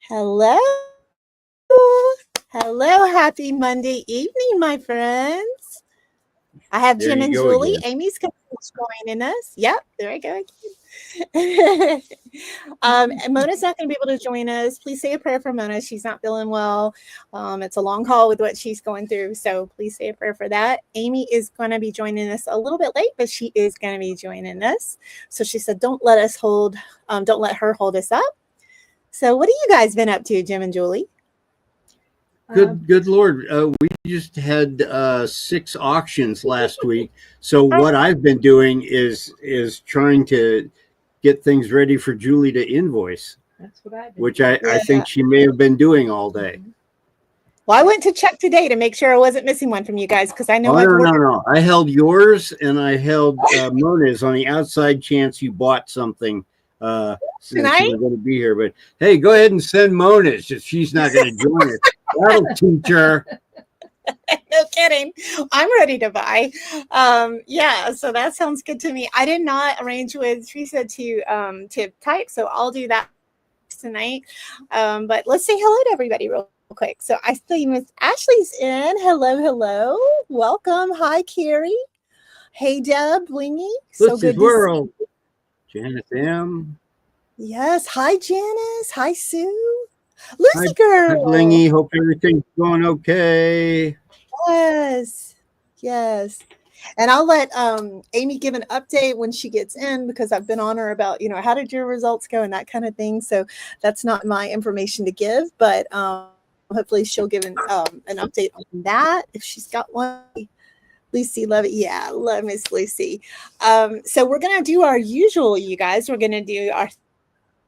Hello. Hello. Happy Monday evening, my friends. I have There Jim you and go Julie. again. Amy's joining us. Yep, there I go again. And Mona's not going to be able to join us. Please say a prayer for Mona. She's not feeling well. It's a long haul with what she's going through. So please say a prayer for that. Amy is going to be joining us a little bit late, but she is going to be joining us. So she said, don't let her hold us up. So what have you guys been up to, Jim and Julie? Good Lord. We just had 6 auctions last week. So what I've been doing is trying to get things ready for Julie to invoice, That's what I did. which I Yeah. think she may have been doing all day. Well, I went to check today to make sure I wasn't missing one from you guys because I know Oh, I've no, no, ordered. no. I held yours and I held Mona's on the outside chance you bought something since you Tonight. were going to be here. But hey, go ahead and send Mona's if she's not going to join us. That'll teach her. No kidding. I'm ready to buy. Yeah, so that sounds good to me. I did not arrange with Teresa to type, so I'll do that tonight. But let's say hello to everybody real quick. So I see Miss Ashley's in. Hello, hello. Welcome. Hi, Carrie. Hey, Deb, Blingy. So Lucy's good to see World. Janice M. Yes. Hi, Janice. Hi, Sue. Hi, Lucy girl. Blingy. Hope everything's going okay. Yes. Yes. And I'll let Amy give an update when she gets in because I've been on her about, how did your results go and that kind of thing. So that's not my information to give, but hopefully she'll give an update on that if she's got one. Lucy, love it. Yeah, love Miss Lucy. So we're going to do our usual, you guys. We're going to do our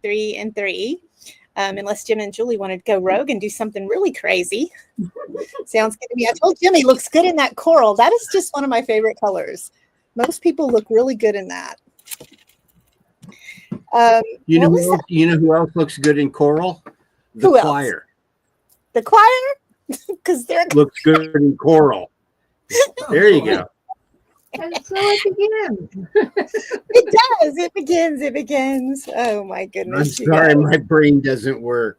3 and 3. Unless Jim and Julie wanted to go rogue and do something really crazy. Sounds good to me. I told Jimmy looks good in that coral. That is just one of my favorite colors. Most people look really good in that. You know What was that? you know who else looks good in coral? The Who else? choir. The choir? Because they're Looks good in coral. There you go. And so it begins. it does. It begins. It begins. Oh my I'm goodness. You sorry, guys. my brain doesn't work.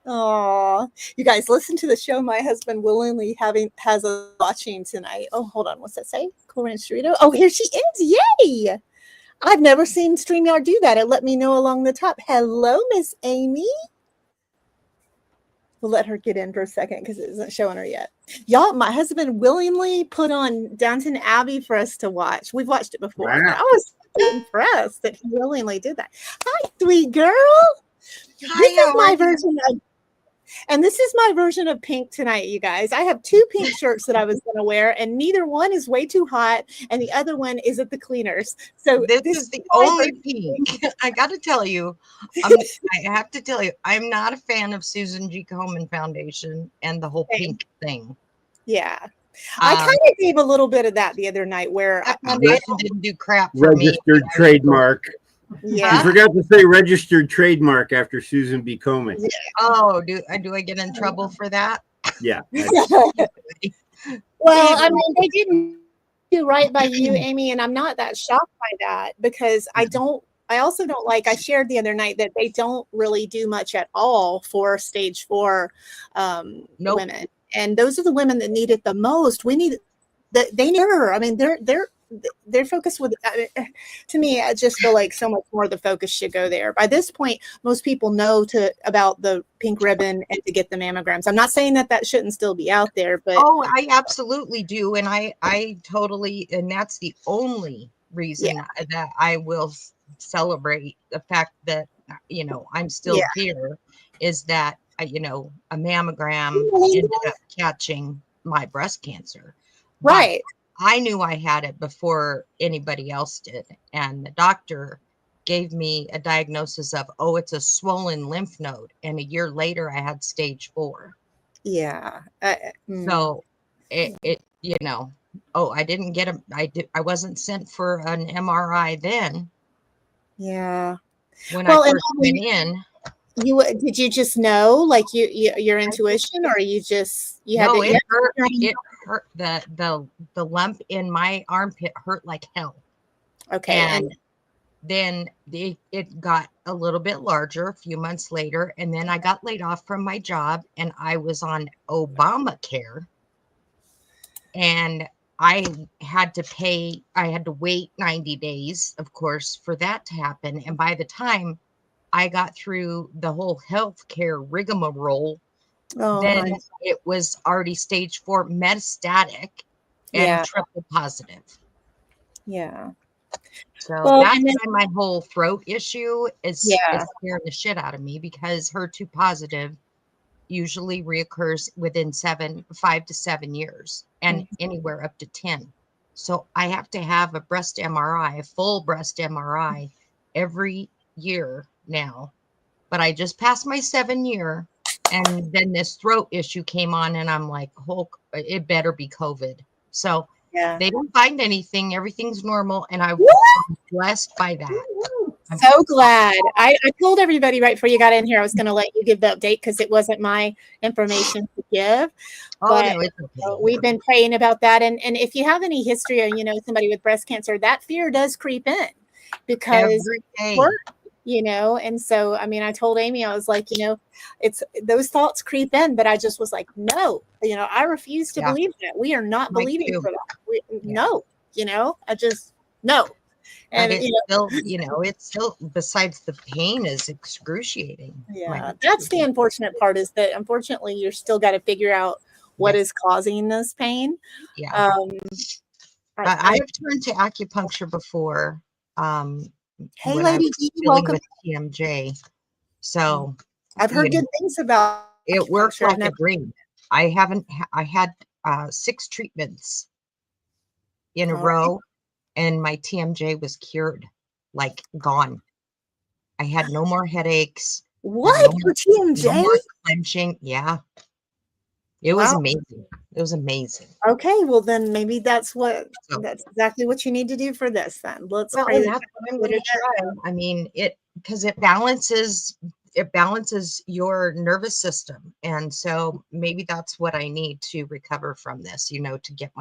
Oh, you guys listen to the show. My husband willingly has us watching tonight. Oh, hold on. What's that say? Cool Ranch Dorito. Oh, here she is. Yay! I've never seen StreamYard do that. It let me know along the top. Hello, Miss Amy. We'll let her get in for a second because it isn't showing her yet. Y'all, my husband willingly put on Downton Abbey for us to watch. We've watched it before, Wow. but I was so impressed that he willingly did that. Hi, sweet girl. This is my version of And this is my version of pink tonight, you guys. I have 2 pink shirts that I was going to wear, and neither one is way too hot, and the other one is at the cleaners. So this is the only pink. I got to tell you, I have to tell you, I'm not a fan of Susan G. Komen Foundation and the whole pink thing. Yeah. I kind of gave a little bit of that the other night where that foundation didn't do crap for registered me. trademark. Yeah. You forgot to say registered trademark after Susan B. Komen. Yeah. Oh, do I get in trouble for that? Yeah. Well, I mean, they didn't do right by you, Amy, and I'm not that shocked by that because I also don't like, I shared the other night that they don't really do much at all for stage 4 women. And those are the women that need it the most. They need her. I mean, their focus would, to me, I just feel like so much more of the focus should go there. By this point, most people know about the pink ribbon and to get the mammograms. I'm not saying that shouldn't still be out there, but I absolutely do, and I totally, and that's the only reason that I will celebrate the fact that I'm still here, is that a mammogram ended up catching my breast cancer. Right. But I knew I had it before anybody else did, and the doctor gave me a diagnosis of, it's a swollen lymph node, and a year later I had stage 4. Yeah. So I didn't get I wasn't sent for an MRI then. Yeah. When I first went in. Did you just know, like your intuition, or you had no, to, it hurt. It hurt. The lump in my armpit hurt like hell. Okay. then it got a little bit larger a few months later, and then I got laid off from my job, and I was on Obamacare, and I had to wait 90 days, of course, for that to happen. And by the time I got through the whole healthcare rigmarole, Oh, then honey. it was already stage 4 metastatic and Yeah. triple positive. Yeah. So Well, that's and then- why my whole throat issue is Yeah. scaring the shit out of me, because HER2 positive usually reoccurs within 5 to 7 years, and anywhere up to 10. So I have to have a breast MRI, a full breast MRI every year now. But I just passed my 7 year, and then this throat issue came on, and I'm like, it better be COVID. So Yeah. they don't find anything. Everything's normal. And I'm blessed by that. I'm So glad. I told everybody right before you got in here I was going to let you give the update because it wasn't my information to give. Oh, But no, it's okay. we've been praying about that. And if you have any history of, somebody with breast cancer, that fear does creep in because Every day. work, and so, I mean, I told Amy, I was like, it's those thoughts creep in, but I just was like, no, I refuse to Yeah. believe that. We are not Mine believing too. for that. Yeah. No, I just, no. And And, it's still, besides the pain, is excruciating. Yeah. that's the unfortunate part is that unfortunately you're still got to figure out what is causing this pain. Yeah. But I've turned to acupuncture before. Hey, when I Lady was D, dealing welcome. with TMJ. So I've heard you good things about it worked acupuncture. I've like a never- dream. I had 6 treatments in a All right. row, and my TMJ was cured, like gone. I had no more headaches, What? no For TMJ? no more clenching. Yeah. It was Wow. amazing. It was amazing. Okay, well then maybe that's So- exactly what you need to do for this then. Let's Well, pray and that that's what I'm what going it to try. I mean, because it balances your nervous system, and so maybe that's what I need to recover from this. To get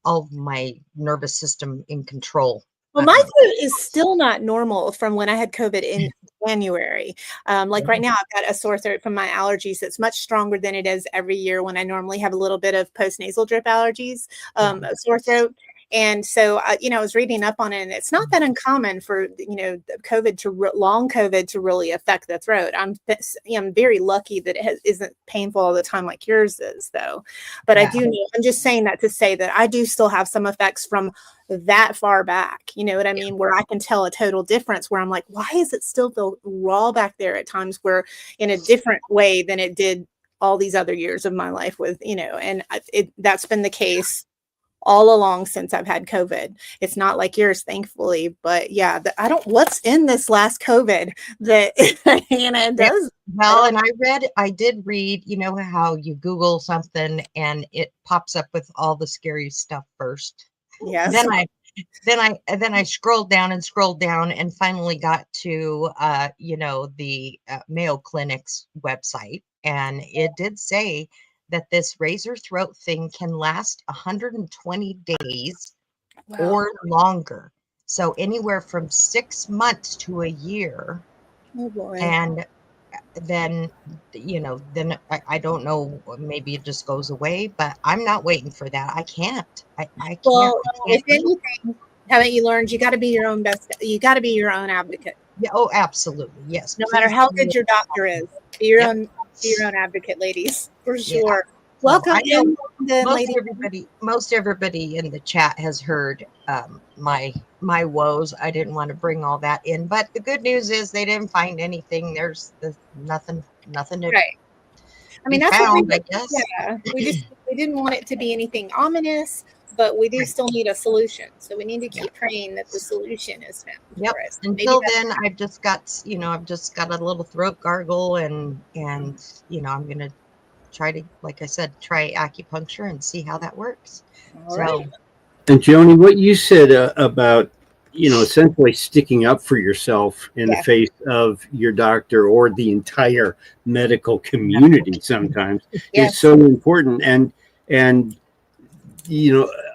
all my nervous system in control. Well, my throat is still not normal from when I had COVID in January. Like right now, I've got a sore throat from my allergies. It's much stronger than it is every year when I normally have a little bit of post-nasal drip allergies, a sore throat. And so, I was reading up on it, and it's not that uncommon for, long COVID to really affect the throat. I'm very lucky that it isn't painful all the time like yours is, though. But I do know, I'm just saying that to say that I do still have some effects from that far back, you know what I mean, where I can tell a total difference, where I'm like, why is it still feel raw back there at times, where in a different way than it did all these other years of my life with, and that's been the case all along since I've had COVID. It's not like yours, thankfully, but yeah, what's in this last COVID that Hannah does. Well, and I did read, how you Google something and it pops up with all the scary stuff first. Yes. Then I scrolled down and finally got to the Mayo Clinic's website, and it did say that this razor throat thing can last 120 days or longer. So anywhere from 6 months to a year. Oh boy. And then I don't know, maybe it just goes away, but I'm not waiting for that. I can't. I can't. Well, I can't if anything, haven't you learned you got to be your own advocate? Yeah, oh, absolutely. Yes. No matter Please how do good it. your doctor is, be your Yep. own advocate, ladies, for Yeah. sure. Welcome I know in, then, lady. most everybody in the chat has heard my woes. I didn't want to bring all that in, but the good news is they didn't find anything. There's nothing to Right. I mean, be that's found, what I guess. yeah. We didn't want it to be anything ominous, but we do still need a solution. So we need to keep praying that the solution is found. Yep. For us. Maybe Until that's- then, I've just got a little throat gargle, and I'm gonna try acupuncture and see how that works. All right. And Joni, what you said about, essentially sticking up for yourself in the face of your doctor or the entire medical community sometimes is so important. And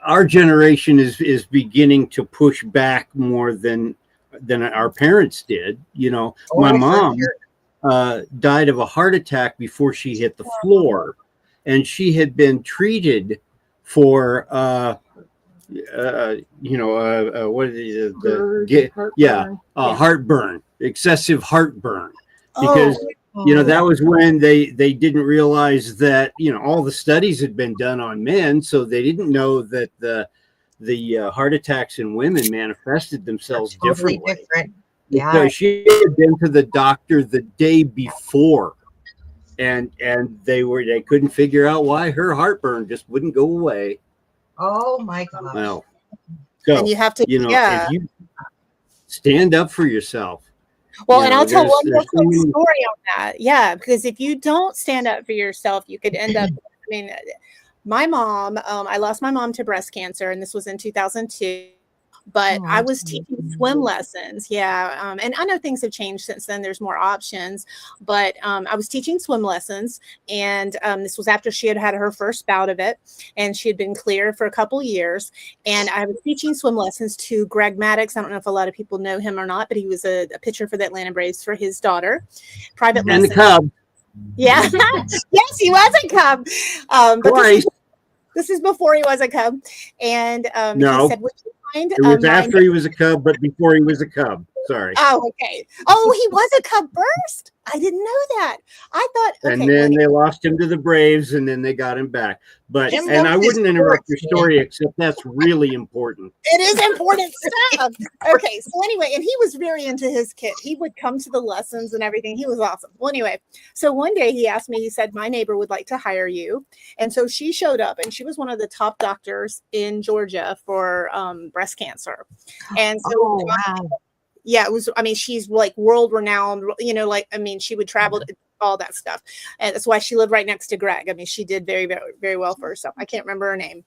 our generation is beginning to push back more than than our parents did. You know, Oh, my for mom sure. died of a heart attack before she hit the floor, and she had been treated for what is it? Heartburn, excessive heartburn, because that was when they didn't realize that all the studies had been done on men, so they didn't know that the heart attacks in women manifested themselves Totally differently. different. Yeah. Because she had been to the doctor the day before, and they couldn't figure out why her heartburn just wouldn't go away. Oh my gosh. Well, so And you have to, if you stand up for yourself. Well, and I'll tell one more there's so quick many- story on that. Yeah, because if you don't stand up for yourself, you could end up. I mean, my mom, I lost my mom to breast cancer, and this was in 2002. But I was teaching swim lessons. Yeah. And I know things have changed since then. There's more options. But I was teaching swim lessons. And this was after she had had her first bout of it. And she had been clear for a couple years. And I was teaching swim lessons to Greg Maddox. I don't know if a lot of people know him or not, but he was a pitcher for the Atlanta Braves for his daughter. Private and the lessons. Cubs. Yeah. Yes, he was a Cub. But Twice. this is before he was a Cub. And No. he said, would you mind? It was after he was a Cub, but before he was a Cub. Sorry. Oh, okay. Oh, he was a Cub first. I didn't know that. I thought. Okay, And then they lost him to the Braves, and then they got him back. But Jim and I knows his wouldn't interrupt your sports, man. story, except that's really important. it is important stuff. Okay, so anyway, and he was very into his kid. He would come to the lessons and everything. He was awesome. Well, anyway, so one day he asked me. He said, "My neighbor would like to hire you," and so she showed up, and she was one of the top doctors in Georgia for breast cancer, and so. Oh, wow. Yeah, it was. I mean, she's like world renowned. She would travel to all that stuff, and that's why she lived right next to Greg. I mean, she did very, very, very well for herself. I can't remember her name,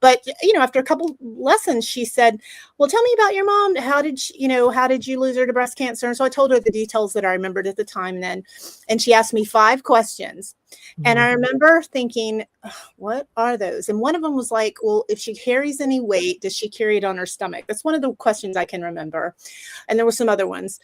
but after a couple lessons, she said, "Well, tell me about your mom. How did you lose her to breast cancer?" And so I told her the details that I remembered at the time then, and she asked me 5 questions, and I remember thinking, what are those? And one of them was like, well, if she carries any weight, does she carry it on her stomach? That's one of the questions I can remember. And there were some other ones.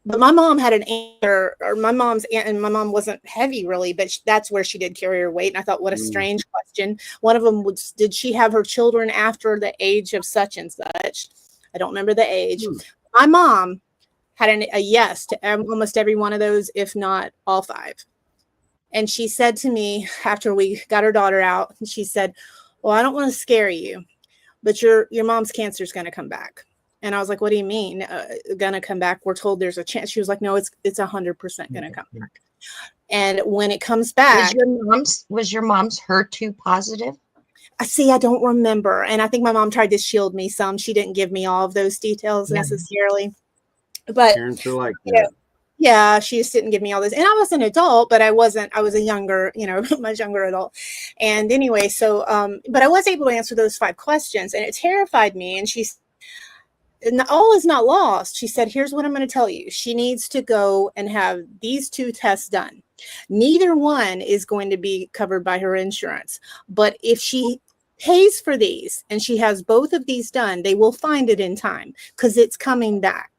But my mom had an answer, or my mom's aunt, and my mom wasn't heavy really, but that's where she did carry her weight. And I thought, what a strange question. One of them was, did she have her children after the age of such and such? I don't remember the age. My mom had a yes to almost every one of those, if not all 5. And she said to me after we got her daughter out, she said, well, I don't want to scare you, but your mom's cancer is going to come back. And I was like, what do you mean going to come back? We're told there's a chance. She was like, no, it's 100% going to come back. And when it comes back. Was your mom's HER2 positive? I don't remember. And I think my mom tried to shield me some. She didn't give me all of those details necessarily. But parents are like that. Yeah, she just didn't give me all this. And I was an adult, but I was a younger, much younger adult. And anyway, so, but I was able to answer those 5 questions, and it terrified me. And all is not lost. She said, here's what I'm going to tell you. She needs to go and have these 2 tests done. Neither one is going to be covered by her insurance. But if she pays for these and she has both of these done, they will find it in time because it's coming back.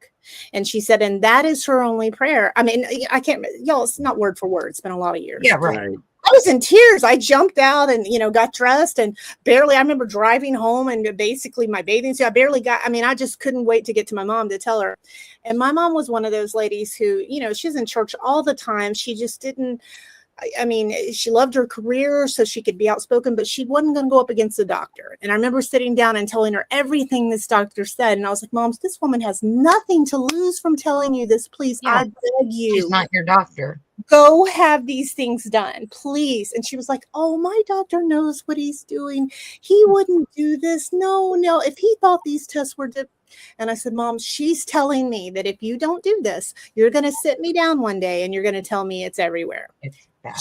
And she said, and that is her only prayer. I mean, I can't, y'all, it's not word for word. It's been a lot of years. Yeah, right. I was in tears. I jumped out and, got dressed and barely, I remember driving home and basically my bathing suit, I just couldn't wait to get to my mom to tell her. And my mom was one of those ladies who, she's in church all the time. She just didn't, she loved her career so she could be outspoken, but she wasn't going to go up against the doctor. And I remember sitting down and telling her everything this doctor said. And I was like, Mom, this woman has nothing to lose from telling you this. Please, I beg you. She's not your doctor. Go have these things done, please. And she was like, oh, my doctor knows what he's doing. He wouldn't do this. No. If he thought these tests were and I said, Mom, she's telling me that if you don't do this, you're going to sit me down one day and you're going to tell me it's everywhere.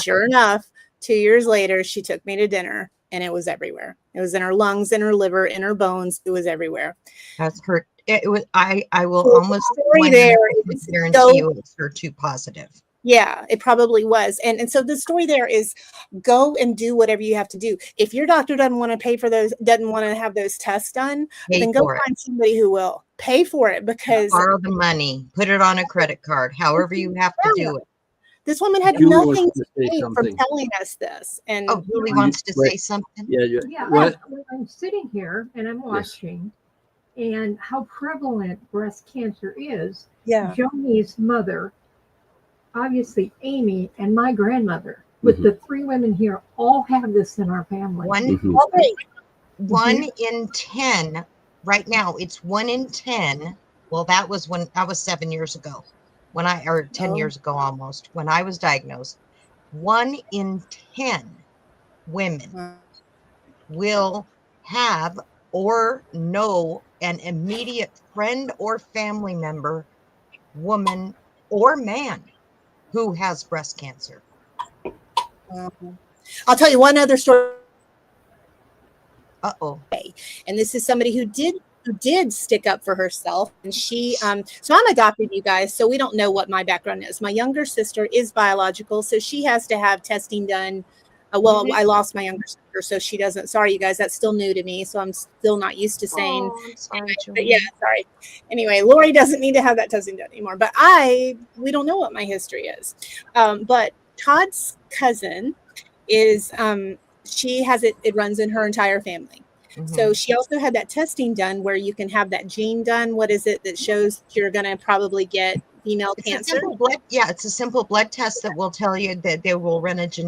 Sure enough, 2 years later, she took me to dinner and it was everywhere. It was in her lungs, in her liver, in her bones. It was everywhere. That's her. It was. I will almost guarantee you it's HER2 positive. Yeah, it probably was. And so the story there is go and do whatever you have to do. If your doctor doesn't want to pay for those, doesn't want to have those tests done, Pay then go for it. find somebody who will pay for it, because Borrow the money, put it on a credit card, however you have to do it. this woman had Julie wants nothing to to say pay from something. telling us this. And Oh, Julie You- wants to wait. say something. Yeah. Yeah, What? I'm sitting here and I'm watching, and how prevalent breast cancer is. yeah, Joni's mother, obviously Amy, and my grandmother, with the three women here, all have this in our family. Mhm. One in 10 right now. It's 1 in 10. Well, that was 7 years ago, or 10 Oh. years ago almost, when I was diagnosed. 1 in 10 women will have or know an immediate friend or family member, woman or man, who has breast cancer. I'll tell you one other story. Uh-oh. And this is somebody who did stick up for herself. And she so I'm adopted, you guys, so we don't know what my background is. My younger sister is biological, so she has to have testing done. I lost my younger sister, so she doesn't. Sorry, you guys, that's still new to me, so I'm still not used to saying. Oh, I'm sorry, But Julie. yeah, sorry. Anyway, Lori doesn't need to have that testing done anymore. But we don't know what my history is. But Todd's cousin is she has it. It runs in her entire family. Mhm. So she also had that testing done where you can have that gene done. What is it that shows you're going to probably get female It's a cancer? simple blood, it's a simple blood test that will tell you that they will run it's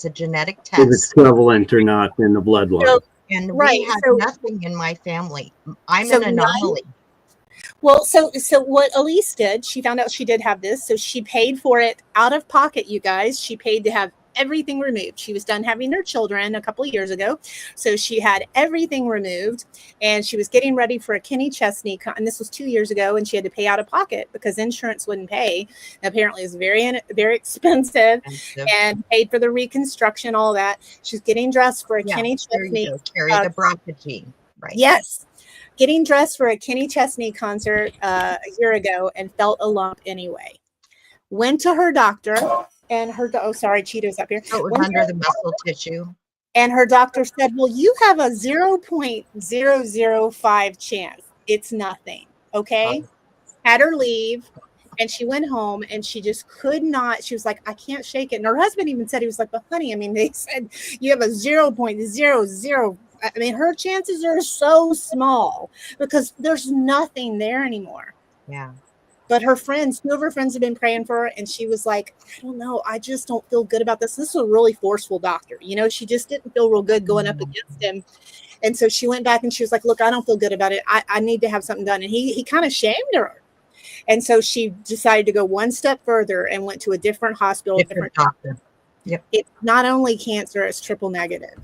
a genetic If it's test. prevalent or not in the bloodline. So, And right, we had so- nothing in my family. I'm So an none? anomaly. Well, so what Elise did, she found out she did have this. So she paid for it out of pocket, you guys. She paid to have everything removed. She was done having her children a couple of years ago. So she had everything removed, and she was getting ready for a Kenny Chesney. And this was 2 years ago, and she had to pay out of pocket because insurance wouldn't pay. Apparently it's very, very expensive, and paid for the reconstruction, all that. She's getting dressed for a Kenny There you Chesney. go. Carry the BRCA gene. Right. Yes. Getting dressed for a Kenny Chesney concert a year ago and felt a lump anyway. Went to her doctor, and sorry, Cheeto's up here. So it was Went under to- the muscle tissue. And her doctor said, well, you have a 0.005 chance. It's nothing. Okay. Had her leave, and she went home, and she just could not. She was like, I can't shake it. And her husband even said, he was like, but honey, I mean, they said you have a 0.00. I mean, her chances are so small because there's nothing there anymore. Yeah. But her friends, 2 of her friends have been praying for her, and she was like, I don't know, I just don't feel good about this. This is a really forceful doctor. You know, she just didn't feel real good going up against him. And so she went back and she was like, look, I don't feel good about it. I need to have something done. And he kind of shamed her. And so she decided to go one step further and went to a different hospital, different doctor. Yep. It's not only cancer, it's triple negative.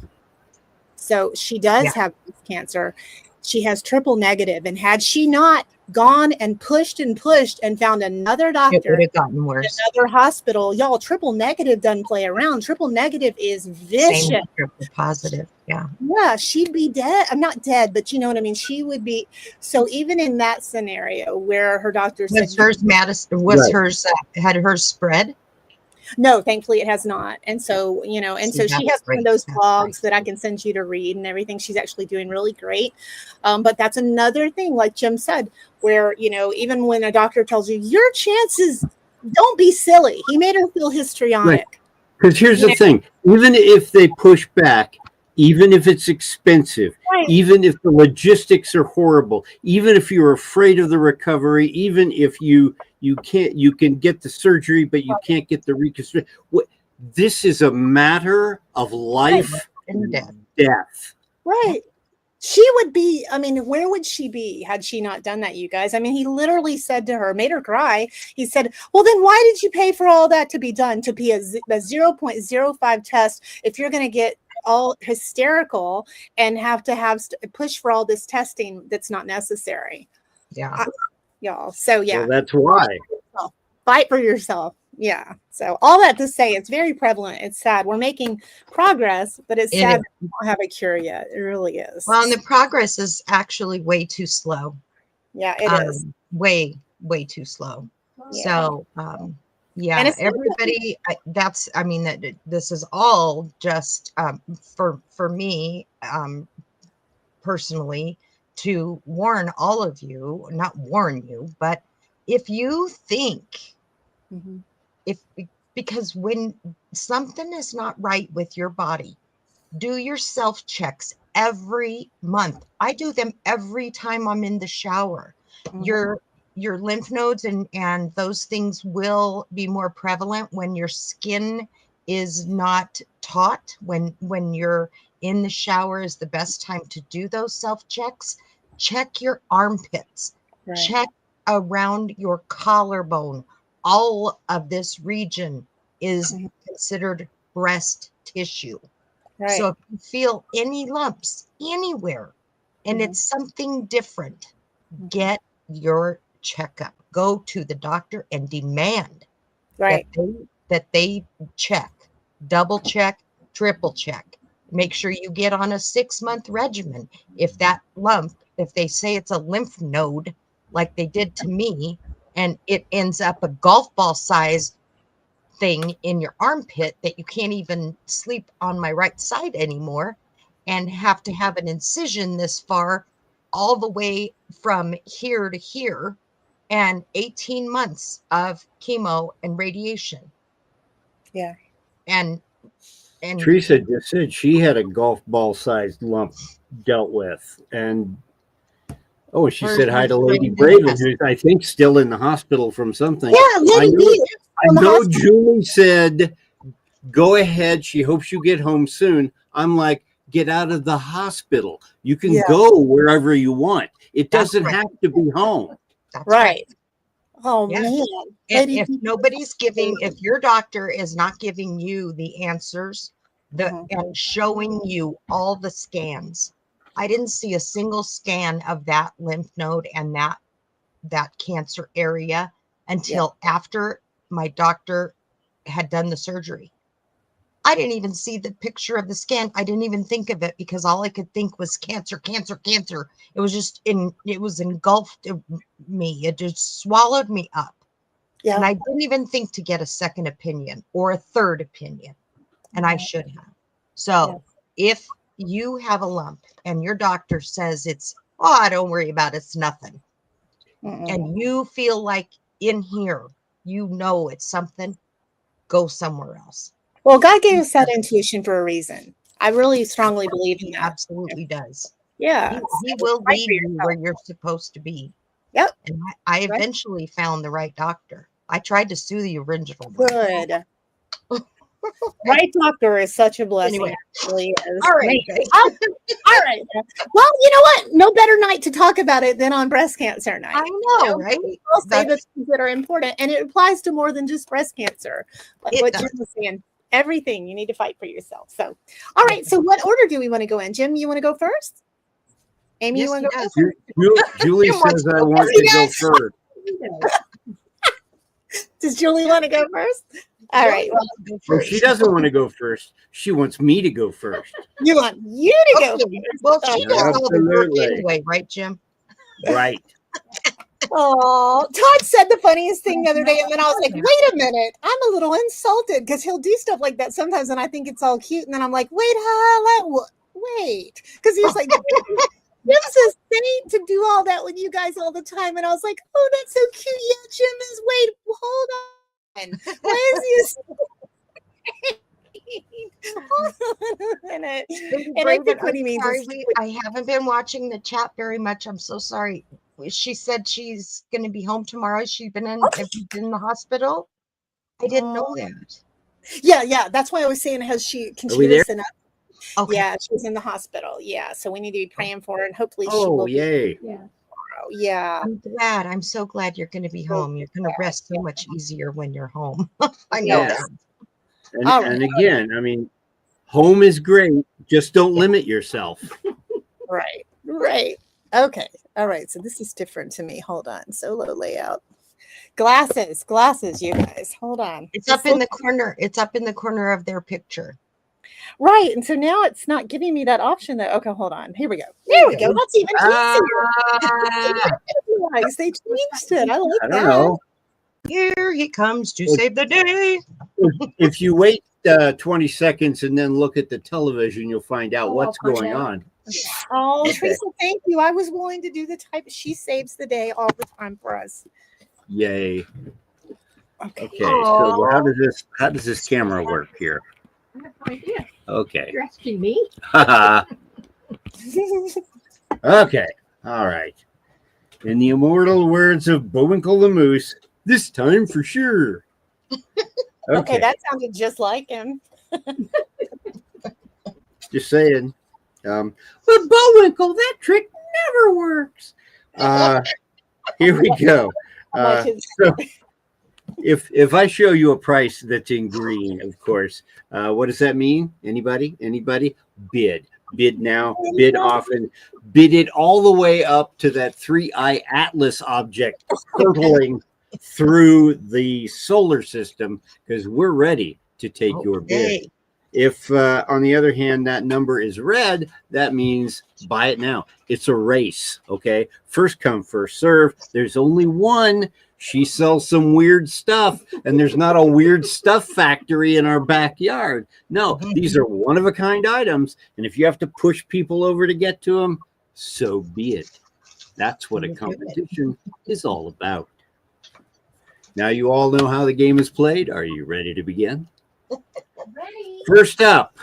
So she does have cancer. She has triple negative. And had she not gone and pushed and found another It doctor, would have gotten worse. another hospital, y'all, triple negative doesn't play around. Triple negative is vicious. Same with triple positive. Yeah. Yeah, she'd be dead. I'm not dead, but you know what I mean? She would be. So even in that scenario where her doctor said, Was hers Madison? Was hers had hers spread? no, thankfully it has not. And so, you know, and See, so she that's has one of great. those That's blogs nice. that I can send you to read and everything. She's actually doing really great. But that's another thing, like Jim said, where, you know, even when a doctor tells you your chances, don't be silly. He made her feel histrionic. Because here's the thing, even if they push back, even if it's expensive, Right. even if the logistics are horrible, even if you're afraid of the recovery, even if you can get the surgery, but you can't get the reconstruction. This is a matter of life And and death. death. Right. She would be, I mean, where would she be had she not done that, you guys? I mean, he literally said to her, made her cry. He said, well, then why did you pay for all that to be done, to be a 0.05 test if you're going to get all hysterical and have to push for all this testing that's not necessary? Yeah. Y'all. So, yeah. Well, that's why. Fight for yourself. Yeah. So all that to say, it's very prevalent. It's sad. We're making progress, but it's It sad is. that we don't have a cure yet. It really is. Well, and the progress is actually way too slow. Yeah, it is. Way too slow. Yeah. So, Yeah, it's not everybody. That's. I mean, that this is all just for me personally to warn all of you. Not warn you, but if you think Mhm. if because when something is not right with your body, do your self checks every month. I do them every time I'm in the shower. Mhm. Your lymph nodes and those things will be more prevalent when your skin is not taut. When you're in the shower is the best time to do those self checks. Check your armpits. Right. Check around your collarbone. All of this region is Mhm. considered breast tissue. Right. So if you feel any lumps anywhere and Mhm. it's something different, Mhm. get your checkup. Go to the doctor and demand Right. that they check, double check, triple check. Make sure you get on a 6-month regimen. If that lump, if they say it's a lymph node, like they did to me, and it ends up a golf ball size thing in your armpit that you can't even sleep on my right side anymore and have to have an incision this far all the way from here to here and 18 months of chemo and radiation Yeah. and Teresa just said she had a golf ball sized lump dealt with. And oh, she hers said hi was to Lady right in the Braden, chest. who's I think still in the hospital from something. Yeah, I Lady B know, is I in the know hospital. Julie said, go ahead. She hopes you get home soon. I'm like, get out of the hospital. You can Yeah. go wherever you want. It That's doesn't right. have to be home. That's Right. Oh Yeah. man. And Lady if B. nobody's giving, if your doctor is not giving you the answers Mhm. and showing you all the scans, I didn't see a single scan of that lymph node and that cancer area until after my doctor had done the surgery. I didn't even see the picture of the scan. I didn't even think of it because all I could think was cancer, cancer, cancer. It was just it was engulfed me. It just swallowed me up. Yeah. And I didn't even think to get a second opinion or a third opinion. And I should have. So if you have a lump and your doctor says don't worry about it, it's nothing. Mm-mm. And you feel like in here, it's something, go somewhere else. Well, God gave us that intuition for a reason. I really strongly believe in He that. absolutely does. Yeah. He will Fight lead for you yourself. where you're supposed to be. Yep. And I eventually found the right doctor. I tried to sue the original one. Good. Right doctor is such a blessing. Anyway. It really is. All right. All right. Well, you know what? No better night to talk about it than on breast cancer night. I know, right? I'll say the things that are important, and it applies to more than just breast cancer. Like It what does. Jim was saying, everything you need to fight for yourself. So, all right. So, what order do we want to go in? Jim, you want to go first? Amy, Yes, you want he to go does. first? Julie Jim wants says to I go want first. to go Yes. first. Does Julie want to go first? All right. Well, she doesn't want to go first. She wants me to go first. You want you to go. Okay. Well, she does all the work Absolutely. anyway, right, Jim? Right. Oh, Todd said the funniest thing the other day, and then I was like, wait a minute, I'm a little insulted because he'll do stuff like that sometimes, and I think it's all cute, and then I'm like, wait, because he was like, Jim's a saint to do all that with you guys all the time, and I was like, oh, that's so cute. Yeah, Jim is. Wait, hold on. Why is he? Hold on a minute. And I think what he means is I haven't been watching the chat very much. I'm so sorry. She said she's going to be home tomorrow. Have you been in the hospital? I didn't know that. Yeah. That's why I was saying, can she listen up? Okay. Yeah, she's in the hospital. Yeah, so we need to be praying for her, and hopefully she Oh, will. yay. Yeah. Tomorrow. Yeah. I'm so glad you're going to be home. You're going to rest so much easier when you're home. I know Yes. that. And again, I mean, home is great. Just don't limit yourself. Right. Okay. All right. So this is different to me. Hold on. Solo layout. Glasses, you guys. Hold on. It's up in the corner. It's up in the corner of their picture. Right. And so now it's not giving me that option though. Okay, hold on. Here we go. There we go. That's even easier. Nice. They changed it. I like that. I don't know. Here he comes to save the day. If you wait 20 seconds and then look at the television, you'll find out Oh, what's I'll find going out. on. Oh, Okay. Teresa, thank you. I was willing to do the type. She saves the day all the time for us. Yay. Okay. Okay. So how does this camera work here? I have no idea. Okay. You're asking me? Okay. All right. In the immortal words of Bullwinkle the Moose, this time for sure. Okay, that sounded just like him. Just saying. But Bullwinkle, that trick never works. Here we go. So if I show you a price that's in green, of course, what does that mean? Anybody? Bid. Bid now, bid often, bid it all the way up to that 3i Atlas object hurtling through the solar system, because we're ready to take your bid. Okay. If, on the other hand, that number is red, that means buy it now. It's a race, okay? First come, first serve. There's only one. She sells some weird stuff, and there's not a weird stuff factory in our backyard. No, these are one-of-a-kind items, and if you have to push people over to get to them, so be it. That's what a competition is all about. Now you all know how the game is played. Are you ready to begin? Ready? First up,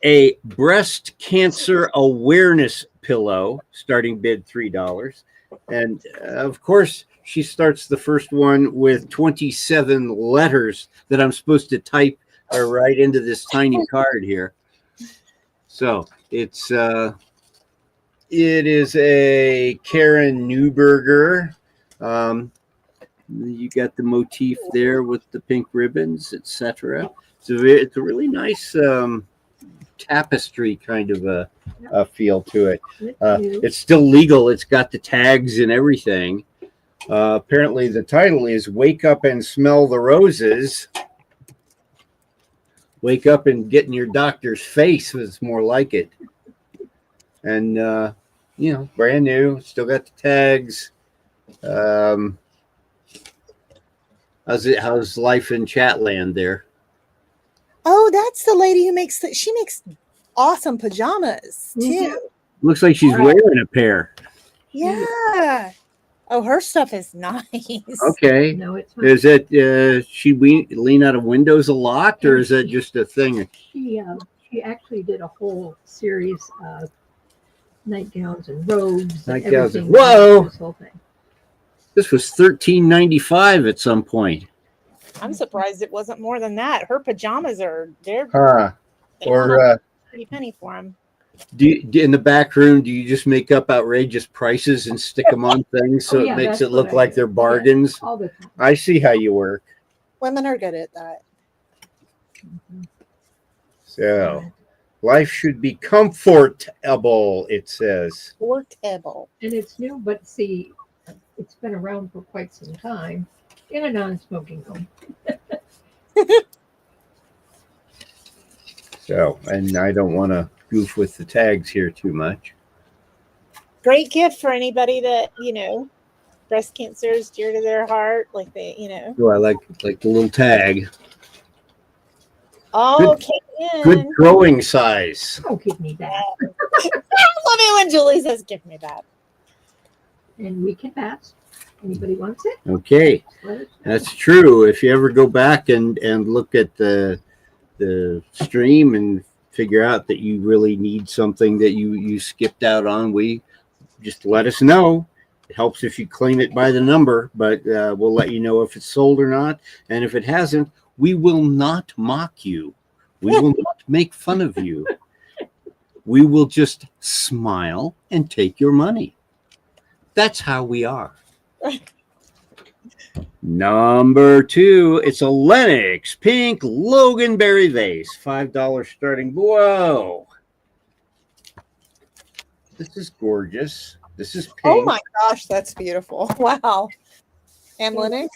a breast cancer awareness pillow, starting bid $3. And of course, she starts the first one with 27 letters that I'm supposed to type or write into this tiny card here. So it is a Karen Neuberger. You got the motif there with the pink ribbons, etc. So it's a really nice tapestry kind of a feel to it. It's still legal. It's got the tags and everything. Apparently the title is Wake Up and Smell the Roses. Wake up and get in your doctor's face was more like it. And, brand new, still got the tags. How's life in Chatland there? Oh, that's the lady who makes she makes awesome pajamas too. Looks like she's wearing a pair. Yeah. Oh, her stuff is nice. Okay. No, it's not. Is it she lean out of windows a lot, or is that just a thing? She actually did a whole series of nightgowns and robes. Nightgowns. And everything. Whoa! This whole thing. This was $13.95 at some point. I'm surprised it wasn't more than that. Her pajamas they're pretty penny for them. In the back room, do you just make up outrageous prices and stick them on things so it makes it look like they're bargains? All the time. I see how you work. Women are good at that. So, life should be comfortable, it says. Portable. And it's new, but see, it's been around for quite some time in a non-smoking home. So, and I don't want to goof with the tags here too much. Great gift for anybody that, breast cancer is dear to their heart. Like Oh, I like the little tag. Oh, Good growing size. Oh, give me that. Love it when Julie says, give me that. And we can pass. Anybody wants it? Okay. Let us know. That's true. If you ever go back and look at the stream and figure out that you really need something that you skipped out on, just let us know. It helps if you claim it by the number, but we'll let you know if it's sold or not. And if it hasn't, we will not mock you. We will not make fun of you. We will just smile and take your money. That's how we are. Number 2, it's a Lennox pink Loganberry vase, $5 starting. Whoa, this is gorgeous. This is pink. Oh my gosh, that's beautiful. Wow. And Lennox?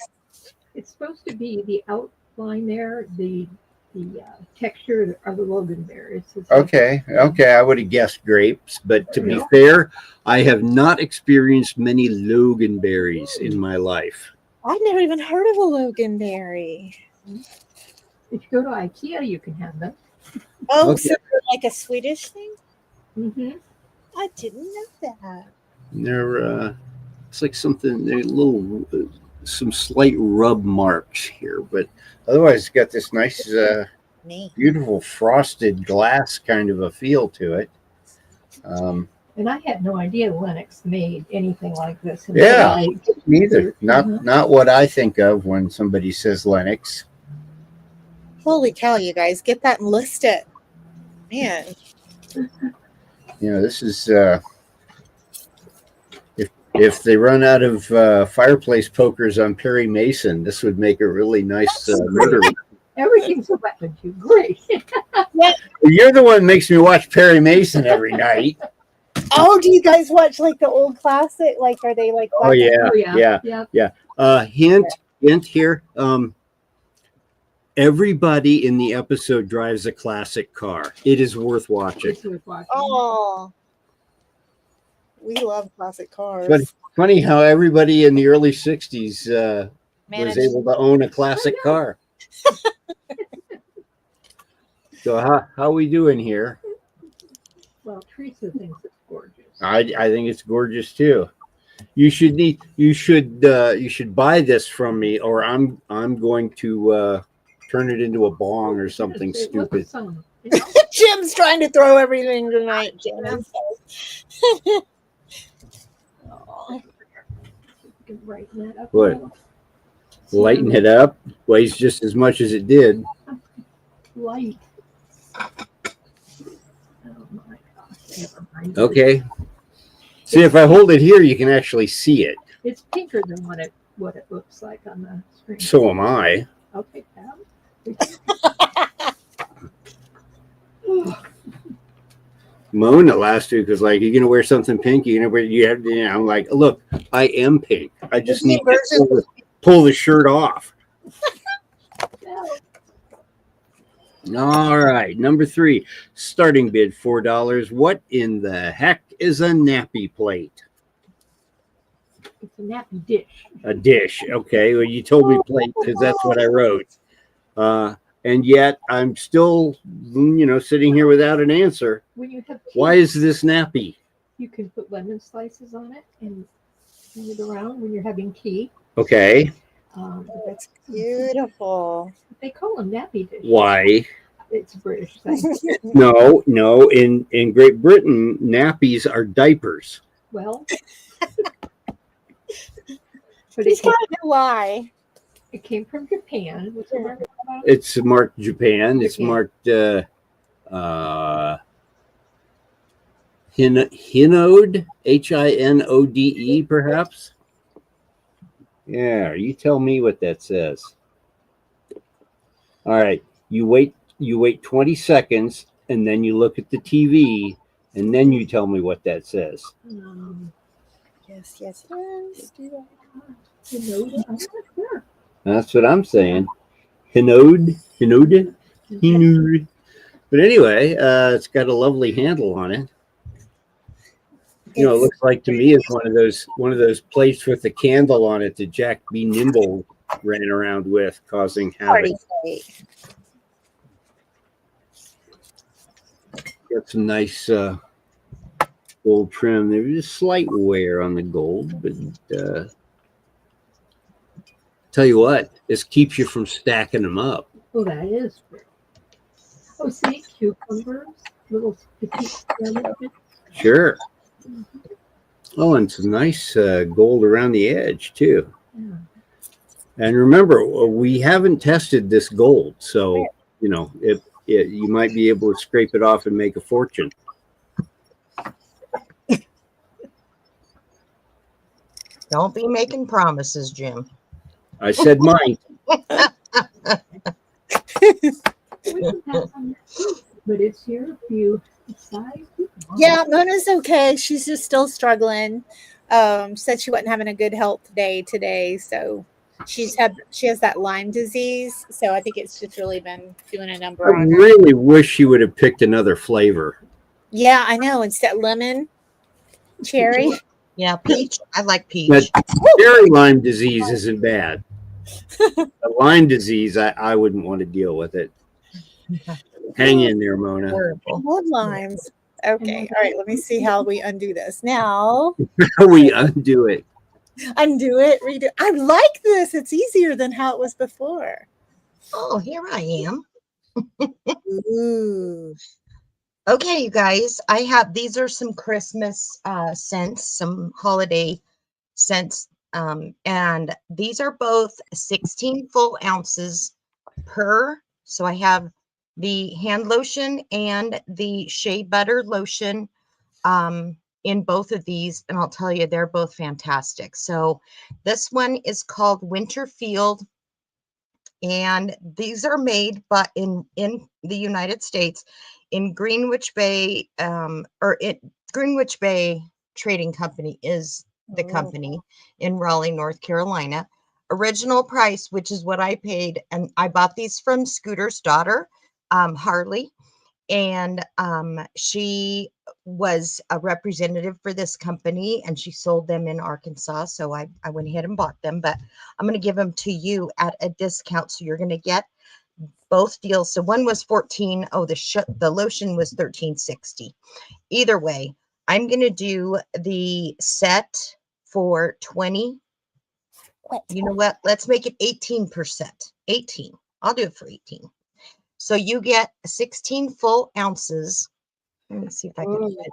It's supposed to be the outline there, the texture of the Loganberry. Okay. I would have guessed grapes, but to be fair, I have not experienced many Loganberries in my life. I've never even heard of a Loganberry. If you go to IKEA, you can have them. Oh, Okay. so they're like a Swedish thing? Mm-hmm. I didn't know that. They're it's like something. They're little, some slight rub marks here, but otherwise, it's got this nice, Me. beautiful frosted glass kind of a feel to it. And I had no idea Lennox made anything like this. Yeah. Neither. Not what I think of when somebody says Lennox. Holy cow, you guys, get that and list it. Man. You know, this is if they run out of fireplace pokers on Perry Mason, this would make a really nice murder. Everything's a weapon to great. You're the one who makes me watch Perry Mason every night. Oh, do you guys watch like the old classic? Like, are they like? Oh yeah, Oh, yeah. Hint here. Everybody in the episode drives a classic car. It is worth watching. It's worth watching. Oh, we love classic cars. But funny how everybody in the early '60s was Managed- able to own a classic car. So how are we doing here? Well, Teresa thinks it's gorgeous. I think it's gorgeous too. You should buy this from me, or I'm going to turn it into a bong or something It looks stupid. some- Jim's trying to throw everything tonight. Jim. Oh, can brighten that up. What? a little. Lighten it up. Weighs just as much as it did. Light. Oh my gosh. Never mind. Okay. See, if I hold it here, you can actually see it. It's pinker than what it looks like on the screen. So am I. Okay, Pam. Mona last week was like, "You're gonna wear something pink? You gonna wear? You have?" You know, I'm like, "Look, I am pink. I just need to pull the shirt off." All right, number 3, starting bid $4. What in the heck is a nappy plate? It's a nappy dish. A dish. Okay, well, you told me plate because that's what I wrote. And yet I'm still, sitting here without an answer. When you have tea, Why is this nappy? you can put lemon slices on it and turn it around when you're having tea. Okay, That's Beautiful. they call them nappy dishes. why? It's a British thing. No. In Great Britain, nappies are diapers. Well, but Just want to know why. it came from Japan. What's the word about it? It's marked Japan. It's Japan. marked Hinode, Hinode, perhaps. Yeah, you tell me what that says. All right, you wait 20 seconds, and then you look at the TV, and then you tell me what that says. Yes. You know, I'm not sure. That's what I'm saying. Hinode. But anyway, it's got a lovely handle on it. It looks like to me it's one of those plates with a candle on it that Jack B. Nimble ran around with, causing havoc. Party plate. Got some nice gold trim. There's a slight wear on the gold, but tell you what, this keeps you from stacking them up. Oh, that is great. Oh, see, cucumbers, little petite sandwiches. Sure. Oh, and some nice gold around the edge too. Yeah. And remember, we haven't tested this gold, so you might be able to scrape it off and make a fortune. Don't be making promises, Jim. I said mine. We can pass on that too, but it's here if you decide. Yeah, Mona's okay. She's just still struggling. Said she wasn't having a good health day today, so she has that Lyme disease. So I think it's just really been doing a I number on her. really wish she would have picked another flavor. Yeah, I know. Instead lemon, cherry. Yeah, peach. I like peach. But cherry Lyme disease isn't bad. Lyme disease, I wouldn't want to deal with it. Hang in there, Mona. Horrible. Wood limes. Okay. All right. Let me see how we undo this now. We undo it. Undo it. Redo. I like this. It's easier than how it was before. Oh, here I am. Ooh. Okay, you guys, I have, these are some Christmas scents, some holiday scents. And these are both 16 full ounces per. So I have the hand lotion and the shea butter lotion in both of these. And I'll tell you, they're both fantastic. So this one is called Winterfield. And these are made but in the United States in Greenwich Bay, Greenwich Bay Trading Company is the company in Raleigh, North Carolina. Original price, which is what I paid, and I bought these from Scooter's daughter, Harley, and she was a representative for this company, and she sold them in Arkansas. So I went ahead and bought them, but I'm going to give them to you at a discount. So you're going to get both deals. So one was 14. Oh, the lotion was $13.60. Either way, I'm going to do the set for 20. You know what? Let's make it 18%. 18. I'll do it for 18. So you get 16 full ounces. Let me see if I can do it.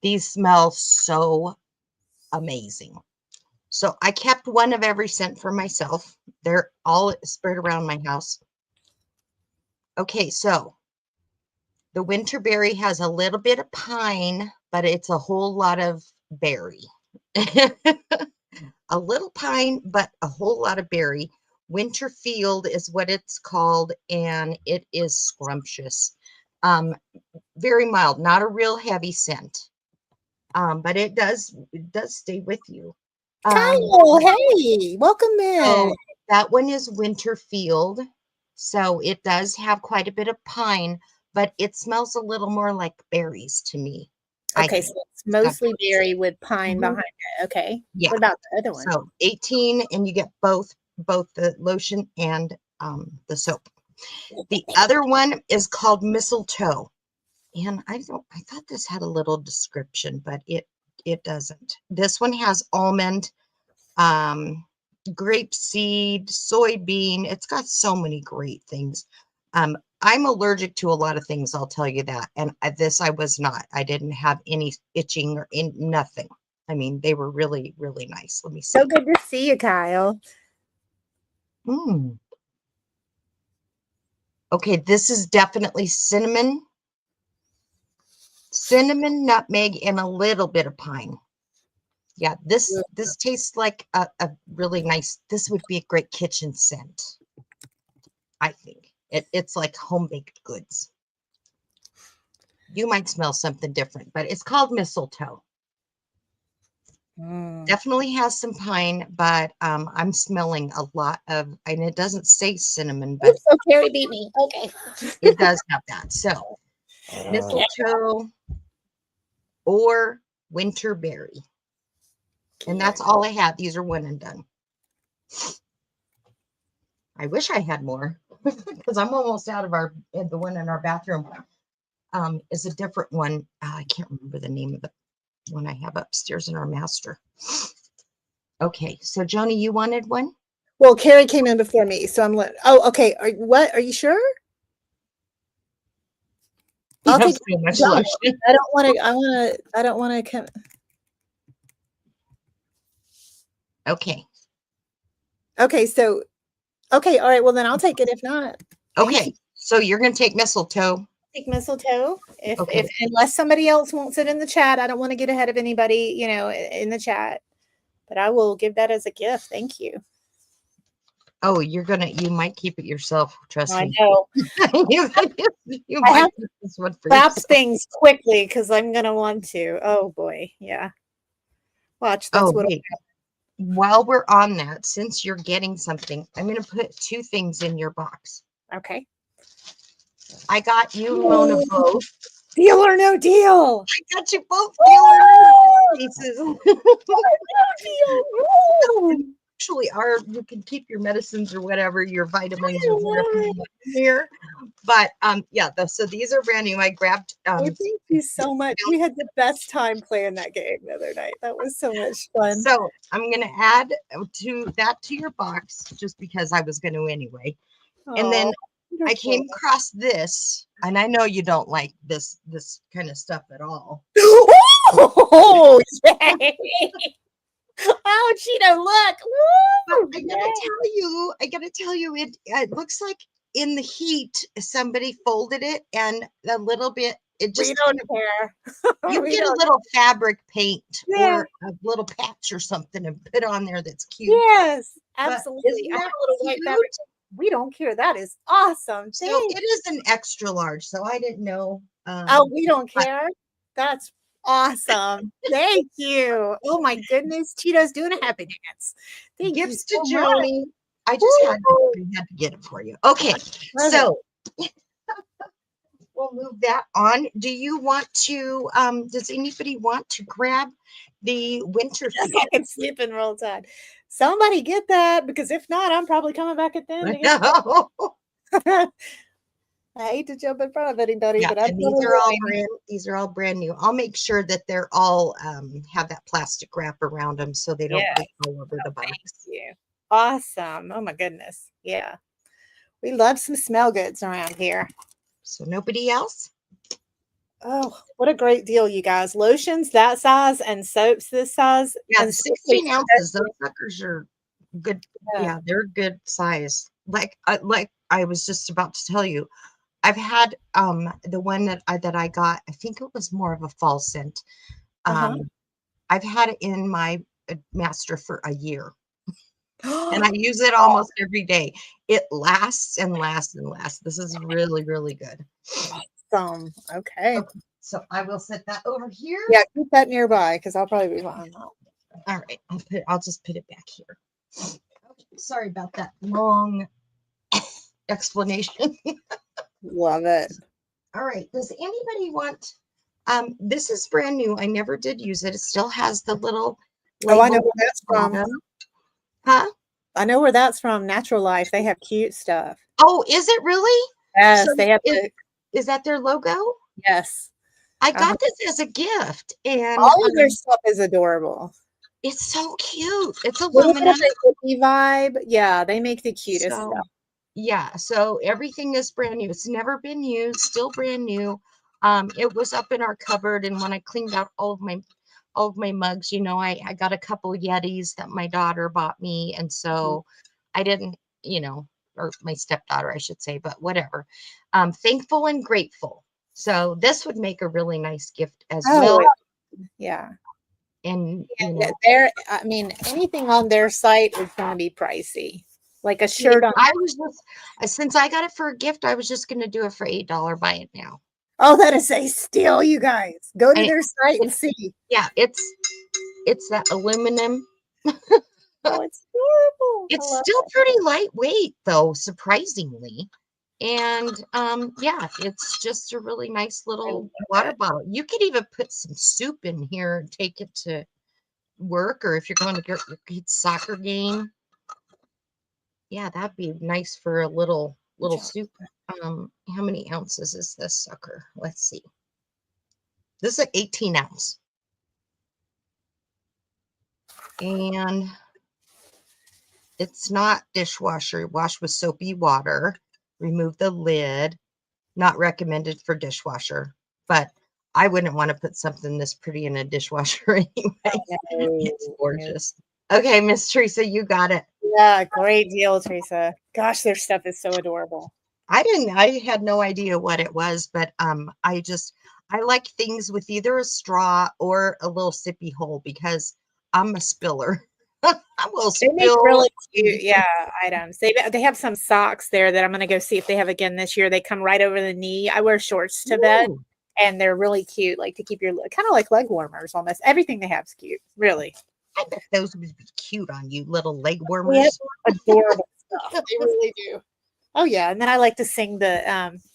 These smell so amazing. So I kept one of every scent for myself. They're all spread around my house. Okay, so the Winterberry has a little bit of pine, but it's a whole lot of berry. A little pine, but a whole lot of berry. Winterfield is what it's called, and it is scrumptious. Very mild, not a real heavy scent, but it does stay with you. Kyle, hey, welcome in. So that one is Winterfield, so it does have quite a bit of pine, but it smells a little more like berries to me. Okay, so it's mostly berry with pine behind it. Okay. Yeah. What about the other one? So 18, and you get both the lotion and the soap. The other one is called Mistletoe, and I thought this had a little description, but it doesn't. This one has almond, grapeseed, soybean. It's got so many great things. I'm allergic to a lot of things, I'll tell you that. And this I was not. I didn't have any itching or nothing. I mean, they were really, really nice. Let me see. So good to see you, Kyle. Okay, this is definitely cinnamon, nutmeg, and a little bit of pine. Yeah, this tastes like a really nice, this would be a great kitchen scent, I think. It's like home-baked goods. You might smell something different, but it's called Mistletoe. Definitely has some pine, but I'm smelling a lot of, and it doesn't say cinnamon, but so Carrie beat me. Okay. it does have that. So Mistletoe or Winterberry. And that's all I have. These are one and done. I wish I had more because I'm almost out of the one in our bathroom. Is a different one. I can't remember the name of the one I have upstairs in our master. Okay, so Joni, you wanted one? Well, Carrie came in before me, so I'm like, oh, okay. Are you sure? You I'll have take so much lotion. I don't want to. Okay. Okay, so, okay, all right. Well, then I'll take it. If not, Okay, so you're going to take Mistletoe. take Mistletoe. If unless somebody else wants it in the chat, I don't want to get ahead of anybody, in the chat. But I will give that as a gift. Thank you. Oh, you might keep it yourself. Trust I me. know. you I might have keep this one for Wrap yourself. things quickly because I'm gonna want to. Oh boy, yeah. Watch. That's what. Wait. While we're on that, since you're getting something, I'm going to put two things in your box. Okay. I got you, Mona, both Deal or no deal. I got you both dealer pieces. Deal. Woo! Actually are, you can keep your medicines or whatever, your vitamins or whatever you want here. But yeah, so these are brand new. I grabbed Oh, thank you so much. We had the best time playing that game the other night. That was so much fun. so I'm gonna add to your box just because I was gonna anyway. And then Aw, I came across this, and I know you don't like this kind of stuff at all. Oh, yay. Oh, Cheeto, look. Woo! But I gotta tell you, it looks like in the heat somebody folded it and a little bit. It We just don't care. you We get a don't- little fabric paint Yeah. or a little patch or something and put on there that's cute. Yes, But absolutely. isn't I have that a little white cute? fabric. We don't care. That is awesome. So Thank it is an extra large, so I didn't know. Oh, we don't but- care. That's awesome. Thank you. Oh my goodness. Cheeto's doing a happy dance. Thank you Gifts to so much. Joni. I just had to get it for you. Okay, Love so we'll move that on. Do you want to? Does anybody want to grab the winter? I can sleep in roll tide. Somebody get that, because if not, I'm probably coming back at the end. to get No. I hate to jump in front of anybody, Yeah, but I'm and these are all brand new. I'll make sure that they're all have that plastic wrap around them so they don't Yeah. leak all over the box. you. Awesome. Oh my goodness. Yeah. We love some smell goods around here. So nobody else? Oh, what a great deal, you guys. Lotions that size and soaps this size. Yeah, and the especially 16 ounces. Those suckers are good. Yeah. Yeah, they're good size. Like I was just about to tell you, I've had the one that I got. I think it was more of a fall scent. Uh-huh. I've had it in my master for a year, and I use it almost every day. It lasts and lasts and lasts. This is really, really good. Awesome. Okay. So I will set that over here. Yeah, keep that nearby because I'll probably be fine. All right, I'll just put it back here. Okay, sorry about that long explanation. Love it. All right, does anybody want this is brand new. I never did use it. It still has the little Oh, I know label where that's from. bottom. Huh? I know where that's from. Natural Life. They have cute stuff. Oh, is it really? Yes, So they have. Is that their logo? Yes, I got this as a gift, and all of their stuff is adorable. it's so cute. It's Little bit aluminum. of the hippie vibe. Yeah, they make the cutest So, stuff. yeah, so everything is brand new. It's never been used, still brand new. It was up in our cupboard, and when I cleaned out all of my mugs, I got a couple Yetis that my daughter bought me, and so I didn't, or my stepdaughter, I should say, but whatever. Thankful and grateful. So this would make a really nice gift as well. Yeah. And I mean, anything on their site is going to be pricey. Like a shirt on. I was just, since I got it for a gift, I was just going to do it for $8. Buy it now. Oh, that is a steal, you guys. Go to their site and see. Yeah, it's that aluminum. Oh, it's adorable. It's still pretty lightweight though, surprisingly. And yeah, it's just a really nice little water bottle. You could even put some soup in here and take it to work, or if you're going to your kid's soccer game. Yeah, that'd be nice for a little soup. How many ounces is this sucker? Let's see. This is an 18 ounce. And it's not dishwasher. Wash with soapy water. Remove the lid. Not recommended for dishwasher. But I wouldn't want to put something this pretty in a dishwasher anyway. It's gorgeous. Okay, Miss Teresa, you got it. Yeah, great deal, Teresa. Gosh, their stuff is so adorable. I had no idea what it was, but I like things with either a straw or a little sippy hole because I'm a spiller. I will They make spill. really cute, items. They have some socks there that I'm going to go see if they have again this year. They come right over the knee. I wear shorts to bed, Ooh. and they're really cute, like to keep your kind of like leg warmers almost. Everything they have is cute, really. I bet those would be cute on you, little leg They warmers. have adorable stuff. They really do. Oh yeah, and then I like to sing the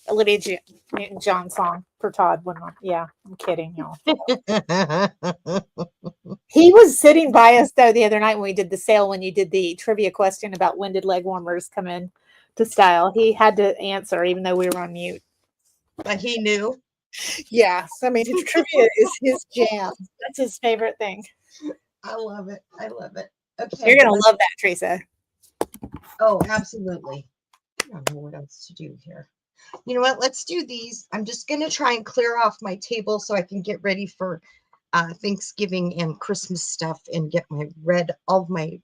Olivia Newton-John song for Todd. Yeah, I'm kidding, y'all. He was sitting by us though the other night when we did the sale. When you did the trivia question about when did leg warmers come in to style, he had to answer even though we were on mute. But he knew. Yeah, so I mean, trivia is his jam. That's his favorite thing. I love it. I love it. Okay. You're gonna love that, Teresa. Oh, absolutely. I don't know what else to do here. You know what? Let's do these. I'm just going to try and clear off my table so I can get ready for Thanksgiving and Christmas stuff and get all of my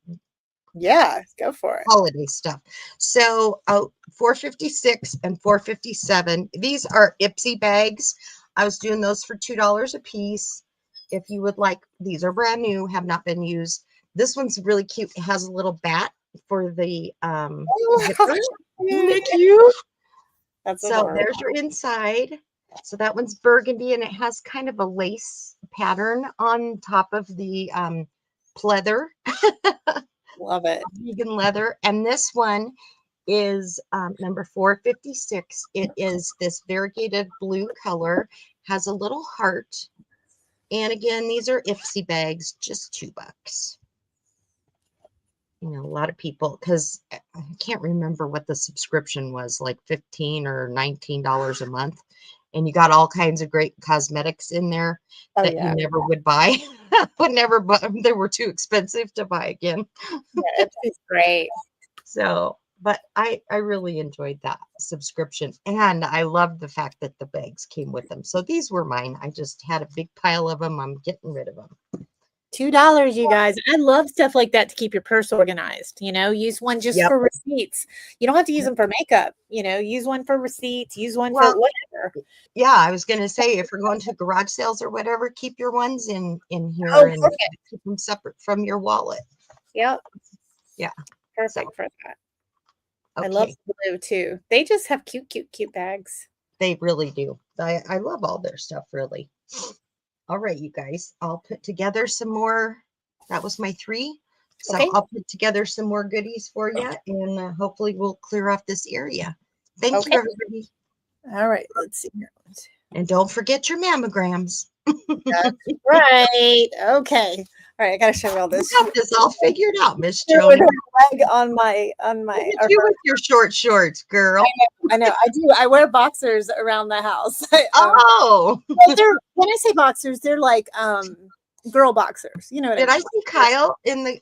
Yeah, go for it. holiday stuff. So 456 and 457. These are Ipsy bags. I was doing those for $2 a piece. If you would like, these are brand new, have not been used. This one's really cute. It has a little bat for the zipper. Thank you. That's So adorable. there's your inside. So that one's burgundy and it has kind of a lace pattern on top of the pleather. Love it. Vegan leather. And this one is number 456. It is this variegated blue color, has a little heart. And again, these are Ipsy bags, just $2. You know, a lot of people, because I can't remember what the subscription was, like $15 or $19 a month. And you got all kinds of great cosmetics in there that you never would buy. Would never buy. They were too expensive to buy again. Yeah, it's great. So, but I really enjoyed that subscription. And I loved the fact that the bags came with them. So these were mine. I just had a big pile of them. I'm getting rid of them. $2, you guys. I love stuff like that to keep your purse organized. You know, use one just for receipts. You don't have to use them for makeup. You know, use one for receipts. Use one for whatever. Yeah, I was going to say, if you're going to garage sales or whatever, keep your ones in here and keep them separate from your wallet. Yep. Yeah. Perfect for that. Okay. I love blue too. They just have cute bags. They really do. I love all their stuff, really. All right, you guys, I'll put together some more. That was my 3. So I'll put together some more goodies for you, and hopefully we'll clear off this area. Thank you, everybody. All right, let's see here. And don't forget your mammograms. That's right. Okay. All right, I gotta show you all this. You got this all figured out, Miss With Joni. her leg on my. You with your short shorts, girl. I know. I do. I wear boxers around the house. Oh. When I say boxers, they're like girl boxers. You know what Did I I mean? see Kyle in the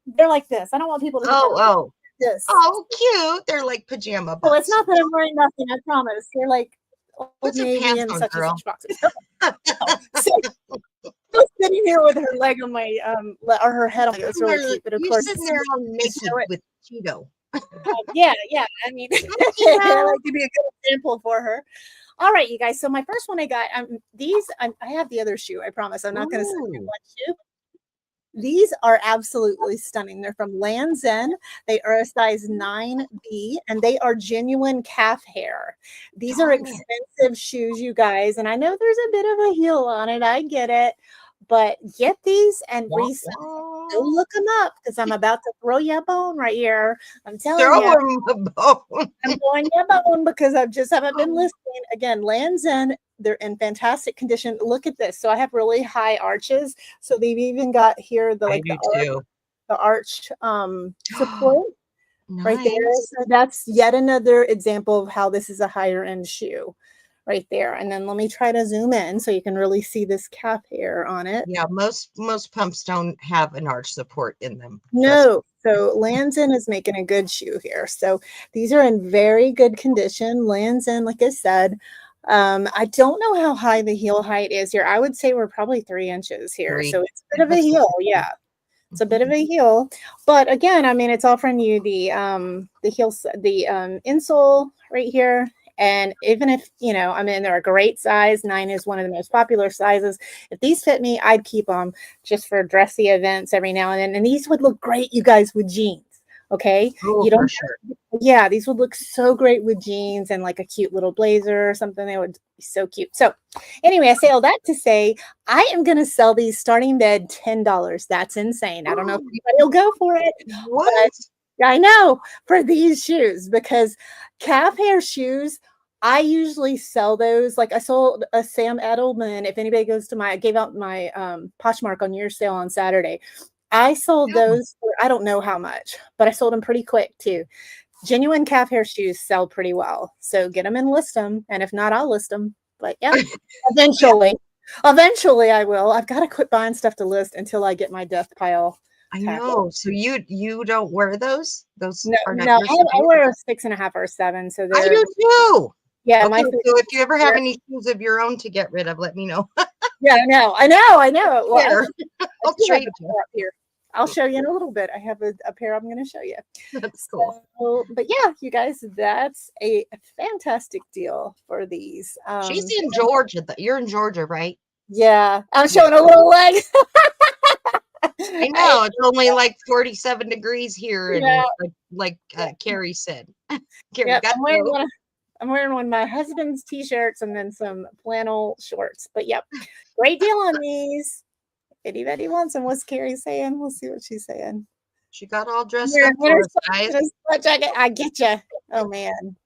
they're like this. I don't want people to think this. Oh, cute. They're like pajama boxers. Well, it's not that I'm wearing nothing, I promise. They're like Put some Navy pants and on, such girl. and such boxers. So, sitting here with her leg on my or her head on it was really cute. But of course, sitting there all naked with Cheeto. yeah. I mean, I like to be a good example for her. All right, you guys. So my first one I got I have the other shoe. I promise. I'm not going to send you one shoe. These are absolutely stunning. They're from Lands' End. They are a size 9B, and they are genuine calf hair. These are expensive shoes, you guys, and I know there's a bit of a heel on it. I get it, but get these and resell. Go look them up because I'm about to throw you a bone right here. I'm telling you. Throw him a bone. I'm throwing you a bone because I just haven't been listening. Again, Lands' End. They're in fantastic condition. Look at this. So I have really high arches. So they've even got here the arch support right there. So that's yet another example of how this is a higher end shoe right there. And then let me try to zoom in so you can really see this calf hair on it. Yeah, most pumps don't have an arch support in them. No. So Lands' End is making a good shoe here. So these are in very good condition. Lands' End, like I said, I don't know how high the heel height is here. I would say we're probably 3 inches here. So it's a bit of a heel. Yeah. It's a bit of a heel, but again, I mean, it's offering you the heel, the insole right here. And even if, I mean, they're a great size. 9 is one of the most popular sizes. If these fit me, I'd keep them just for dressy events every now and then. And these would look great, you guys, with jeans. Okay. You don't. Yeah, these would look so great with jeans and like a cute little blazer or something. They would be so cute. So anyway, I say all that to say I am going to sell these starting bed $10. That's insane. I don't know if anybody will go for it. What? I know for these shoes because calf hair shoes, I usually sell those. Like I sold a Sam Edelman. If anybody goes to I gave out my Poshmark on your sale on Saturday. I sold those for, I don't know how much, but I sold them pretty quick too. Genuine calf hair shoes sell pretty well. So get them and list them. And if not, I'll list them. But yeah, eventually. Eventually I will. I've got to quit buying stuff to list until I get my death pile. I know. So you don't wear those? Those No, are not no, yours I to wear? wear a 6.5 or 7. So I they're do too. yeah, Okay, my so if you ever have any shoes of your own to get rid of, let me know. yeah, I know. Well, There. I'll do have trade a you. pair up here. I'll show you in a little bit. I have a pair I'm going to show you. That's cool. So, but yeah, you guys, that's a fantastic deal for these. She's in Georgia. You're in Georgia, right? Yeah, I'm showing a little leg. I know. It's only like 47 degrees here, and Yeah. like Carrie said. Carrie Yep, got I'm wearing one of my husband's t-shirts and then some flannel shorts. But yep, great deal on these. If anybody wants them, what's Carrie saying? We'll see what she's saying. She got all dressed Yeah, up for us, guys. I get you. Oh man.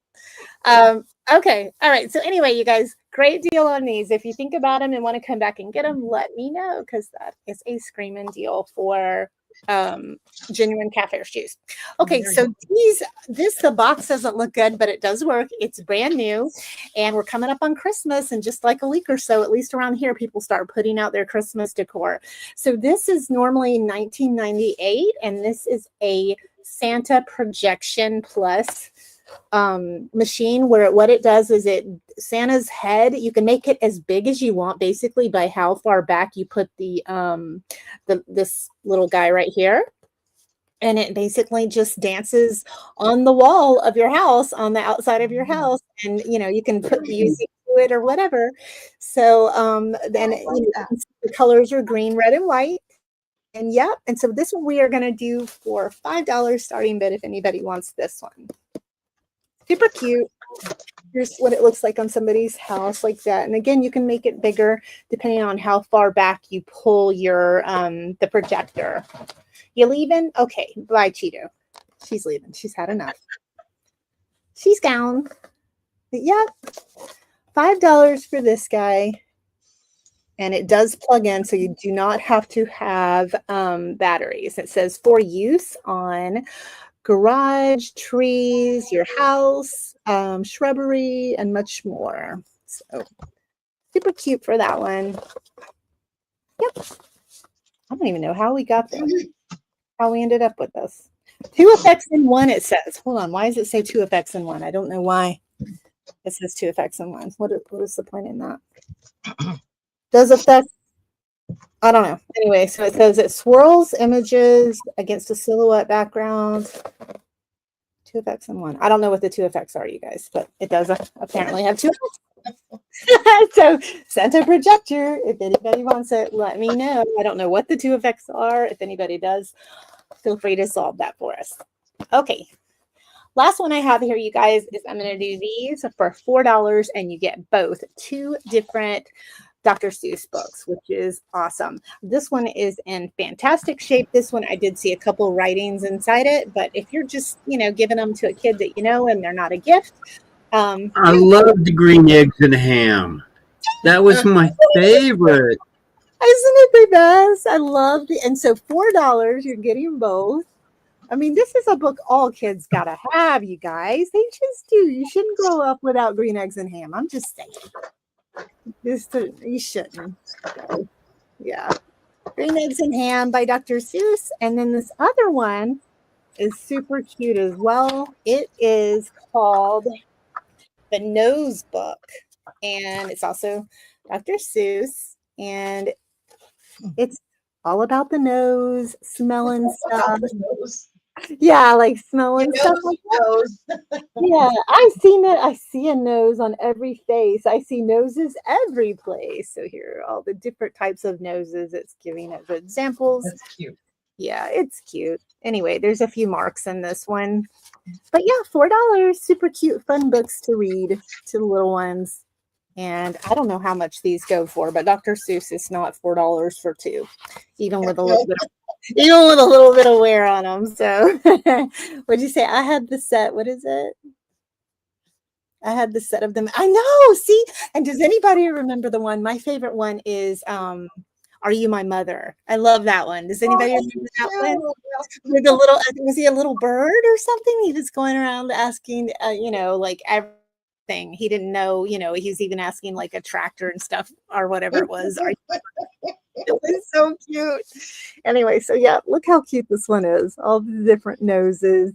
Okay. All right. So anyway, you guys, great deal on these. If you think about them and want to come back and get them, let me know, because that is a screaming deal for genuine calf hair shoes. Okay, so the box doesn't look good, but it does work. It's brand new, and we're coming up on Christmas, and just like a week or so, at least around here, people start putting out their Christmas decor. So this is normally $19.98, and this is a Santa Projection Plus machine, where what it does is Santa's head, you can make it as big as you want, basically by how far back you put this little guy right here, and it basically just dances on the wall of your house, on the outside of your house, and you can put music to it or whatever. So then the colors are green, red, and white. And and so this one we are going to do for $5 starting bid if anybody wants this one. Super cute. Here's what it looks like on somebody's house like that. And again, you can make it bigger depending on how far back you pull your the projector. You leaving? Okay, bye, Cheeto. She's leaving. She's had enough. She's gone. But $5 for this guy. And it does plug in, so you do not have to have batteries. It says for use on garage, trees, your house, shrubbery, and much more. So super cute for that one. Yep. I don't even know how we got there. How we ended up with this. 2 effects in one, it says. Hold on. Why does it say 2 effects in one? I don't know why it says 2 effects in one. What is the point in that? Does effect, I don't know. Anyway, so it says it swirls images against a silhouette background. 2 effects in one. I don't know what the 2 effects are, you guys, but it does apparently have 2 effects. So Santa Projector, if anybody wants it, let me know. I don't know what the 2 effects are. If anybody does, feel free to solve that for us. Okay. Last one I have here, you guys, is I'm going to do these for $4, and you get both 2 different Dr. Seuss books, which is awesome. This one is in fantastic shape. This one, I did see a couple writings inside it, but if you're just, giving them to a kid that and they're not a gift. I love the green eggs and ham. That was my favorite. Isn't it the best? I love it. And so $4, you're getting both. I mean, this is a book all kids gotta have, you guys. They just do. You shouldn't grow up without green eggs and ham. I'm just saying. You shouldn't. Yeah. Green Eggs and Ham by Dr. Seuss. And then this other one is super cute as well. It is called The Nose Book. And it's also Dr. Seuss. And it's all about the nose, smelling stuff. Yeah, like smelling stuff like that. Yeah, I see a nose on every face. I see noses every place. So here are all the different types of noses it's giving as examples. That's cute. Yeah, it's cute. Anyway, there's a few marks in this one. But yeah, $4. Super cute, fun books to read to the little ones. And I don't know how much these go for, but Dr. Seuss is not $4 for 2, even with a little bit of wear on them. So what'd you say? I had the set. What is it? I had the set of them. I know. See, and does anybody remember the one? My favorite one is "Are You My Mother?" I love that one. Does anybody remember that one? With a little, was he a little bird or something? He was going around asking, like everything. He didn't know, he was even asking like a tractor and stuff or whatever it was. It was so cute. Anyway, so yeah, look how cute this one is. All the different noses.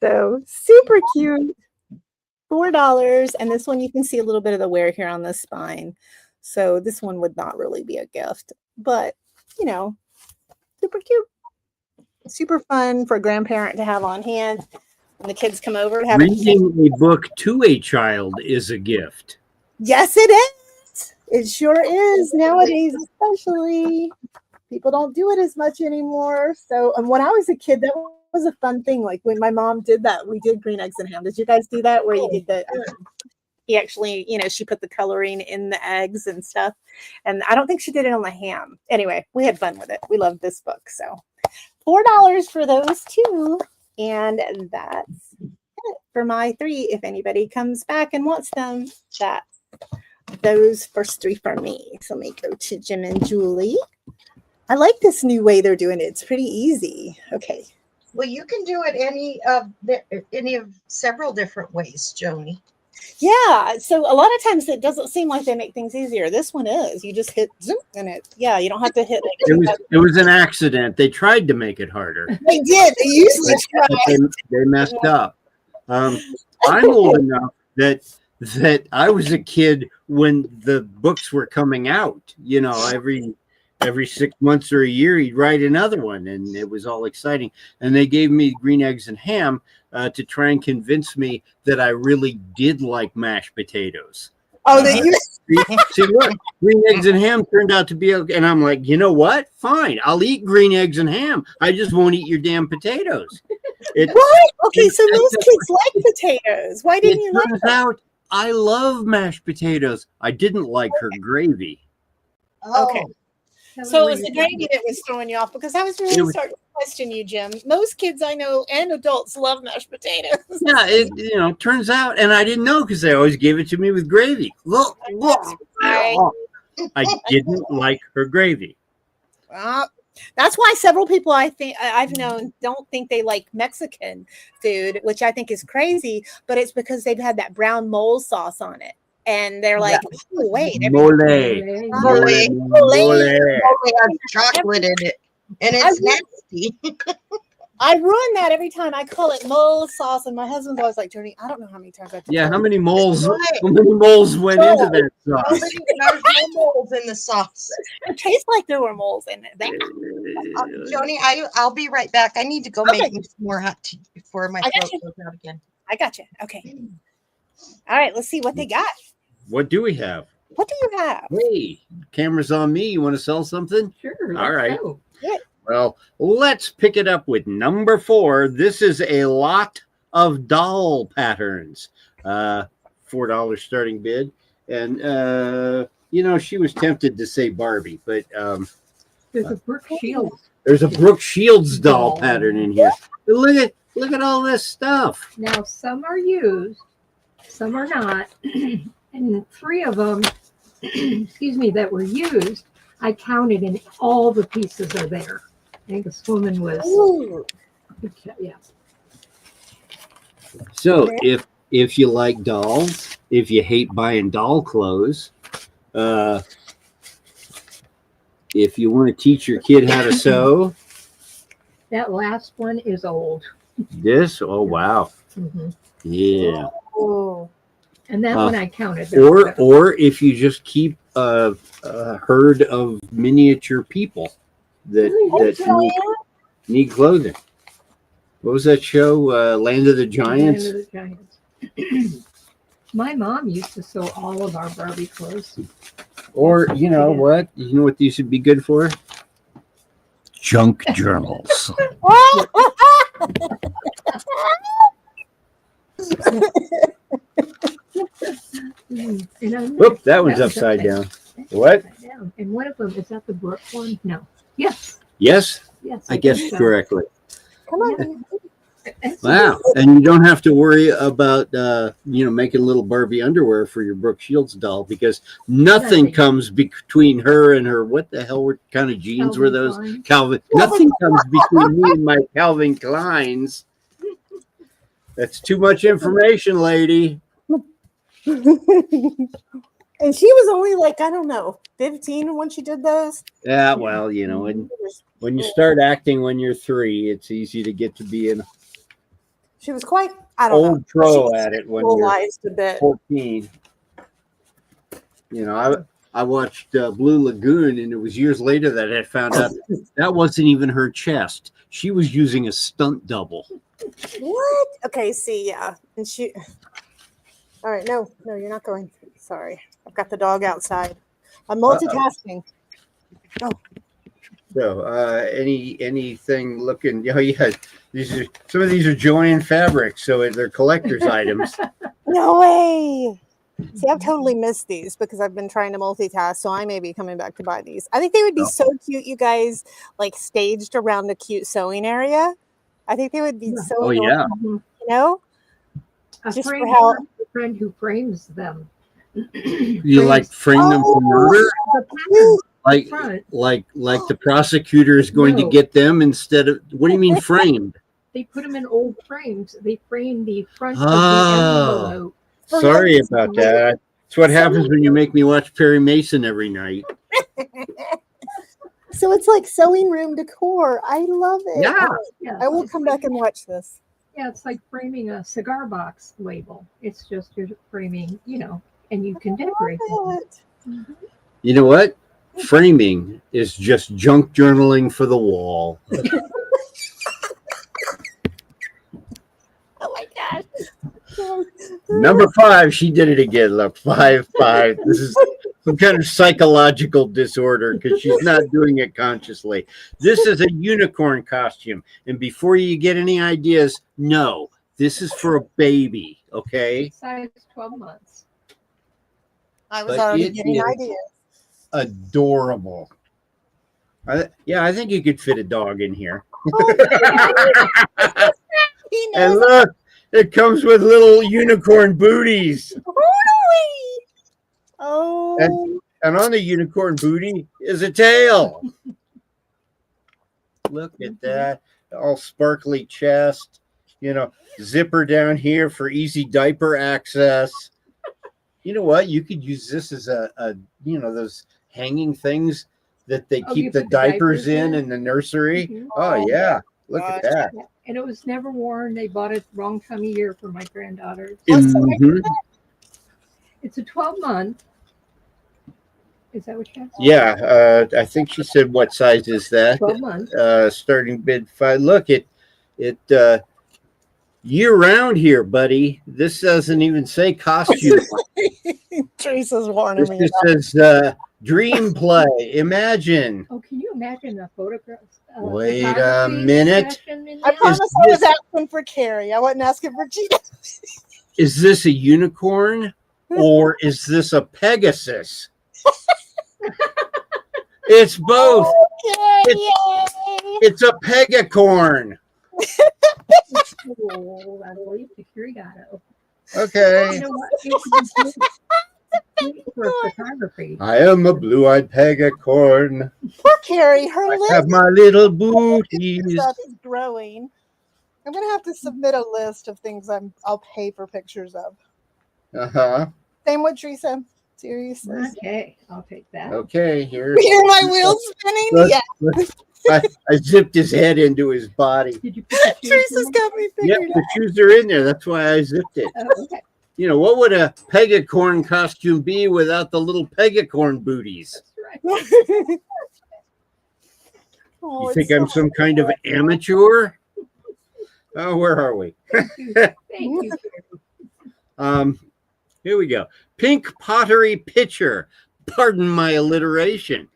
So super cute. $4. And this one, you can see a little bit of the wear here on the spine. So this one would not really be a gift, but super cute. Super fun for a grandparent to have on hand when the kids come over. Reading a book to a child is a gift. Yes, it is. It sure is nowadays, especially. People don't do it as much anymore. So when I was a kid, that was a fun thing. Like when my mom did that, we did green eggs and ham. Did you guys do that? Where you did the he actually, she put the coloring in the eggs and stuff. And I don't think she did it on the ham. Anyway, we had fun with it. We loved this book. So $4 for those two. And that's it for my 3. If anybody comes back and wants them, that's those first 3 for me. So let me go to Jim and Julie. I like this new way they're doing it. It's pretty easy. Okay. Well, you can do it any of several different ways, Joni. Yeah. So a lot of times it doesn't seem like they make things easier. This one is. You just hit zoom and you don't have to hit. It was an accident. They tried to make it harder. They did. They usually try. They messed up. I'm old enough that I was a kid when the books were coming out. Every 6 months or a year, he'd write another one, and it was all exciting. And they gave me Green Eggs and Ham to try and convince me that I really did like mashed potatoes. Oh, that you see what? Green Eggs and Ham turned out to be okay. And I'm like, you know what? Fine, I'll eat green eggs and ham. I just won't eat your damn potatoes. What? Okay, so most kids like potatoes. Why didn't you like them? It turns out I love mashed potatoes. I didn't like her gravy. Okay. So it was the gravy that was throwing you off, because I was really starting to question you, Jim. Most kids I know and adults love mashed potatoes. Yeah, it turns out, and I didn't know because they always gave it to me with gravy. Look. I didn't like her gravy. That's why several people I've known don't think they like Mexican food, which I think is crazy, but it's because they've had that brown mole sauce on it. And they're like, oh, wait. Mole has chocolate in it. And it's nasty. I ruin that every time. I call it mole sauce. And my husband's always like, Joni, I don't know how many times I've how many moles went into that sauce? There's no moles in the sauce. It tastes like there were moles in it. Joni, I'll be right back. I need to go make me some more hot tea before my throat goes out again. I got you. Okay. All right, let's see what they got. What do we have? What do you have? Hey, camera's on me. You want to sell something? Sure. All right. Yeah. Well, let's pick it up with number 4. This is a lot of doll patterns. $4 starting bid. And, she was tempted to say Barbie, but there's a Brooke Shields. There's a Brooke Shields doll pattern in here. Look at all this stuff. Now, some are used, some are not. And 3 of them, that were used, I counted, and all the pieces are there. I think this woman was, yeah. So if you like dolls, if you hate buying doll clothes, if you want to teach your kid how to sew. That last one is old. This? Oh, wow. Mm-hmm. Yeah. Oh. And that one I counted. Or if you just keep a herd of miniature people that need clothing. What was that show? Land of the Giants? Land of the Giants. My mom used to sew all of our Barbie clothes. Or, you know what these would be good for? Junk journals. Whoop, that one's upside down. What? And one of them, is that the Brooke one? No. Yes. Yes? Yes. I guessed correctly. Come on. Wow. And you don't have to worry about, making little Barbie underwear for your Brooke Shields doll because nothing Nothing. comes between her and her. What the hell kind of jeans were Calvin those? Klein. Calvin. Nothing comes between me and my Calvin Kleins. That's too much information, lady. And she was only like, I don't know, 15 when she did those. Yeah, well, when you start acting when you're 3, it's easy to get to be an She was quite, I don't know. old pro at it when you're Realized a bit. 14. I watched Blue Lagoon, and it was years later that I found out that wasn't even her chest. She was using a stunt double. What? Okay, see, yeah. And she, all right, no, you're not going. Sorry. I've got the dog outside. I'm multitasking. So, anything looking? Oh, yeah. Some of these are Joanne fabrics, so they're collector's items. No way. See, I've totally missed these because I've been trying to multitask, so I may be coming back to buy these. I think they would be so cute, you guys, like staged around a cute sewing area. I think they would be so Oh, yeah. adorable, you know? A Just for friend, how- a friend who frames them. You like frame them for murder? The pattern Like, front, like the prosecutor is going to No. get them instead of. What do you mean framed? they put them in old frames. They frame the front of Oh. the envelope. Sorry about that. That's what happens when you make me watch Perry Mason every night. So it's like sewing room decor. I love it. Yeah. Yeah, I will it's come like- back and watch this. Yeah, it's like framing a cigar box label. It's just you're framing, and you can decorate them. It. You know what? Framing is just junk journaling for the wall. Oh my gosh. Number 5, she did it again. Look, 5. This is some kind of psychological disorder because she's not doing it consciously. This is a unicorn costume. And before you get any ideas, no, this is for a baby, okay? Size 12 months. I was But already it getting is- ideas. Adorable. I think you could fit a dog in here. He And knows. look, it comes with little unicorn booties. Oh. And on the unicorn booty is a tail. Look at that. All sparkly chest. Zipper down here for easy diaper access. You know what? You could use this as a those hanging things that they Oh, you keep the put the diapers diapers in in? the nursery. Mhm. Oh, yeah. Look at that. Yeah, and it was never worn. They bought it wrong time of year for my granddaughter. Mhm. It's a 12-month. Is that what you asked? Yeah, I think she said, what size is that? 12 months. Starting bid 5. Look, it year round here, buddy. This doesn't even say costume. Teresa's warning This me. just says dream play. Imagine. Oh, can you imagine a photograph? Wait a photography minute. session in I there? promise Is I was this- asking for Carrie. I wasn't asking for Gina. Is this a unicorn or is this a Pegasus? It's both. Okay, yay. It's a pegacorn. Oh, I believe the curigato. Okay. You know what? It would be good for photography. I am a blue-eyed pegacorn. Poor Carrie. Her I list have my little booties. stuff is growing. I'm gonna have to submit a list of things I'll pay for pictures of. Uh-huh. Same with Teresa. Seriously. Okay, I'll take that. Okay, here. Hear my wheels spinning? Look. Yeah. I zipped his head into his body. Did you put the shoes Teresa's in? got me Yep, figured the shoes are in there. That's why I zipped it. Oh, okay. What would a pegacorn costume be without the little pegacorn booties? That's right. out. Oh, You it's think so I'm some kind of amateur? Oh, where are we? Thank you. Thank you. Here we go. Pink pottery pitcher. Pardon my alliteration.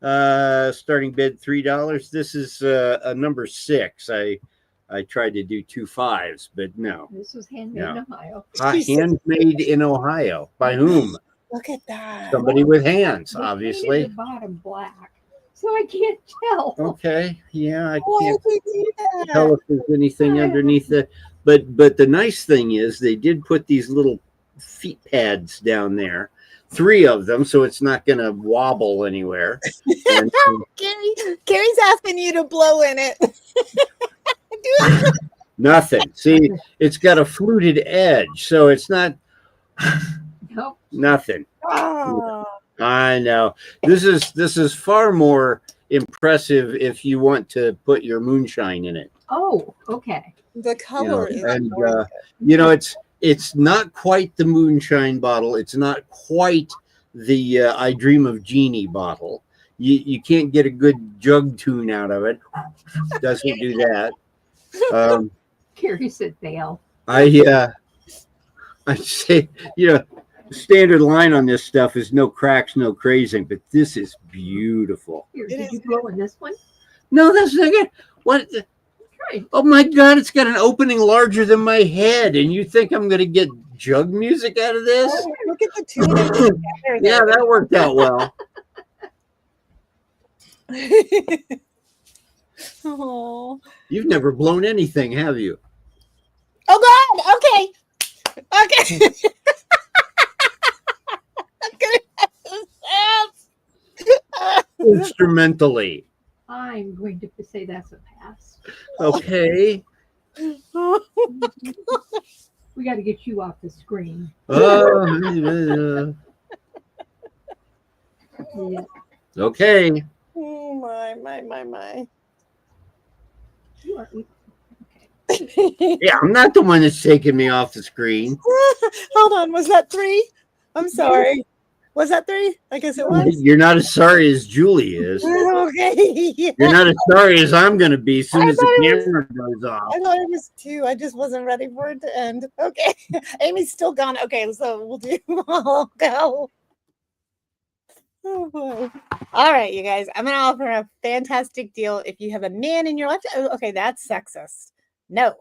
Starting bid $3. This is a number 6. I tried to do 2 5s, but no. This was handmade No. in Ohio. Handmade in Ohio. By whom? Look at that. Somebody with hands, They painted obviously. the bottom black so I can't tell. Okay. Yeah, I Why can't did you do that? tell if there's anything underneath it. But the nice thing is they did put these little feet pads down there, 3 of them, so it's not going to wobble anywhere. And Carrie's asking you to blow in it. Do it. nothing. See, it's got a fluted edge, so it's not Nope. nothing. Oh. I know. This is far more impressive if you want to put your moonshine in it. Oh, okay. The color is and gorgeous. it's not quite the moonshine bottle. It's not quite the I Dream of Jeannie bottle. You can't get a good jug tune out of it. Doesn't do that. Carrie said fail. I say, standard line on this stuff is no cracks, no crazing, but this is beautiful. Here, It did is you blow in this one? No, that's not good. What? Right. Oh my God! It's got an opening larger than my head, and you think I'm going to get jug music out of this? Oh, look at the two of them together Yeah, there. that worked out well. Oh, You've never blown anything, have you? Oh God. Okay. Okay. I'm gonna have to pass. Instrumentally. I'm going to say that's a pass. Okay. We got to get you off the screen. Uh, Yeah. okay. Oh, my. You are, Yeah, I'm not the one that's taking me off the screen. Hold on, was that 3? I'm sorry. Was that 3? I guess it was. You're not as sorry as Julie is. Okay. You're not as sorry as I'm going to be as soon as the thought it was- camera goes off. I thought it was 2. I just wasn't ready for it to end. Okay. Amy's still gone. Okay, so we'll do I'll go. Oh boy. All right, you guys. I'm gonna offer a fantastic deal if you have a man in your life. Oh, okay, that's sexist. No.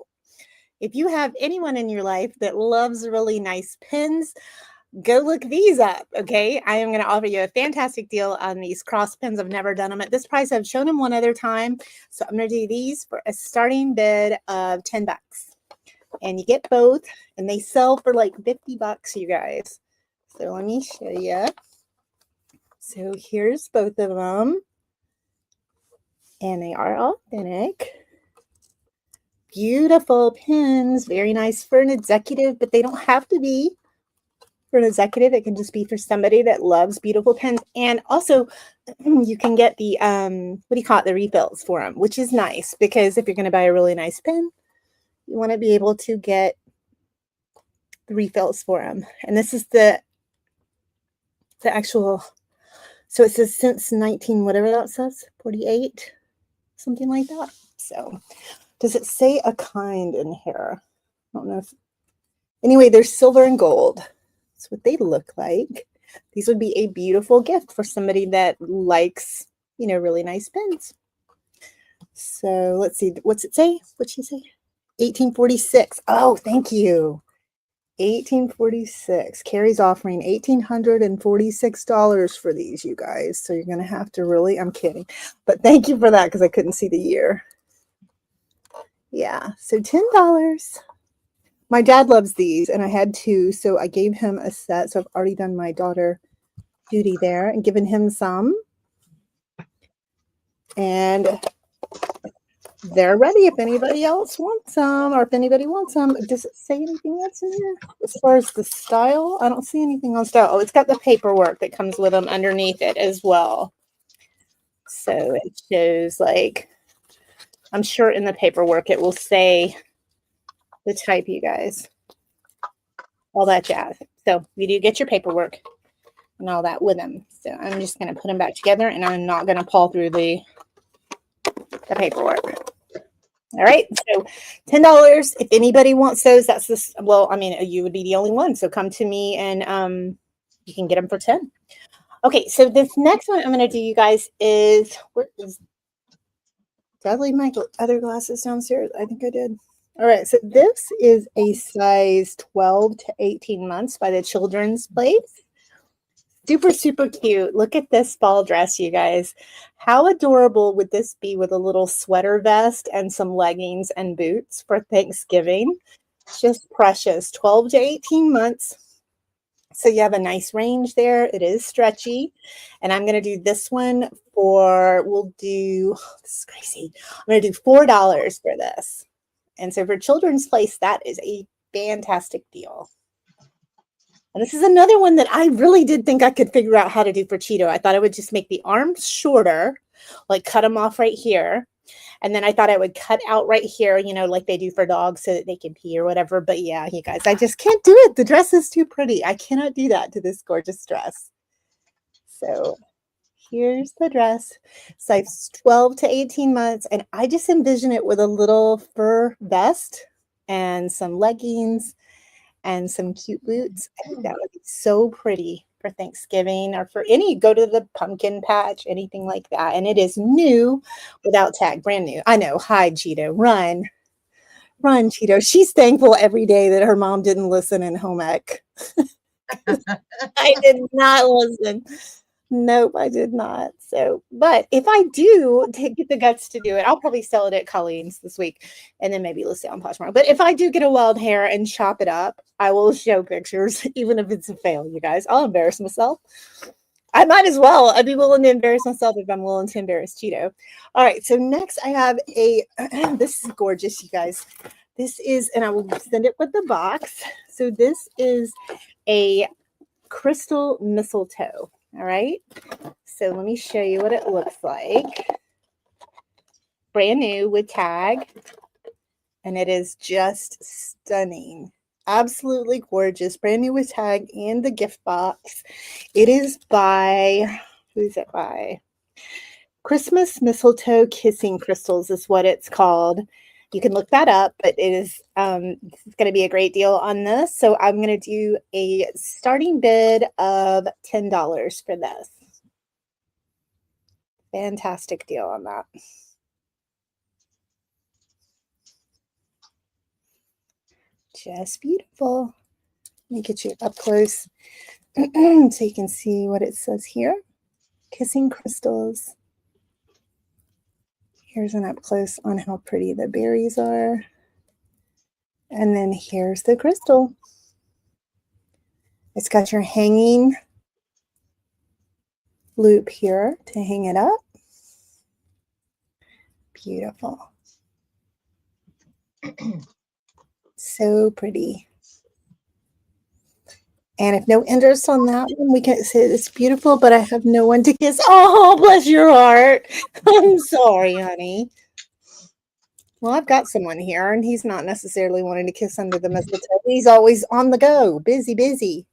If you have anyone in your life that loves really nice pins, go look these up. Okay. I am going to offer you a fantastic deal on these cross pins. I've never done them at this price. I've shown them one other time. So I'm going to do these for a starting bid of $10. And you get both, and they sell for like $50, you guys. So let me show you. So here's both of them. And they are authentic. Beautiful pins, very nice for an executive, but they don't have to be for an executive. It can just be for somebody that loves beautiful pins. And also, you can get the the refills for them, which is nice because if you're going to buy a really nice pin, you want to be able to get the refills for them. And this is the actual. So it says since 19 whatever that says, 48, something like that. So. Does it say a kind in here? I don't know if. Anyway, they're silver and gold. That's what they look like. These would be a beautiful gift for somebody that likes, really nice pins. So let's see. What's it say? What'd she say? 1846. Oh, thank you. 1846. Carrie's offering $1,846 for these, you guys. So you're going to have to really, I'm kidding. But thank you for that because I couldn't see the year. Yeah, so $10. My dad loves these, and I had 2, so I gave him a set. So I've already done my daughter duty there and given him some. And they're ready if anybody else wants some, or if anybody wants some. Does it say anything else in here? As far as the style, I don't see anything on style. Oh, it's got the paperwork that comes with them underneath it as well. So it shows I'm sure in the paperwork it will say the type, you guys. All that jazz. So you do get your paperwork and all that with them. So I'm just going to put them back together, and I'm not going to pull through the paperwork. All right. So $10. If anybody wants those, that's this. Well, I mean, you would be the only one. So come to me and you can get them for 10. Okay. So this next one I'm going to do, you guys, is did I leave my other glasses downstairs? I think I did. All right. So this is a size 12 to 18 months by the Children's Place. Super, super cute. Look at this fall dress, you guys. How adorable would this be with a little sweater vest and some leggings and boots for Thanksgiving? Just precious. 12 to 18 months. So you have a nice range there. It is stretchy. And I'm going to do this one for, this is crazy. I'm going to do $4 for this. And so for Children's Place, that is a fantastic deal. And this is another one that I really did think I could figure out how to do for Cheeto. I thought I would just make the arms shorter, like cut them off right here. And then I thought I would cut out right here, you know, like they do for dogs so that they can pee or whatever. But yeah, you guys, I just can't do it. The dress is too pretty. I cannot do that to this gorgeous dress. So here's the dress. Size 12 to 18 months. And I just envision it with a little fur vest and some leggings and some cute boots. I think that would be so pretty for Thanksgiving or for go to the pumpkin patch, anything like that. And it is new without tag, brand new. I know. Hi, Cheeto. Run, Cheeto. She's thankful every day that her mom didn't listen in home ec. I did not listen. Nope, I did not. So, but if I do get the guts to do it, I'll probably sell it at Colleen's this week and then maybe list it on Posh tomorrow. But if I do get a wild hair and chop it up, I will show pictures, even if it's a fail, you guys. I'll embarrass myself. I might as well. I'd be willing to embarrass myself if I'm willing to embarrass Cheeto. All right, so next I have this is gorgeous, you guys. This is, and I will send it with the box. So this is a crystal mistletoe. All right, so let me show you what it looks like. Brand new with tag, and it is just stunning. Absolutely gorgeous. Brand new with tag and the gift box. It is by, who's it by? Christmas Mistletoe Kissing Crystals is what it's called. You can look that up, but it is going to be a great deal on this. So I'm going to do a starting bid of $10 for this. Fantastic deal on that. Just beautiful. Let me get you up close so you can see what it says here. Kissing Crystals. Here's an up close on how pretty the berries are. And then here's the crystal. It's got your hanging loop here to hang it up. Beautiful. So pretty. And if no interest on that one, we can say it's beautiful, but I have no one to kiss. Oh, bless your heart. I'm sorry, honey. Well, I've got someone here, and he's not necessarily wanting to kiss under the mistletoe. He's always on the go, busy.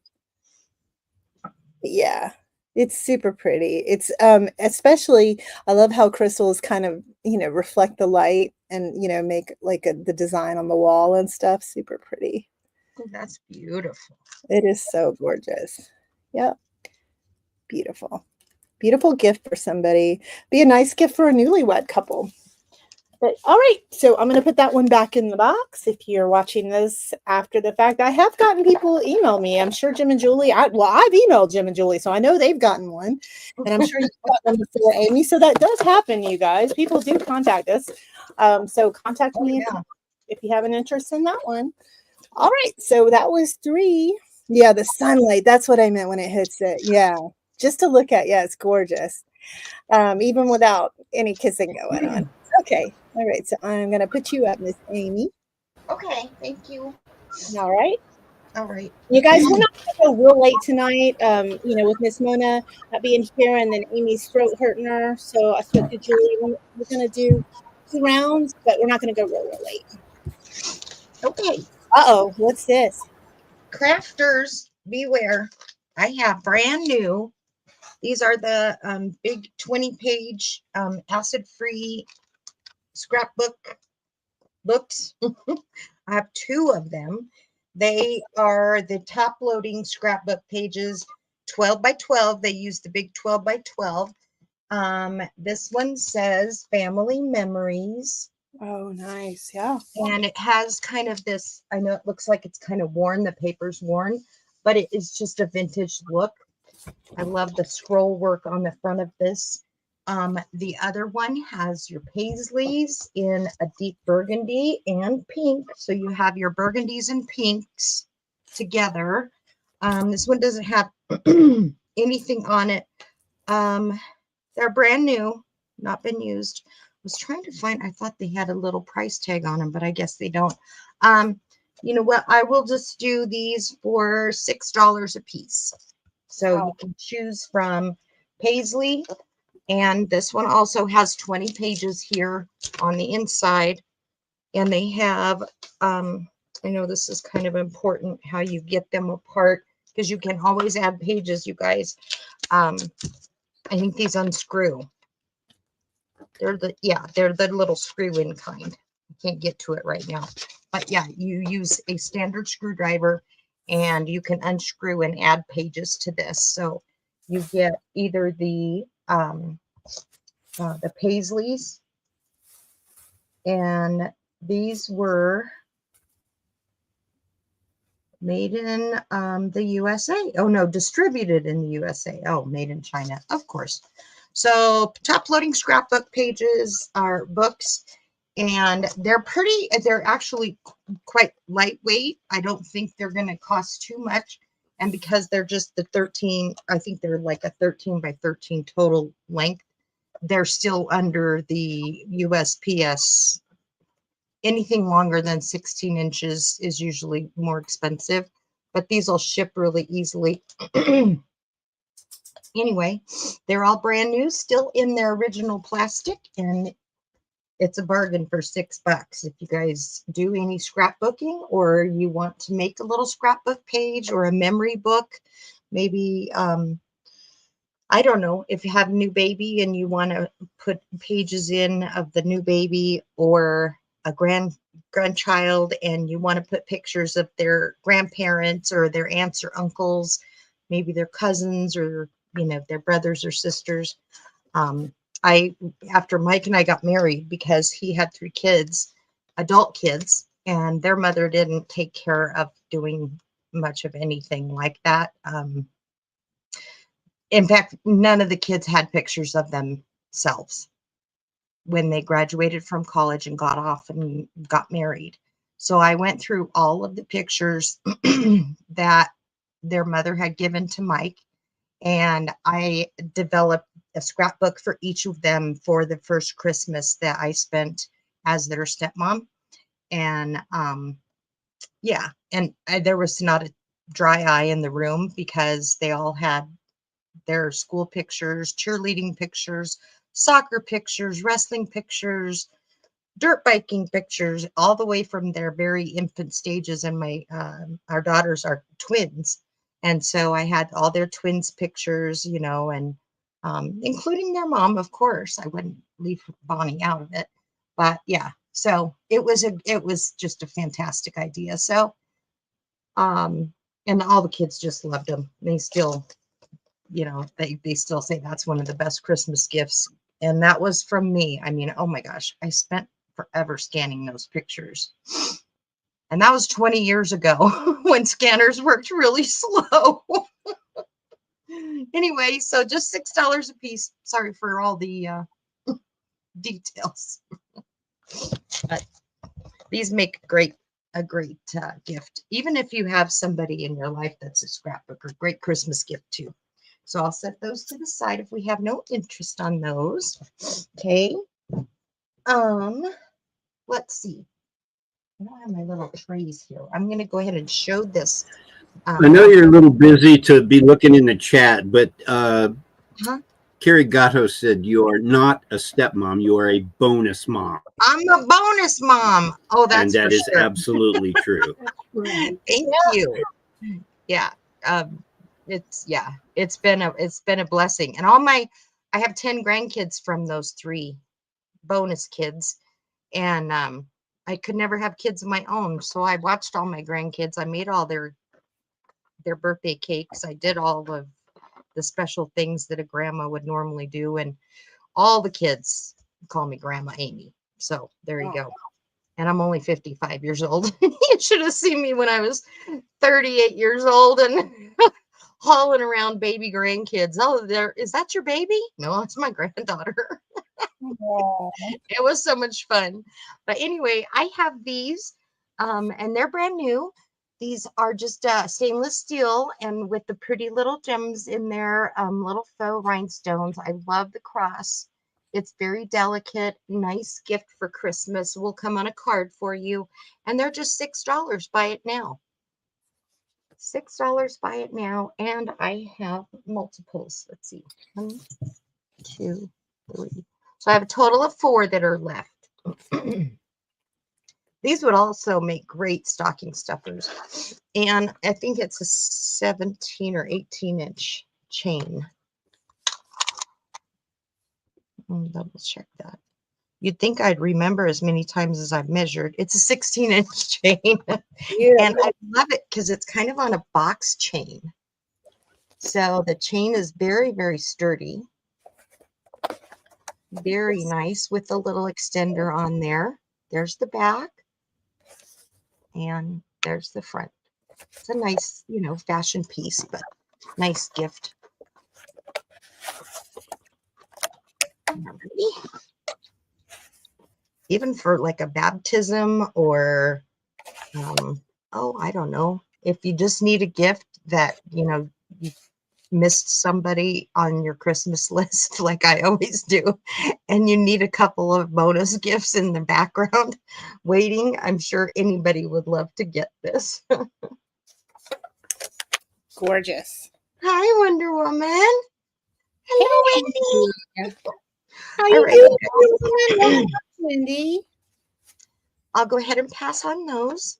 But yeah, it's super pretty. It's especially, I love how crystals kind of, reflect the light and, make like the design on the wall and stuff. Super pretty. That's beautiful. It is so gorgeous. Yep. Beautiful. Beautiful gift for somebody. Be a nice gift for a newlywed couple. But all right, so I'm going to put that one back in the box. If you're watching this after the fact, I have gotten people email me. I'm sure Jim and Julie, I've emailed Jim and Julie, so I know they've gotten one. And I'm sure you've got one before, Amy. So that does happen, you guys. People do contact us. So contact me if you have an interest in that one. All right, so that was 3. Yeah, the sunlight. That's what I meant when it hits it. Yeah, just to look at. Yeah, it's gorgeous. Even without any kissing going on. Okay. All right, so I'm going to put you up, Miss Amy. Okay, thank you. All right. All right. You guys, we're not going to go real late tonight, with Miss Mona not being here and then Amy's throat hurting her. So I spoke to Julie. We're going to do 2 rounds, but we're not going to go real late. Okay. Uh-oh, what's this? Crafters, beware. I have brand new. These are the big 20-page acid-free scrapbook books. I have 2 of them. They are the top-loading scrapbook pages, 12 by 12. They use the big 12 by 12. This one says Family Memories. Oh, nice. Yeah. And it has kind of this, I know it looks like it's kind of worn, the paper's worn, but it is just a vintage look. I love the scroll work on the front of this. The other one has your paisleys in a deep burgundy and pink. So you have your burgundies and pinks together. This one doesn't have anything on it. They're brand new, not been used. I was trying to find, I thought they had a little price tag on them, but I guess they don't. You know what? I will just do these for $6 a piece. So you can choose from paisley. And this one also has 20 pages here on the inside. And they have, I know this is kind of important how you get them apart because you can always add pages, you guys. I think these unscrew. They're the little screw-in kind. I can't get to it right now. But yeah, you use a standard screwdriver and you can unscrew and add pages to this. So you get either the paisleys, and these were made in the USA. Oh no, distributed in the USA. Oh, made in China, of course. So top loading scrapbook pages are books, and they're actually quite lightweight. I don't think they're going to cost too much. And because they're just the 13, I think they're like a 13 by 13 total length, they're still under the USPS. Anything longer than 16 inches is usually more expensive, but these will ship really easily. Anyway, they're all brand new, still in their original plastic, and it's a bargain for $6. If you guys do any scrapbooking or you want to make a little scrapbook page or a memory book, maybe, I don't know, if you have a new baby and you want to put pages in of the new baby, or a grandchild and you want to put pictures of their grandparents or their aunts or uncles, maybe their cousins or, you know, their brothers or sisters. After Mike and I got married, because he had 3 kids, adult kids, and their mother didn't take care of doing much of anything like that. In fact, none of the kids had pictures of themselves when they graduated from college and got off and got married. So I went through all of the pictures that their mother had given to Mike, and I developed a scrapbook for each of them for the first Christmas that I spent as their stepmom. And yeah, and there was not a dry eye in the room because they all had their school pictures, cheerleading pictures, soccer pictures, wrestling pictures, dirt biking pictures, all the way from their very infant stages. And our daughters are twins. And so I had all their twins pictures, you know, and including their mom, of course. I wouldn't leave Bonnie out of it. But yeah, so it was just a fantastic idea. So, and all the kids just loved them. They still, you know, they still say that's one of the best Christmas gifts. And that was from me. I mean, oh my gosh, I spent forever scanning those pictures. And that was 20 years ago when scanners worked really slow. Anyway, so just $6 a piece. Sorry for all the details. But these make a great gift, even if you have somebody in your life that's a scrapbook, or great Christmas gift too. So I'll set those to the side if we have no interest on those. Okay. Let's see. I don't have my little trays here. I'm going to go ahead and show this. I know you're a little busy to be looking in the chat, but Carrie Gatto said you are not a stepmom. You are a bonus mom. I'm a bonus mom. Oh, that's and that is sure. absolutely true. Thank you. Yeah. It's been a blessing. And I have 10 grandkids from those 3 bonus kids. And I could never have kids of my own. So I watched all my grandkids. I made all their birthday cakes. I did all of the special things that a grandma would normally do. And all the kids call me Grandma Amy. So there you go. And I'm only 55 years old. You should have seen me when I was 38 years old and hauling around baby grandkids. Oh, is that your baby? No, it's my granddaughter. It was so much fun. But anyway, I have these, and they're brand new. These are just stainless steel and with the pretty little gems in there, little faux rhinestones. I love the cross. It's very delicate, nice gift for Christmas. Will come on a card for you. And they're just $6. Buy it now. $6, buy it now. And I have multiples. Let's see. 1, 2, 3. So I have a total of 4 that are left. These would also make great stocking stuffers. And I think it's a 17 or 18-inch chain. I'll double check that. You'd think I'd remember as many times as I've measured. It's a 16-inch chain. Yeah. And I love it because it's kind of on a box chain. So the chain is very, very sturdy. Very nice with a little extender on there. There's the back. And there's the front. It's a nice, fashion piece, but nice gift. Even for like a baptism or, I don't know. If you just need a gift that, you missed somebody on your Christmas list, like I always do, and you need a couple of bonus gifts in the background waiting, I'm sure anybody would love to get this. Gorgeous. Hi, Wonder Woman. Hello, Wendy. How All you right. doing, Wendy? I'll go ahead and pass on those.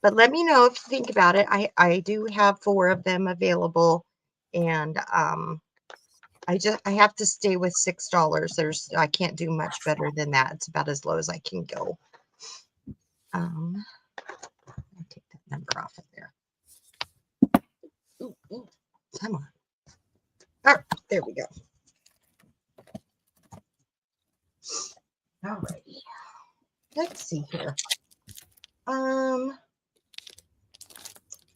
But let me know if you think about it. I do have 4 of them available, and I have to stay with $6. I can't do much better than that. It's about as low as I can go. I'll take that number off of there. Ooh, come on. All right, there we go. All righty. Let's see here.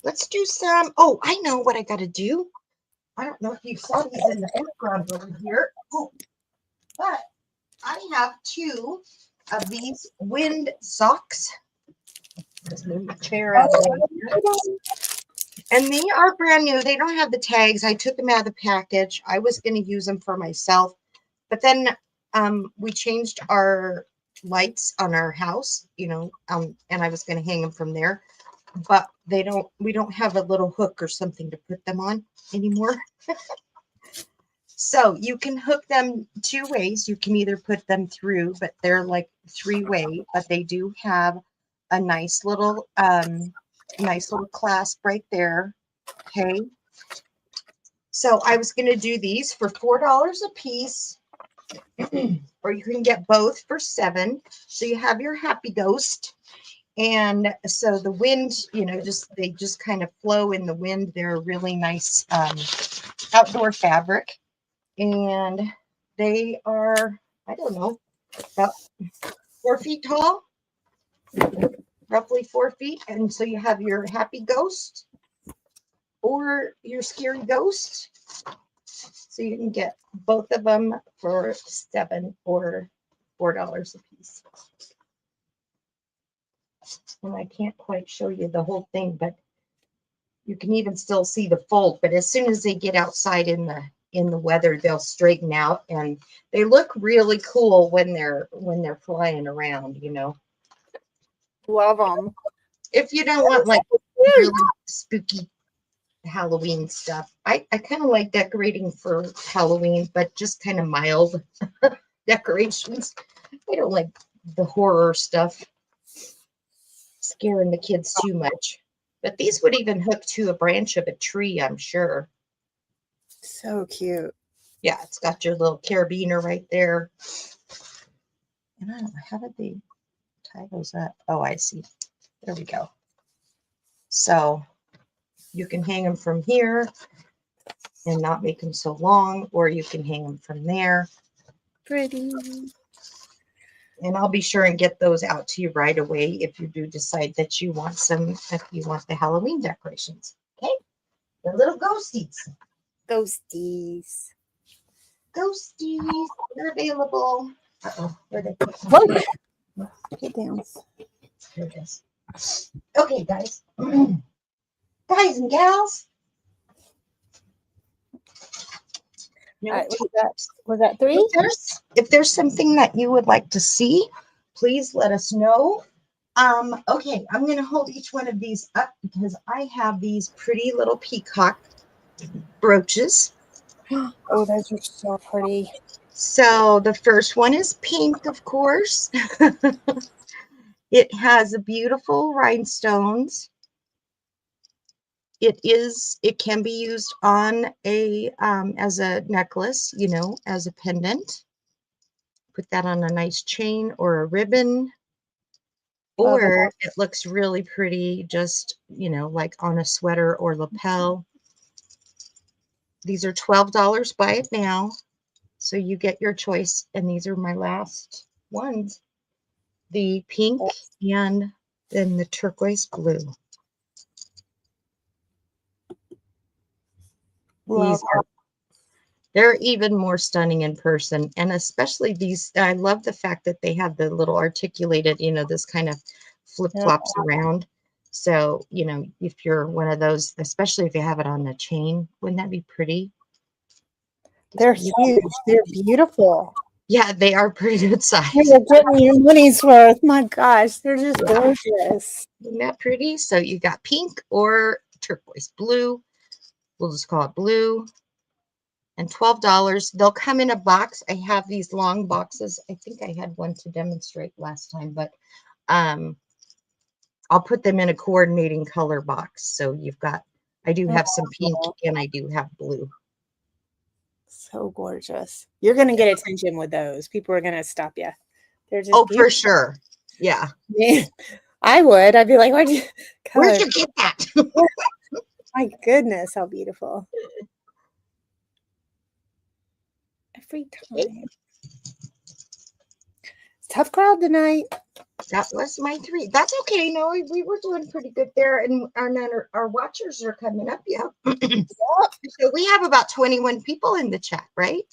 Let's do some. Oh, I know what I got to do. I don't know if you saw these in the background over here. Oh, but I have 2 of these wind socks. Just move the chair out of there. And they are brand new. They don't have the tags. I took them out of the package. I was going to use them for myself, but then we changed our lights on our house, and I was going to hang them from there, but we don't have a little hook or something to put them on anymore. So you can hook them 2 ways. You can either put them through, but they're like 3-way, but they do have a nice little clasp right there. Okay. So I was going to do these for $4 a piece. Or you can get both for $7. So you have your Happy Ghost. And so the wind, they just kind of flow in the wind. They're a really nice outdoor fabric. And they are, I don't know, about 4 feet tall, roughly 4 feet. And so you have your Happy Ghost or your Scary Ghost. So you can get both of them for $7 or $4 a piece. And I can't quite show you the whole thing, but you can even still see the fold. But as soon as they get outside in the weather, they'll straighten out, and they look really cool when they're flying around. Love them. If you don't want like really spooky Halloween stuff, I kind of like decorating for Halloween, but just kind of mild decorations. I don't like the horror stuff scaring the kids too much. But these would even hook to a branch of a tree, I'm sure. So cute. Yeah, it's got your little carabiner right there. And I don't know, how did they tie those up? Oh, I see. There we go. So you can hang them from here and not make them so long, or you can hang them from there. Pretty. And I'll be sure and get those out to you right away if you do decide that you want some, if you want the Halloween decorations. Okay. The little ghosties. Ghosties. Ghosties. They're available. Uh-oh. Where they put Whoa. Get down. Here it is. Okay, guys. Guys and gals. All right, was that 3? If there's something that you would like to see, please let us know. Okay, I'm going to hold each one of these up because I have these pretty little peacock brooches. Oh, those are so pretty. So the first one is pink, of course. It has a beautiful rhinestones. It can be used on a as a necklace, you know, as a pendant. Put that on a nice chain or a ribbon. Or it looks really pretty just, you know, like on a sweater or lapel. These are $12. Buy it now. So you get your choice. And these are my last ones. The pink and then the turquoise blue. They're even more stunning in person, and especially these. I love the fact that they have the little articulated, you know, this kind of flip flops around. So, you know, if you're one of those, especially if you have it on the chain, wouldn't that be pretty? They're huge. They're beautiful. Yeah, they are pretty good size. You're getting your money's worth. My gosh, they're just gorgeous. Isn't that pretty? So you got pink or turquoise blue. We'll just call it blue. And $12. They'll come in a box. I have these long boxes. I think I had one to demonstrate last time, but I'll put them in a coordinating color box. So you've got, I do have some pink and I do have blue. So gorgeous. You're going to get attention with those. People are going to stop you. They're just beautiful. For sure. Yeah. Yeah. I would. I'd be like, where'd you get that? My goodness, how beautiful. Every time. Tough crowd tonight. That was my 3. That's okay. No, we were doing pretty good there. And our watchers are coming up. Yeah. So we have about 21 people in the chat, right?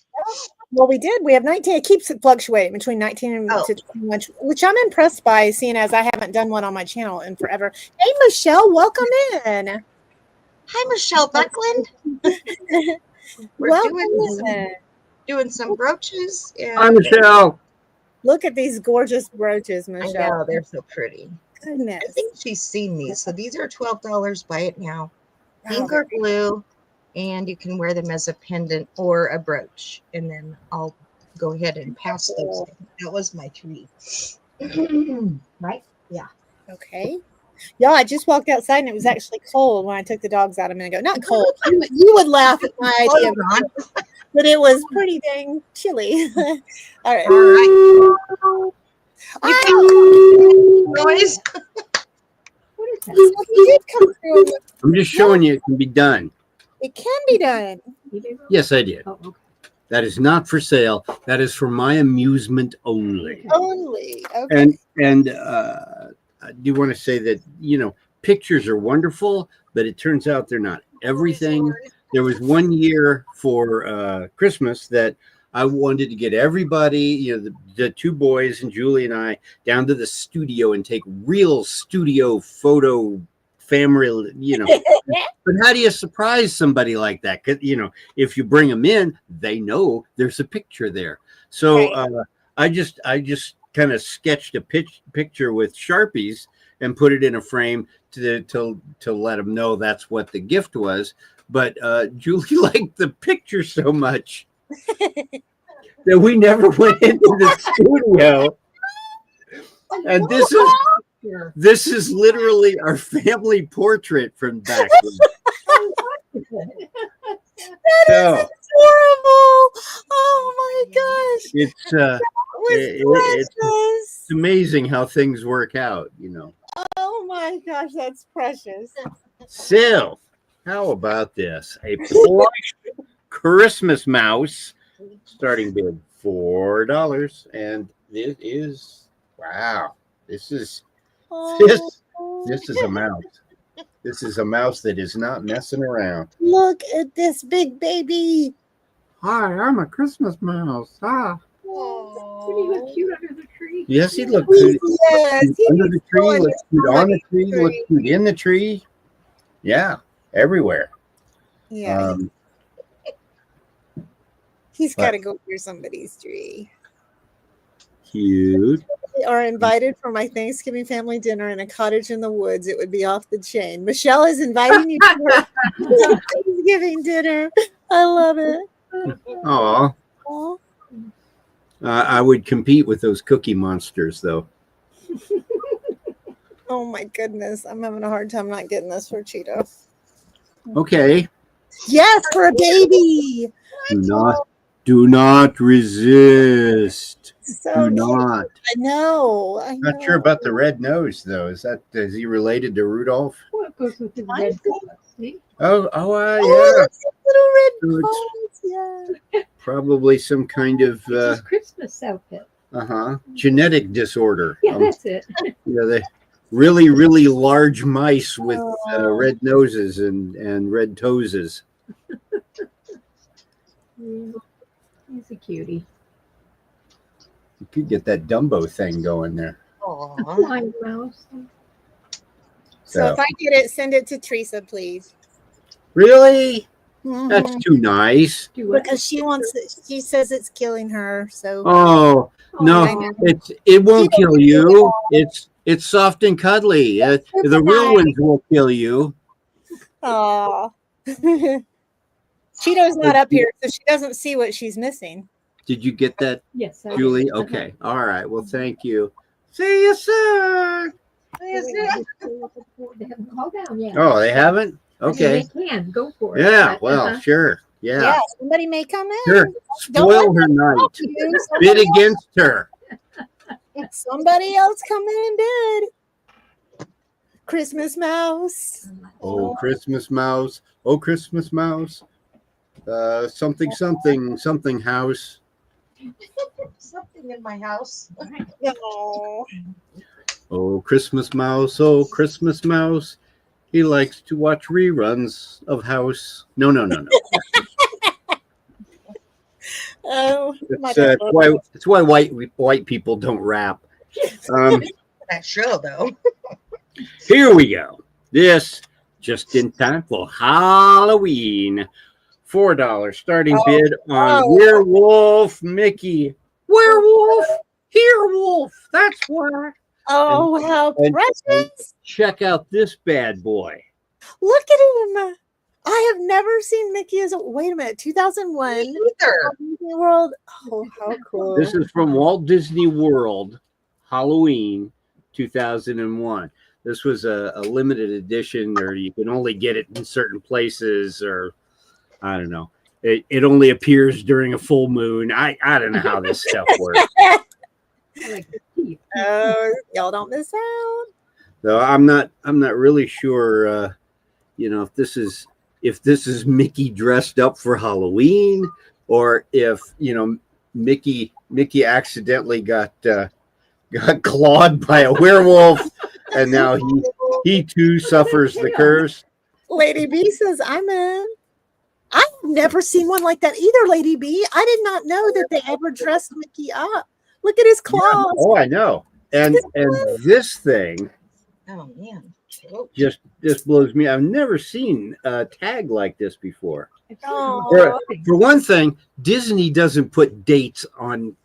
Well, we did. We have 19. It keeps fluctuating between 19 and 21, which I'm impressed by, seeing as I haven't done one on my channel in forever. Hey, Michelle, welcome in. Hi, Michelle Buckland. We're doing some brooches. And hi, Michelle. Look at these gorgeous brooches, Michelle. I know, they're so pretty. Goodness. I think she's seen these. So these are $12. Buy it now. Pink or blue. And you can wear them as a pendant or a brooch. And then I'll go ahead and pass those. That was my 3. Right? Yeah. Okay. Yeah, I just walked outside and it was actually cold when I took the dogs out a minute ago. Not cold. You would laugh at my idea. But it was pretty dang chilly. All right. Noise. What is that? You did come through. I'm just showing you it can be done. It can be done. Yes, I did. Oh, okay. That is not for sale. That is for my amusement only. Only. Okay. And I do want to say that, you know, pictures are wonderful, but it turns out they're not everything. There was one year for Christmas that I wanted to get everybody, you know, the 2 boys and Julie and I, down to the studio and take real studio photo family, you know. But how do you surprise somebody like that? 'Cause, you know, if you bring them in, they know there's a picture there. So I just kind of sketched a picture with Sharpies and put it in a frame to let them know that's what the gift was. But Julie liked the picture so much that we never went into the studio. And this is literally our family portrait from back then. That is horrible. Oh my gosh. It's amazing how things work out, you know. Oh my gosh, that's precious. So, how about this? A plush Christmas mouse, starting bid $4, and it is wow. This is a mouse. This is a mouse that is not messing around. Look at this big baby. Hi, I'm a Christmas mouse. Ah. Didn't he look cute under the tree? Yes, he looked good. Yes, Under the tree, going looks cute on the tree, looks cute in the tree. Yeah, everywhere. yeah. He's but- got to go near somebody's tree. Cute. We are invited for my Thanksgiving family dinner in a cottage in the woods. It would be off the chain. Michelle is inviting you to her Thanksgiving dinner. I love it. Aw. Aw. I would compete with those Cookie Monsters, though. Oh my goodness. I'm having a hard time not getting this for Cheeto. Okay. Yes, for a baby. Do not resist. So Do cute. not. I know. Not sure about the red nose, though. Is he related to Rudolph? What goes with the I red think- color? See? Oh, Oh, yeah. that's a So little red it's- bones. Yeah. Probably some kind of It's his Christmas outfit. genetic disorder. Yeah, that's it. They really, really large mice with Oh. red noses and red toeses. Yeah. He's a cutie. You could get that Dumbo thing going there. Aw. Blind mouse. So if I get it, send it to Teresa, please. Really? Mhm. That's too nice. Do what? Because she wants it. She says it's killing her. So Oh no, Aw. it won't kill you. It's soft and cuddly. The real ones will kill you. Aw. Cheeto's not up here, so she doesn't see what she's missing. Did you get that, Yes, I Julie? did. Okay. All right. Well, thank you. See you soon. They haven't called down yet. Oh, they haven't? I mean, Okay. they can go for it. Yeah. but, Well, sure. Yeah. Yeah, somebody may come in. Sure. Don't Spoil let her night. you. Bid against her. Somebody else come in and bid. Christmas mouse. Oh, Christmas mouse. Oh, Christmas mouse. Something house. Something in my house. No. Oh, Christmas mouse. Oh, Christmas mouse. He likes to watch reruns of House. No. Oh, my It's why white people don't rap. That show though. Here we go. This just in time for Halloween. $4 starting bid on Werewolf Mickey. Werewolf, Werewolf. That's why. Oh, how and- precious. Check out this bad boy. Look at him. I have never seen Mickey as a wait a minute, 2001. Either. Disney World. Oh, how cool. This is from Walt Disney World, Halloween 2001. This was a limited edition, or you can only get it in certain places, or I don't know. It only appears during a full moon. I don't know how this stuff works. I like the teeth. Oh, y'all don't miss out. So I'm not really sure if this is Mickey dressed up for Halloween, or if Mickey accidentally got clawed by a werewolf and now he too suffers the curse. Lady B says, I'm in. I've never seen one like that either, Lady B. I did not know that they ever dressed Mickey up. Look at his claws. Yeah. Oh, I know. And this thing Oh man. Oh, just blows me. I've never seen a tag like this before. Oh. For one thing, Disney doesn't put dates on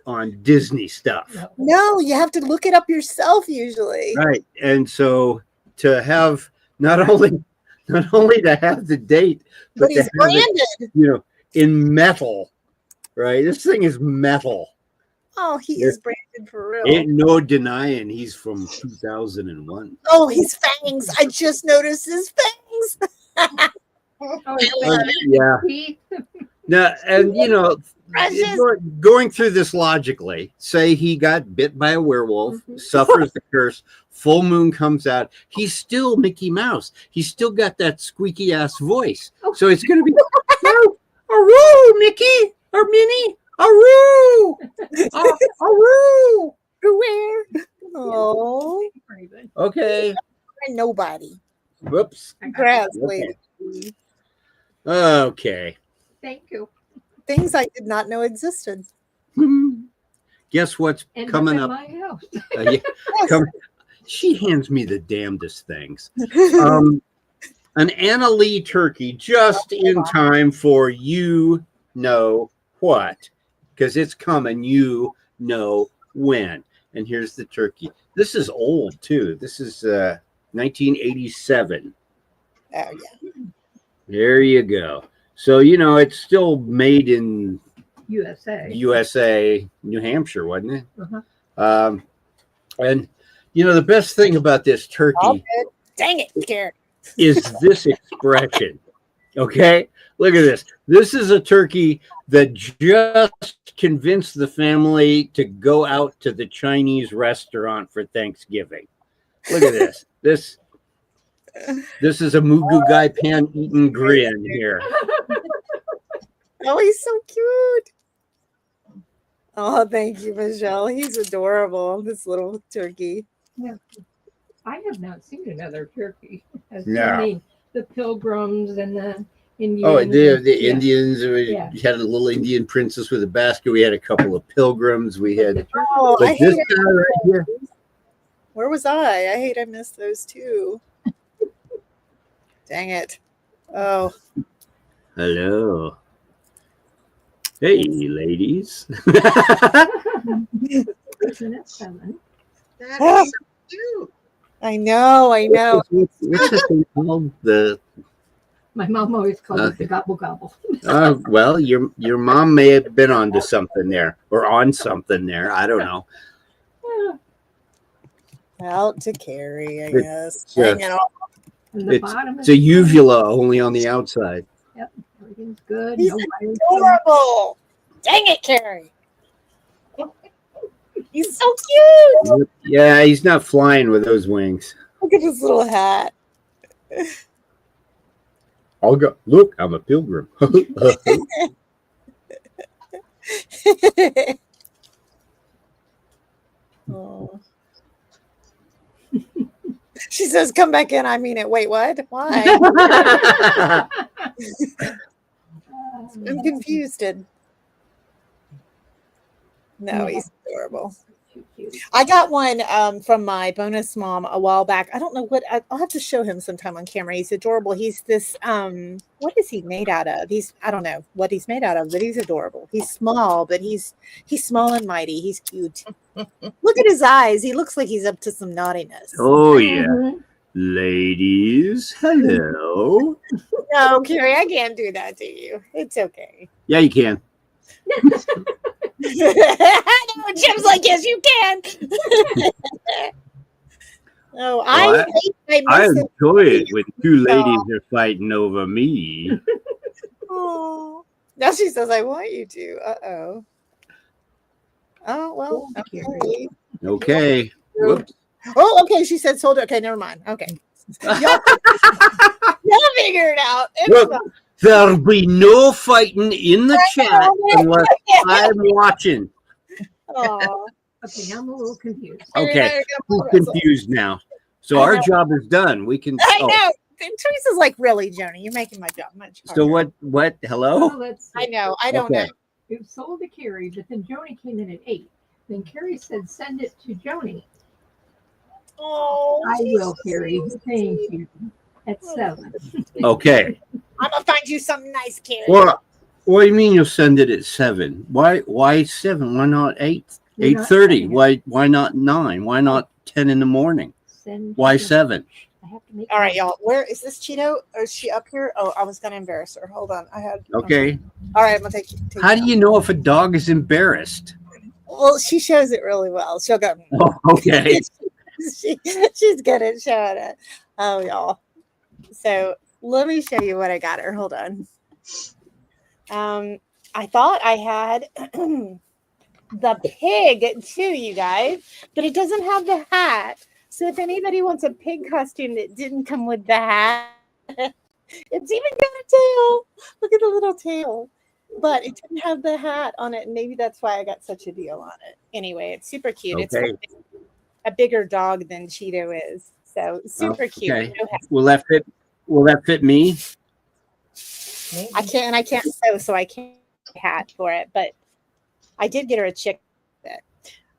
Disney stuff. No, you have to look it up yourself usually. Right. And so to have not only to have the date, But to he's have branded. it, in metal, right? This thing is metal. Oh, he is branded for real. Ain't no denying he's from 2001. Oh, his fangs. I just noticed his fangs. Oh, Yeah. teeth. Now, and Precious. going through this logically, say he got bit by a werewolf, suffers the curse, full moon comes out, he's still Mickey Mouse. He's still got that squeaky ass voice. So it's going to be, "Aroo, Mickey, or Minnie, aroo, aroo." Where? Oh, Very good. Okay. nobody. Whoops. Congrats, Okay. lady. Okay. Thank you. Things I did not know existed. Guess what's End coming up up? in my house. Yeah, Yes. come, she hands me the damnedest things. An Anna Lee turkey just in time for you know what, because it's coming. You know when. And here's the turkey. This is old too. This is 1987. Oh yeah. There you go. So you know it's still made in USA. New Hampshire, wasn't it? Uh-huh. And you know the best thing about this turkey All good. Dang it, Karen. is this expression. Okay, look at this. This is a turkey that just convinced the family to go out to the Chinese restaurant for Thanksgiving. Look at this. This is a Mugu Gai Pan eaten grin here. Oh, he's so cute. Oh, thank you, Michelle. He's adorable. This little turkey. I have not seen another turkey. I've No. seen the pilgrims and the Indians. Oh, the Yeah. Indians. We Yeah. had a little Indian princess with a basket. We had a couple of pilgrims. We The had, turkey- Oh, I but this hate guy right here. Where was I? I hate I missed those too. Dang it. Oh, Hello. Hey, ladies. Isn't it 7? That is so cute. I know. What's this thing called? My mom always called it the gobble gobble. Well, your mom may have been onto something there, or on something there. I don't know. Out to carry, I It's, guess. uh, Hanging on. And the It's bottom it's a uvula only on the outside. Everything's good. He's No wires. adorable. Dang it, Carrie. He's so cute. Yeah, he's not flying with those wings. Look at his little hat. I'll go. Look, I'm a pilgrim. Oh. She says, "Come back in." I mean it. Wait, what? Why? I'm confused. No, he's adorable. Too cute. I got one from my bonus mom a while back. I don't know what I'll have to show him sometime on camera. He's adorable. He's this what is he made out of? I don't know what he's made out of, but he's adorable. He's small, but he's small and mighty. He's cute. Look at his eyes. He looks like he's up to some naughtiness. Oh yeah, Mhm. ladies, hello. No, Carrie, I can't do that to you. It's okay. Yeah, you can. No, Jim's like, yes, you can. No, I I miss it. enjoy it when two ladies are fighting over me. Oh. Now she says, I want you to. Uh-oh. Oh, well. Oh, Carrie. Okay. Okay. Whoops. Oh, okay. She said sold it. Okay, never mind. Okay. Y'all figure it out. It's Look, fine. there'll be no fighting in the chat unless I'm watching. Aw. Okay, I'm a little confused. Okay, I'm I'm confused now. So I our know. job is done. We can. I oh, know. And Teresa's like, really, Joni, you're making my job much harder. So what? Oh, Hello? let's see. I know. I don't Okay. know. It was sold to Carrie, but then Joni came in at 8. Then Carrie said, send it to Joni. Oh, I she's will, so Carrie. sweet. Thank you. At 7. Okay. I'm gonna find you something nice, Carrie. Well, what do you mean you'll send it at 7? Why 7? Why not 8? You're not 8:30? sending it. Why not 9? Why not 10 in the morning? Send Why to- 7? I have to make All right, y'all. Where is this Cheeto? Or is she up here? Oh, I was gonna embarrass her. Hold on. I had Okay. All right, I'm gonna take How do you know if a dog is embarrassed? Well, she shows it really well. She'll go. Oh, okay. She's good at showing it. Oh, y'all. So let me show you what I got her. Hold on. I thought I had the pig too, you guys, but it doesn't have the hat. So if anybody wants a pig costume that didn't come with the hat, it's even got a tail. Look at the little tail. But it didn't have the hat on it. And maybe that's why I got such a deal on it. Anyway, it's super cute. Okay. It's a bigger dog than Cheeto is. So super cute. Okay. Will that fit? Will that fit me? I can't sew, so I can't hat for it, but I did get her a chick.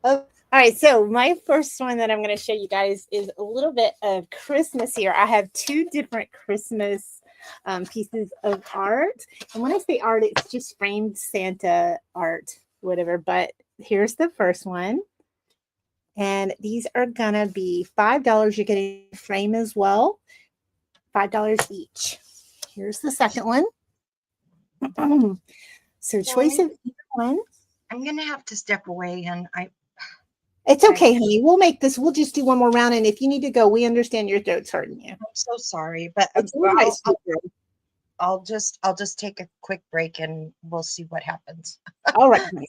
Oh, all right. So my first one that I'm going to show you guys is a little bit of Christmas here. I have two different Christmas pieces of art. And when I say art, it's just framed Santa art, whatever. But here's the first one. And these are going to be $5. You're getting a frame as well. $5 each. Here's the second one. So choice of either one. I'm gonna have to step away, and It's okay, honey. We'll make this. We'll just do one more round. And if you need to go, we understand your throat's hurting you. I'm so sorry, but It's all right, I'll just take a quick break, and we'll see what happens. all right, honey.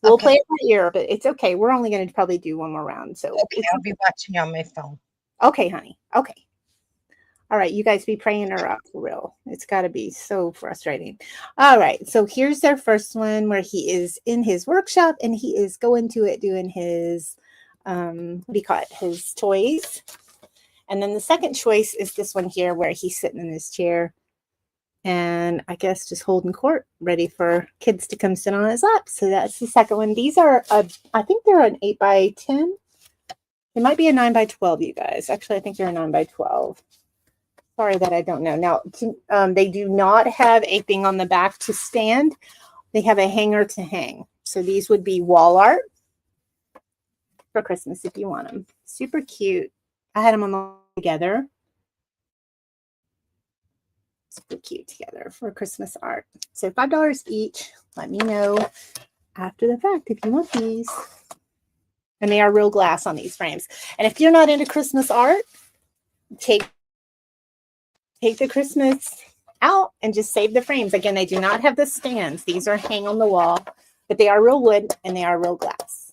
We'll Okay. play it by ear, but it's okay. We're only going to probably do one more round. So Okay, I'll be watching you on my phone. okay, honey. Okay. All right, you guys be praying her up for real. It's got to be so frustrating. All right, so here's their first one where he is in his workshop and he is going to it doing his, what do you call it, his toys. And then the second choice is this one here where he's sitting in his chair and I guess just holding court, ready for kids to come sit on his lap. So that's the second one. These are, I think they're an 8x10. It might be a 9x12, you guys. Actually, I think they're a 9x12. Sorry that I don't know. Now, they do not have a thing on the back to stand. They have a hanger to hang. So these would be wall art for Christmas if you want them. Super cute. I had them all together. Super cute together for Christmas art. So $5 each. Let me know after the fact if you want these. And they are real glass on these frames. And if you're not into Christmas art, take the Christmas out and just save the frames. Again, they do not have the stands. These are hang on the wall, but they are real wood and they are real glass.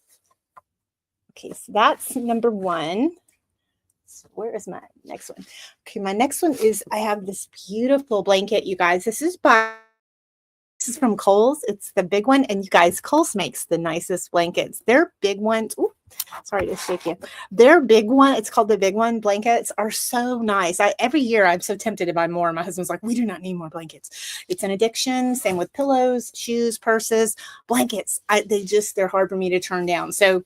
Okay, so that's number one. So where is my next one? Okay, my next one is I have this beautiful blanket, you guys. This is from Kohl's. It's the big one. And you guys, Kohl's makes the nicest blankets. Their big ones. Ooh, sorry to shake you. Their big one, it's called the big one blankets, are so nice. Every year I'm so tempted to buy more. My husband's like, we do not need more blankets. It's an addiction. Same with pillows, shoes, purses, blankets. They're hard for me to turn down. So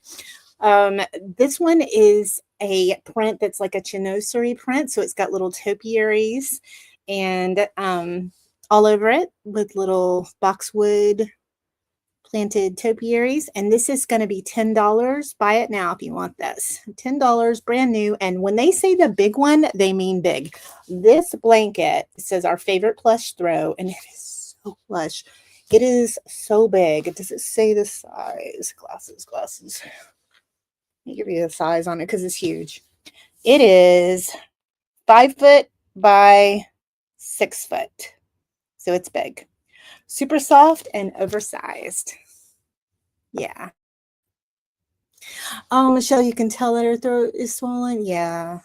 this one is a print that's like a chinoiserie print. So it's got little topiaries and all over it with little boxwood planted topiaries. And this is going to be $10. Buy it now if you want this. $10, brand new. And when they say the big one, they mean big. This blanket says our favorite plush throw, and it is so plush. It is so big. Does it say the size? Glasses. Let me give you the size on it because it's huge. It is 5 foot by 6 foot. So it's big, super soft and oversized. Yeah. Oh, Michelle, you can tell that her throat is swollen. Yeah.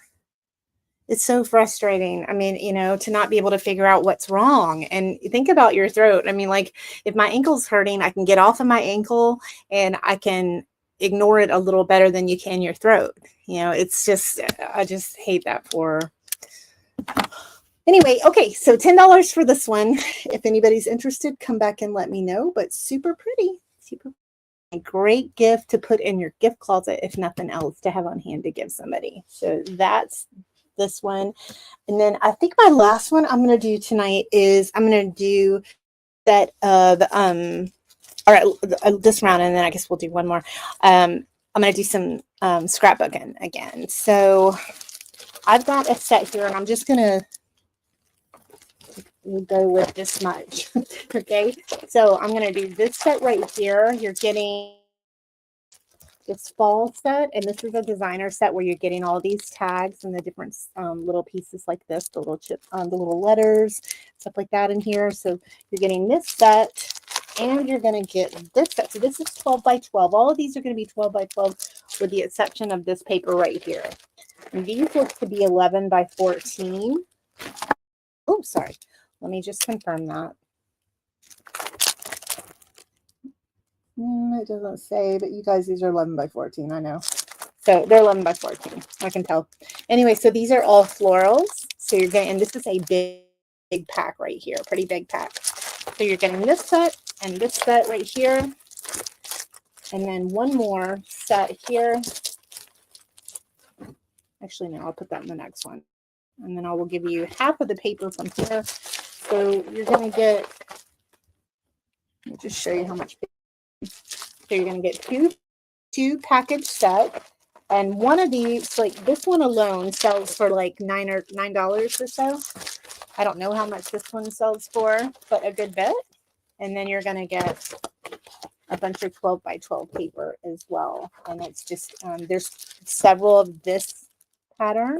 It's so frustrating. I mean, to not be able to figure out what's wrong and think about your throat. I mean, like if my ankle's hurting, I can get off of my ankle and I can ignore it a little better than you can your throat. It's just, I just hate that for Anyway, okay, so $10 for this one. If anybody's interested, come back and let me know. But super pretty. A great gift to put in your gift closet, if nothing else, to have on hand to give somebody. So that's this one. And then I think my last one I'm going to do tonight is I'm going to do that of, all right, this round, and then I guess we'll do one more. I'm going to do some scrapbooking again. So I've got a set here, and I'm just going to we'll go with this much. Okay, so I'm going to do this set right here. You're getting this fall set, and this is a designer set where you're getting all these tags and the different little pieces like this, the little chip, the little letters, stuff like that in here. So you're getting this set, and you're going to get this set. So this is 12 by 12. All of these are going to be 12 by 12 with the exception of this paper right here. And these look to be 11 by 14. Oh, sorry. Let me just confirm that. It doesn't say, but you guys, these are 11 by 14. I know. So they're 11 by 14. I can tell. Anyway, so these are all florals. So you're getting, and this is a big pack right here, pretty big pack. So you're getting this set and this set right here. And then one more set here. Actually, no, I'll put that in the next one. And then I will give you half of the paper from here. So you're going to get, let me just show you how much. So you're going to get two package set. And one of these, like this one alone sells for like $9 or so. I don't know how much this one sells for, but a good bit. And then you're going to get a bunch of 12 by 12 paper as well. And it's just, there's several of this pattern.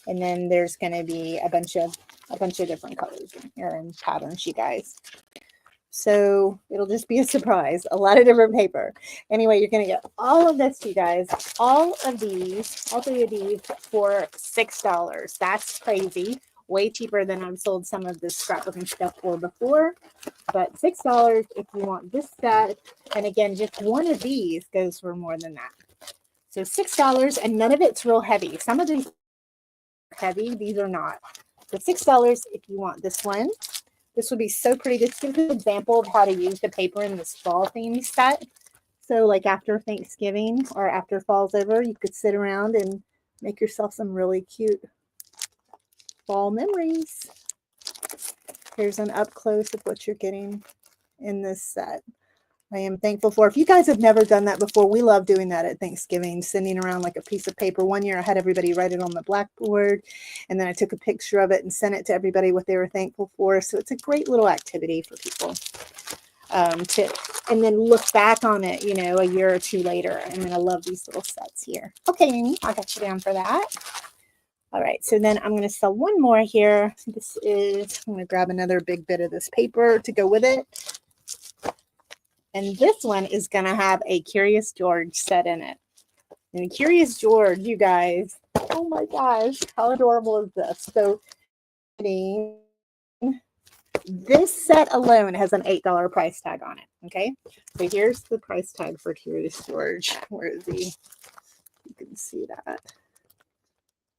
And then there's going to be a bunch of different colors in here and patterns, you guys. So it'll just be a surprise. A lot of different paper. Anyway, you're going to get all of this, you guys. All of these, all three of these for $6. That's crazy. Way cheaper than I've sold some of this scrapbooking stuff for before. But $6 if you want this set. And again, just one of these goes for more than that. So $6, and none of it's real heavy. Some of these are heavy. These are not. So $6 if you want this one. This would be so pretty. This gives an example of how to use the paper in this fall theme set. So like after Thanksgiving or after fall's over, you could sit around and make yourself some really cute fall memories. Here's an up close of what you're getting in this set. I am thankful for. If you guys have never done that before, we love doing that at Thanksgiving, sending around like a piece of paper. One year I had everybody write it on the blackboard, and then I took a picture of it and sent it to everybody what they were thankful for. So it's a great little activity for people and then look back on it, you know, a year or two later. And then I love these little sets here. Okay, Amy, I got you down for that. All right, so then I'm going to sell one more here. This is, I'm going to grab another big bit of this paper to go with it. And this one is going to have a Curious George set in it. And Curious George, you guys, oh my gosh, how adorable is this? So this set alone has an $8 price tag on it, okay? So here's the price tag for Curious George. Where is he? You can see that. I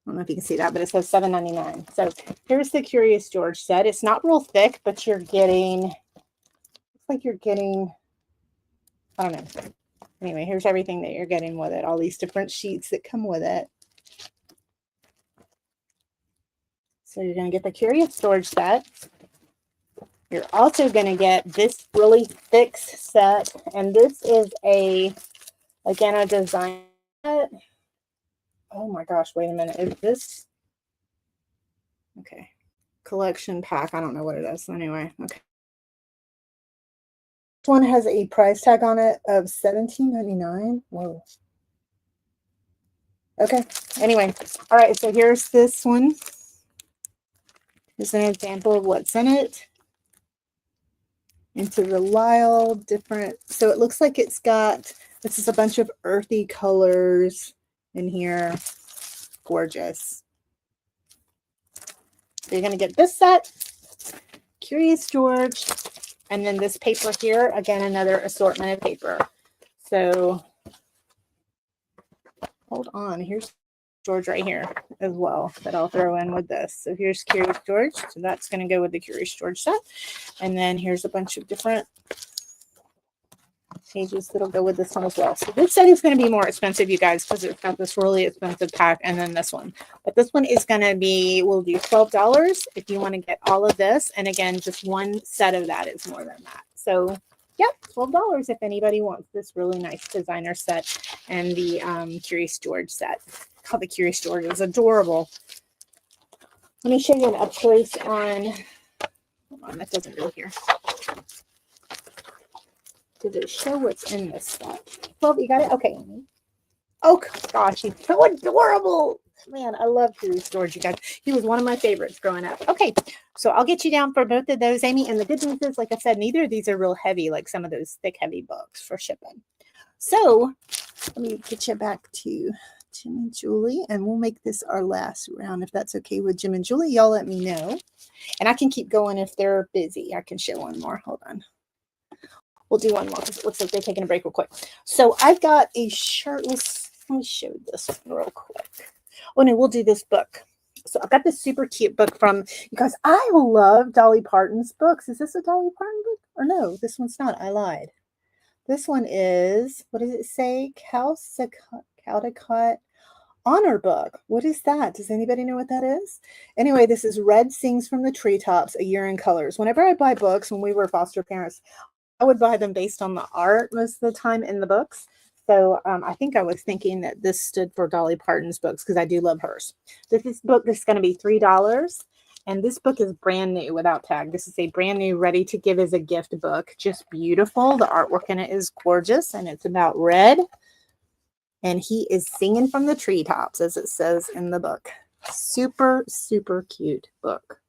don't know if you can see that, but it says $7.99. So here's the Curious George set. It's not real thick, but you're getting, looks like you're getting, I don't know. Anyway, here's everything that you're getting with it. All these different sheets that come with it. So you're going to get the Curious George set. You're also going to get this really thick set. And this is again, a design set. Oh my gosh, wait a minute. Is this? Okay. Collection pack. I don't know what it is. Anyway, okay. This one has a price tag on it of $17.99. Whoa. Okay. Anyway, all right. So here's this one. Here's an example of what's in it. Into the Lyle, different. So it looks like it's got, this is a bunch of earthy colors in here. Gorgeous. So you're going to get this set, Curious George, and then this paper here, again, another assortment of paper. So hold on, here's George right here as well that I'll throw in with this. So here's Curious George. So that's going to go with the Curious George set. And then here's a bunch of different pages that'll go with this one as well. So this set is going to be more expensive, you guys, because it's got this really expensive pack and then this one. But this one is going to be, we'll do $12 if you want to get all of this. And again, just one set of that is more than that. So yep, $12 if anybody wants this really nice designer set and the Curious George set. Oh, the Curious George is adorable. Let me show you an up close on, hold on, that doesn't go here. Did it show what's in this set? Well, you got it? Okay. Oh, gosh, he's so adorable. Man, I love Curious George, you guys. He was one of my favorites growing up. Okay, so I'll get you down for both of those, Amy. And the good news is, like I said, neither of these are real heavy, like some of those thick, heavy books for shipping. So let me get you back to Jim and Julie, and we'll make this our last round, if that's okay with Jim and Julie. Y'all let me know. And I can keep going if they're busy. I can show one more. Hold on. We'll do one more because it looks like they're taking a break real quick. So I've got a shirtless Let me show this one real quick. Oh no, we'll do this book. So I've got this super cute book from you guys. I love Dolly Parton's books. Is this a Dolly Parton book? Or no, this one's not. I lied. This one is, what does it say? Caldecott Honor Book. What is that? Does anybody know what that is? Anyway, this is Red Sings from the Treetops, A Year in Colors. Whenever I buy books, when we were foster parents, I would buy them based on the art most of the time in the books. So I think I was thinking that this stood for Dolly Parton's books because I do love hers. This book is going to be $3. And this book is brand new without tag. This is a brand new, ready to give as a gift book. Just beautiful. The artwork in it is gorgeous. And it's about Red. And he is singing from the treetops, as it says in the book. Super, super cute book.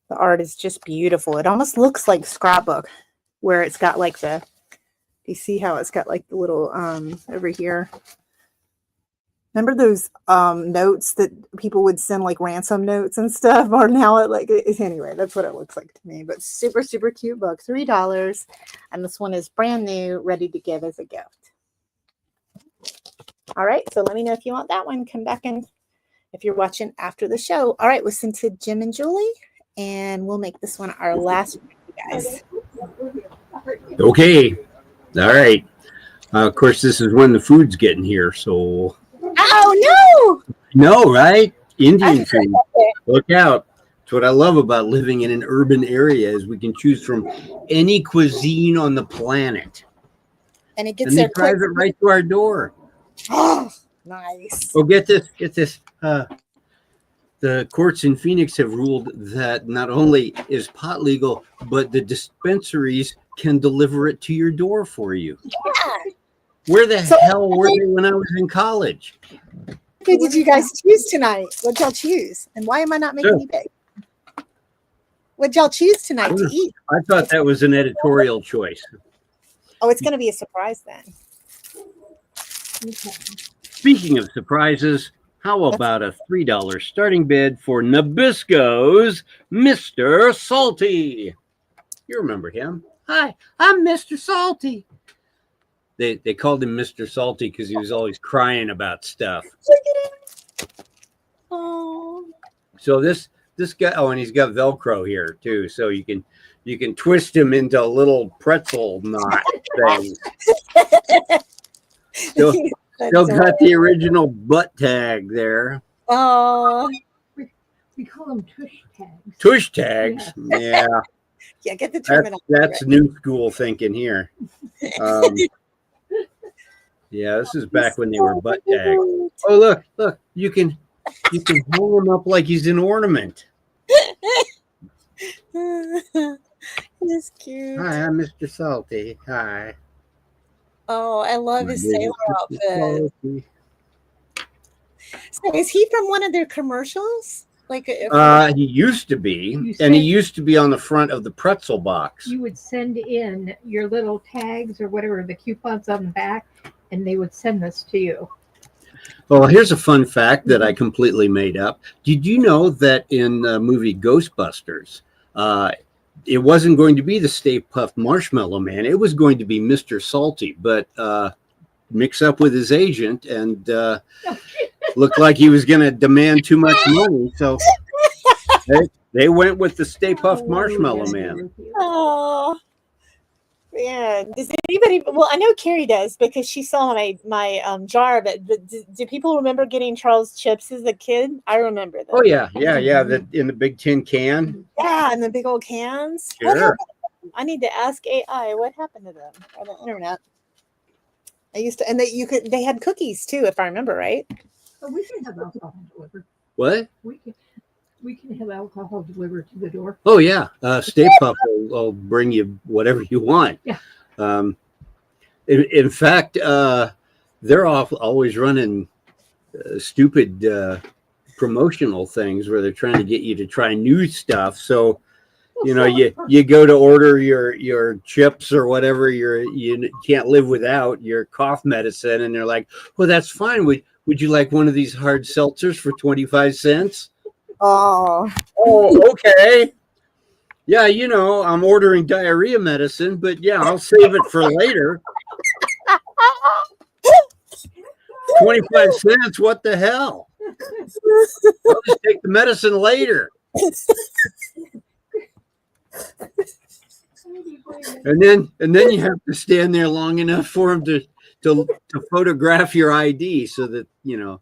The art is just beautiful. It almost looks like scrapbook, where it's got like the, you see how it's got like the little over here. Remember those notes that people would send, like ransom notes and stuff? Or now it like, anyway, that's what it looks like to me. But super, super cute book, $3. And this one is brand new, ready to give as a gift. All right, so let me know if you want that one. Come back in if you're watching after the show. All right, listen to Jim and Julie, and we'll make this one our last one, guys. Okay. All right. Of course, this is when the food's getting here, so. Oh, no! No, right? Indian food. Look out. That's what I love about living in an urban area is we can choose from any cuisine on the planet. And it gets And they there drive quick. it right to our door. Oh, nice. Oh, get this. The courts in Phoenix have ruled that not only is pot legal, but the dispensaries can deliver it to your door for you. Yeah. Where the hell were they when I was in college? What did you guys choose tonight? What'd y'all choose? And why am I not making you big? What'd y'all choose tonight to eat? I thought that was an editorial choice. Oh, it's going to be a surprise then. Okay. Speaking of surprises, how about a $3 starting bid for Nabisco's Mr. Salty? You remember him. Hi, I'm Mr. Salty. They called him Mr. Salty because he was always crying about stuff. Look at him. Oh. So this guy, oh, and he's got Velcro here too, so you can twist him into a little pretzel knot thing. Still got the original butt tag there. Oh. We call them tush tags. Tush tags, yeah. Yeah, get the terminology. That's new school thinking here. Yeah, this is back when they were butt tags. Oh, look, you can hold him up like he's an ornament. He's cute. Hi, I'm Mr. Salty. Hi. Oh, I love his My name sailor is Mr. outfit. Salty. So is he from one of their commercials? Like, He used to be, and he used to be on the front of the pretzel box. You would send in your little tags or whatever, the coupons on the back, and they would send this to you. Well, here's a fun fact that I completely made up. Did you know that in the movie Ghostbusters, it wasn't going to be the Stay Puft Marshmallow Man. It was going to be Mr. Salty, but mix up with his agent and looked like he was going to demand too much money. So they went with the Stay Puft Marshmallow Man. oh, yeah. Does anybody? Well, I know Carrie does because she saw my jar of it. But do people remember getting Charles chips as a kid? I remember them. Oh yeah. That in the big tin can. Yeah, and the big old cans. Sure. What happened to them? I need to ask AI what happened to them on the internet. I used to, and they had cookies too, if I remember right. Oh, we can have alcohol delivered. What? We can have alcohol delivered to the door. Oh yeah, Stay Puft will bring you whatever you want. Yeah. In fact, they're always running stupid promotional things where they're trying to get you to try new stuff. So, you know, you go to order your chips or whatever you can't live without your cough medicine, and they're like, "Well, that's fine. Would you like one of these hard seltzers for 25 cents?" Oh, Okay. Yeah, you know, I'm ordering diarrhea medicine, but yeah, I'll save it for later. 25 cents. What the hell? I'll just take the medicine later. And then you have to stand there long enough for him to photograph your ID so that, you know.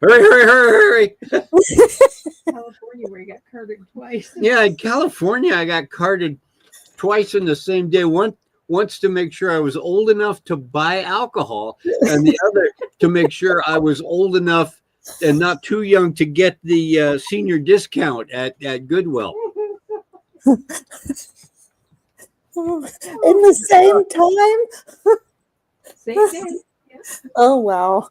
Hurry. California, where you got carded twice. Yeah, in California, I got carded twice in the same day. Once to make sure I was old enough to buy alcohol, and the other to make sure I was old enough and not too young to get the senior discount at Goodwill. In the same time? Same day. Yeah. Oh, wow.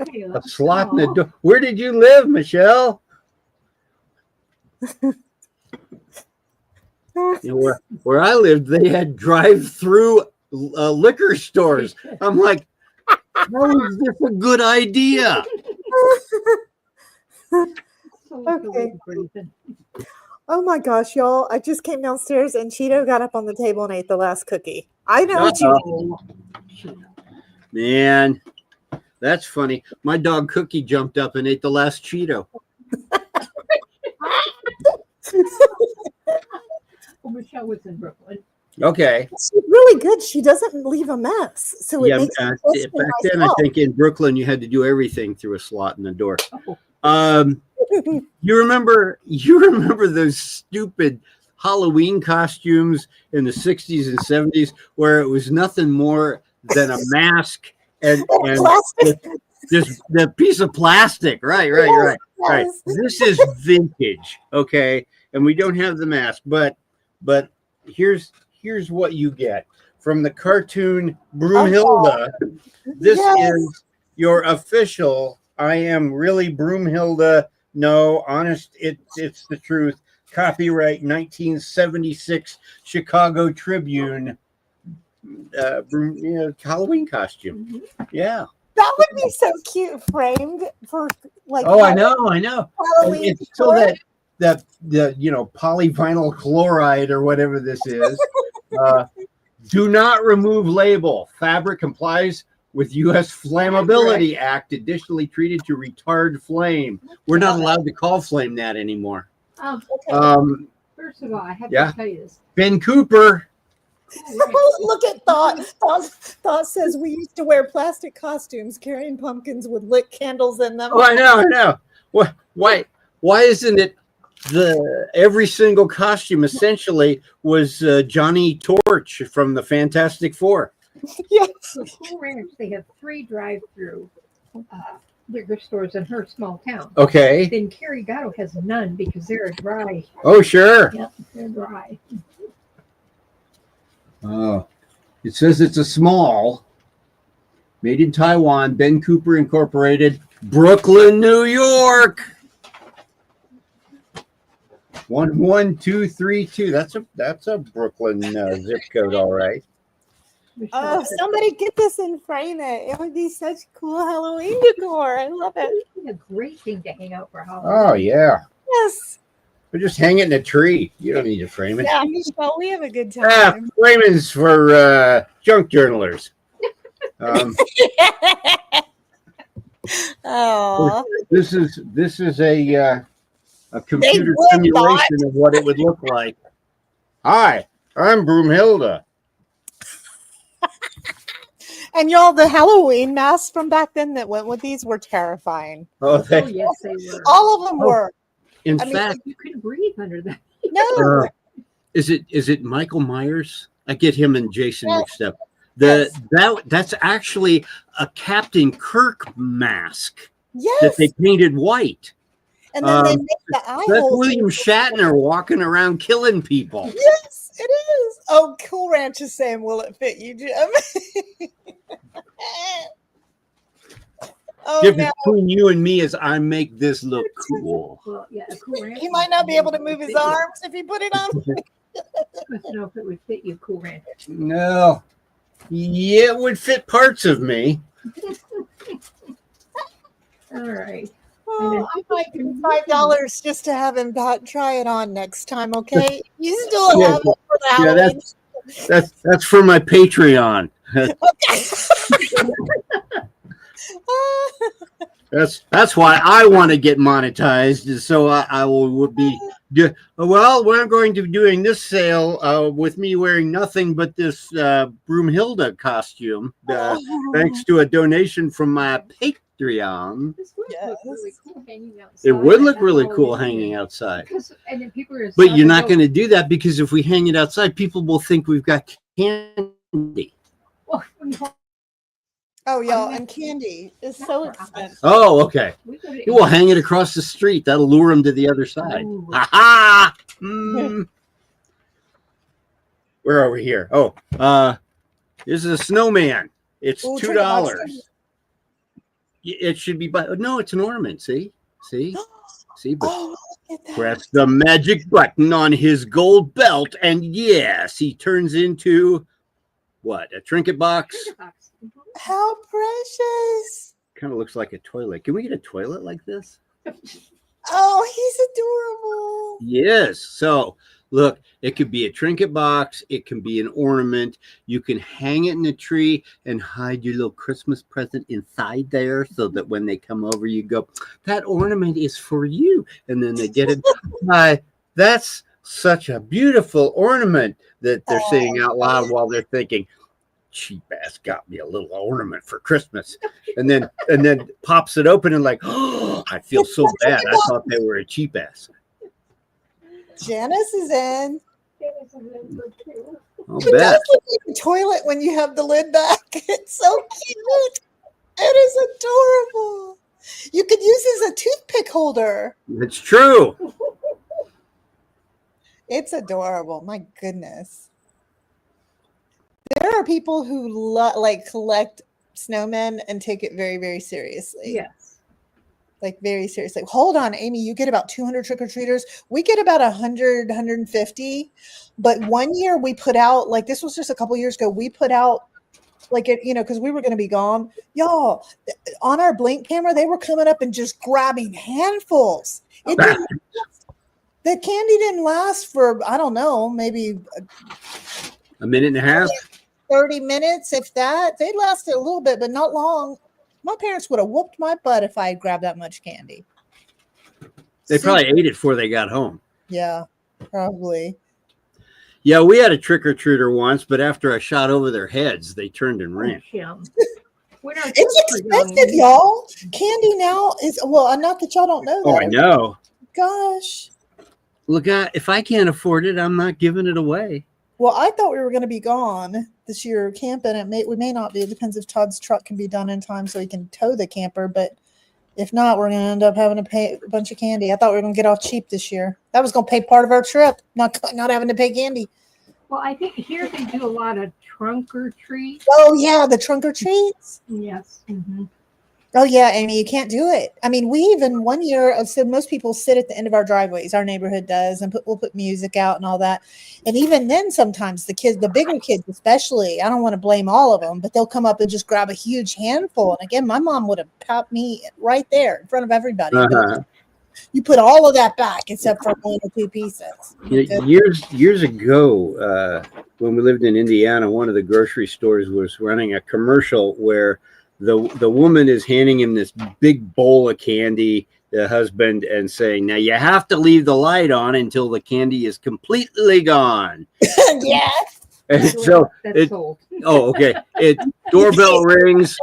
Okay, A slot in the door. Where did you live, Michelle? You know, where I lived, they had drive-through liquor stores. I'm like, how is this a good idea? Okay. Oh my gosh, y'all. I just came downstairs and Cheeto got up on the table and ate the last cookie. I know what you did. Man, that's funny. My dog Cookie jumped up and ate the last Cheeto. Well, Michelle was in Brooklyn. Okay. She's really good. She doesn't leave a mess. So it Yeah, makes back it then, I think in Brooklyn, you had to do everything through a slot in the door. Oh. You remember those stupid Halloween costumes in the 60s and 70s where it was nothing more than a mask and plastic. just the piece of plastic. Right. Yes. This is vintage, okay? And we don't have the mask, but here's what you get from the cartoon Broomhilda. This is your official. I am really Broomhilda. No, honest, it's the truth. Copyright 1976 Chicago Tribune Halloween costume. Yeah. That would be so cute, framed for like. Oh, I know. Halloween It's still that polyvinyl chloride or whatever this is. Do not remove label. Fabric complies with U.S. Flammability Act, additionally treated to retard flame. We're not allowed to call flame that anymore. First of all, I have Yeah. to tell you this. Ben Cooper. Look at Thought. Thought says we used to wear plastic costumes carrying pumpkins with lit candles in them. Oh, I know. Why isn't it every single costume essentially was Johnny Torch from the Fantastic Four? Yes. So Cool Ranch, they have 3 drive-through liquor stores in her small town. Okay. Then Carrie Gatto has none because they're dry. Oh, sure. Yep, they're dry. Oh, it says it's a small, made in Taiwan, Ben Cooper Incorporated, Brooklyn, New York. 11232. That's a Brooklyn zip code, all right. Oh, somebody get this and frame it. It would be such cool Halloween decor. I love it. It would be a great thing to hang out for Halloween. Oh yeah, Yes. but just hang it in a tree. You don't need to frame it. Yeah, Michelle, we have a good Ah, time. framing's for junk journalers. Oh. This is a computer would simulation of what it would look like. Hi, I'm Broomhilda. And y'all, the Halloween masks from back then that went with these were terrifying. Oh, Oh, yes, they were. All of them were. in I mean, fact, You couldn't breathe under that. No. is it Michael Myers? I get him and Jason Yes. mixed up. Yes. That's actually a Captain Kirk mask that Yes. they painted white. And then they make the eye That's holes. William Shatner walking around killing people. Yes, it is. Oh, Cool Ranch is saying, will it fit you, Jim? Oh, Difference no. between you and me is I make this look cool. Well, yeah, a Cool Ranch. He might not be able to move his arms if he put it on. Supposed to know if it would fit you, Cool Ranch. No. Yeah, it would fit parts of me. All right. Oh, I might give him $5 just to have him try it on next time, okay? You still Yeah, have it for the yeah, Halloween. that's for my Patreon. That's why I want to get monetized. So I will be. Well, we're going to be doing this sale with me wearing nothing but this Broomhilda costume, thanks to a donation from my Patreon. This would Yes. look really cool hanging outside. It would look That's really all cool it is. hanging outside. And then people are But you're not going to do that because if we hang it outside, people will think we've got candy. Well, Oh, y'all, and candy is so Not for us. expensive. Oh, okay. we go to We'll hang it across the street. That'll lure them to the other side. Ooh. Ha ha! Mm. Where are we here? Oh, this is a snowman. It's Ooh, $2. It should be, but no, it's an ornament. See, but Oh, look at that. press the magic button on his gold belt, and yes, he turns into what? A trinket box. How precious. Kind of looks like a toilet. Can we get a toilet like this? Oh, he's adorable. Yes. So look, it could be a trinket box. It can be an ornament. You can hang it in a tree and hide your little Christmas present inside there so that when they come over, you go, that ornament is for you. And then they get it. That's such a beautiful ornament that they're saying out loud while they're thinking, cheap ass got me a little ornament for Christmas. And then pops it open and like, oh, I feel so bad. I thought they were a cheap ass. Janice is in. I'll It bet. does look like a toilet when you have the lid back. It's so cute. It is adorable. You could use it as a toothpick holder. It's true. It's adorable. My goodness. There are people who collect snowmen and take it very, very seriously. Yes. Like very seriously. Hold on, Amy, you get about 200 trick-or-treaters. We get about 100, 150. But one year we put out, like this was just a couple years ago, we put out like it, because we were going to be gone. Y'all, on our Blink camera, they were coming up and just grabbing handfuls. It didn't, the candy didn't last for, I don't know, maybe A minute and a half. 30 minutes, if that. They lasted a little bit, but not long. My parents would have whooped my butt if I had grabbed that much candy. They probably ate it before they got home. Yeah, probably. Yeah, we had a trick-or-treater once, but after I shot over their heads, they turned and ran. It's expensive, y'all. Candy now is, well, not that y'all don't know that. Oh, I know. Gosh. Look, if I can't afford it, I'm not giving it away. Well, I thought we were going to be gone this year camping. We may not be. It depends if Todd's truck can be done in time so he can tow the camper. But if not, we're going to end up having to pay a bunch of candy. I thought we were going to get off cheap this year. That was going to pay part of our trip, not having to pay candy. Well, I think here they do a lot of trunk or treat. Oh, yeah, the trunk or treats. Yes. Mm-hmm. Oh, yeah, Amy, you can't do it. I mean, we even one year, so most people sit at the end of our driveways. Our neighborhood does, and we'll put music out and all that. And even then, sometimes the kids, the bigger kids especially, I don't want to blame all of them, but they'll come up and just grab a huge handful. And again, my mom would have popped me right there in front of everybody. Uh-huh. You put all of that back except for 1 or 2 pieces. Years ago, when we lived in Indiana, one of the grocery stores was running a commercial where the woman is handing him this big bowl of candy, the husband, and saying, now you have to leave the light on until the candy is completely gone. Yeah. And so okay. Doorbell rings.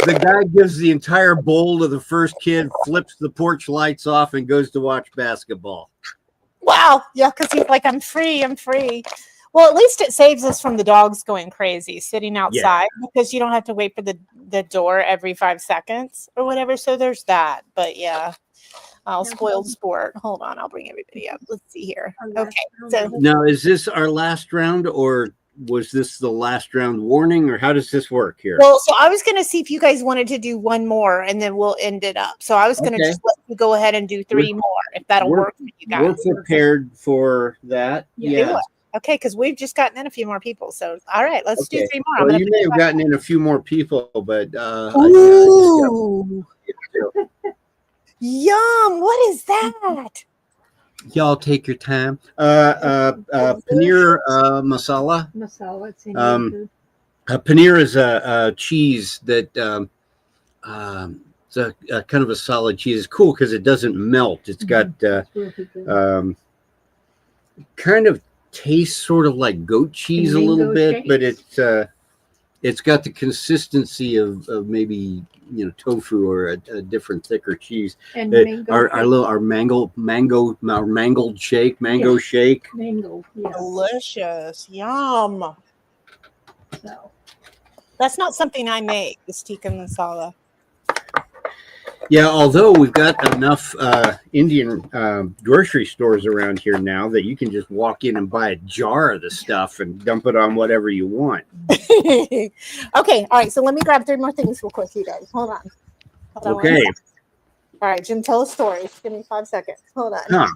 The guy gives the entire bowl to the first kid, flips the porch lights off, and goes to watch basketball. Wow. Yeah, because he's like, I'm free. Well, at least it saves us from the dogs going crazy sitting outside because you don't have to wait for the door every 5 seconds or whatever. So there's that. But yeah, spoiled sport. Hold on, I'll bring everybody up. Let's see here. Okay, so Now, is this our last round, or was this the last round warning, or how does this work here? well, so I was gonna see if you guys wanted to do one more and then we'll end it up. So I was gonna Okay. just let you go ahead and do 3 more if that'll we're- work for you guys. We're prepared for that. Yeah. Yeah. Okay, because we've just gotten in a few more people. So all right, let's do Okay. 3 more. I'm Well, gonna you put may you have back gotten in a few more people, but Ooh. Yum. What is that? y'all take your time. Paneer masala. Masala. It's in Um, food. Paneer is a cheese that it's a kind of a solid cheese. It's cool because it doesn't melt. It's got Really good. kind of tastes sort of like goat cheese a And little mango bit, but shakes. it's got the consistency of maybe tofu or a different thicker cheese. And mango. Our mangled shake, mango Yes. shake. Mango. Yes. Delicious. Yum. So. That's not something I make, this tikka masala. Yeah, although we've got enough Indian grocery stores around here now that you can just walk in and buy a jar of the stuff and dump it on whatever you want. Okay. All right. So let me grab 3 more things real quick, you guys. Hold on. Hold on one Okay. second. All right, Jim, tell a story. Give me 5 seconds. Hold on. Huh.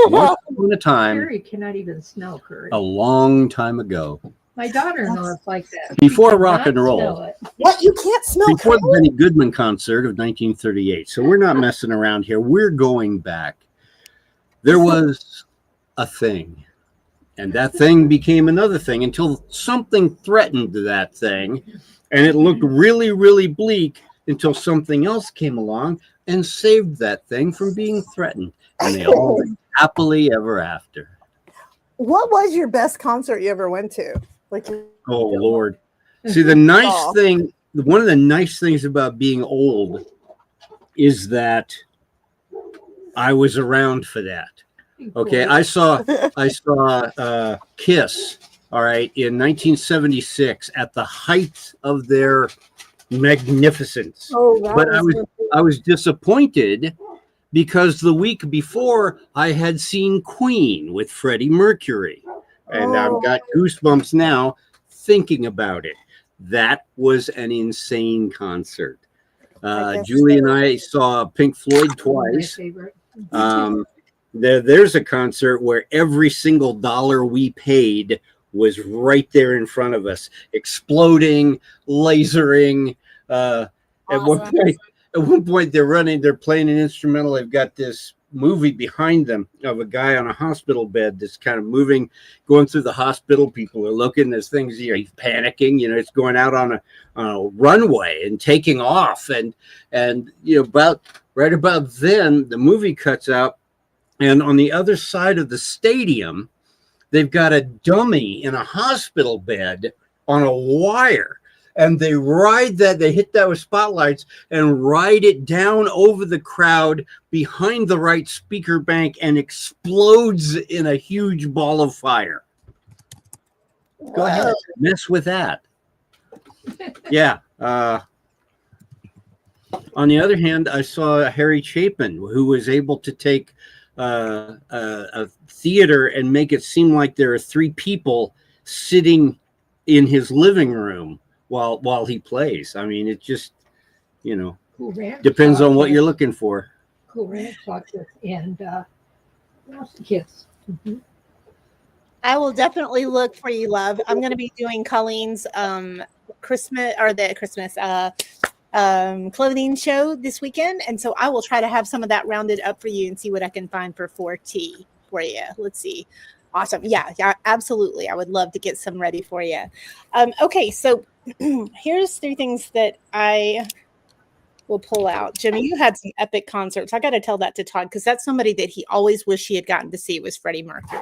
Once upon a time, Carrie cannot even smell curry. a long time ago, My daughter-in-law is like that. Before She rock and cannot roll. smell it. What? You can't smell before the curry? Benny Goodman concert of 1938. So we're not messing around here. We're going back. There was a thing, and that thing became another thing until something threatened that thing, and it looked really, really bleak until something else came along and saved that thing from being threatened. And they all lived happily ever after. What was your best concert you ever went to? Like, Oh, Lord. See, the nice Oh. thing, one of the nice things about being old is that I was around for that. Okay, I saw Kiss, all right, in 1976 at the height of their magnificence. oh, that But was I was disappointed because the week before I had seen Queen with Freddie Mercury. And Oh. I've got goosebumps now thinking about it. That was an insane concert. I guess Julie and so. I saw Pink Floyd My twice. favorite. There's a concert where every single dollar we paid was right there in front of us, exploding, lasering. At Awesome. one point, they're playing an instrumental. They've got this movie behind them of a guy on a hospital bed that's kind of moving, going through the hospital. People are looking. There's things, he's panicking. It's going out on a runway and taking off, and right about then, the movie cuts out, and on the other side of the stadium, they've got a dummy in a hospital bed on a wire. And they hit that with spotlights and ride it down over the crowd behind the right speaker bank and explodes in a huge ball of fire. Go ahead, mess with that. Yeah. On the other hand, I saw Harry Chapin, who was able to take a theater and make it seem like there are 3 people sitting in his living room while he plays. I mean, it just, Cool Ranch depends on what Podcast. you're looking for. Cool Ranch Podcast and Kiss. Mhm. I will definitely look for you, love. I'm going to be doing Colleen's Christmas clothing show this weekend, and so I will try to have some of that rounded up for you and see what I can find for 4T for you. Let's see. Awesome. Yeah, absolutely. I would love to get some ready for you. Okay, so here's 3 things that I will pull out. Jimmy, you had some epic concerts. I got to tell that to Todd because that's somebody that he always wished he had gotten to see was Freddie Mercury.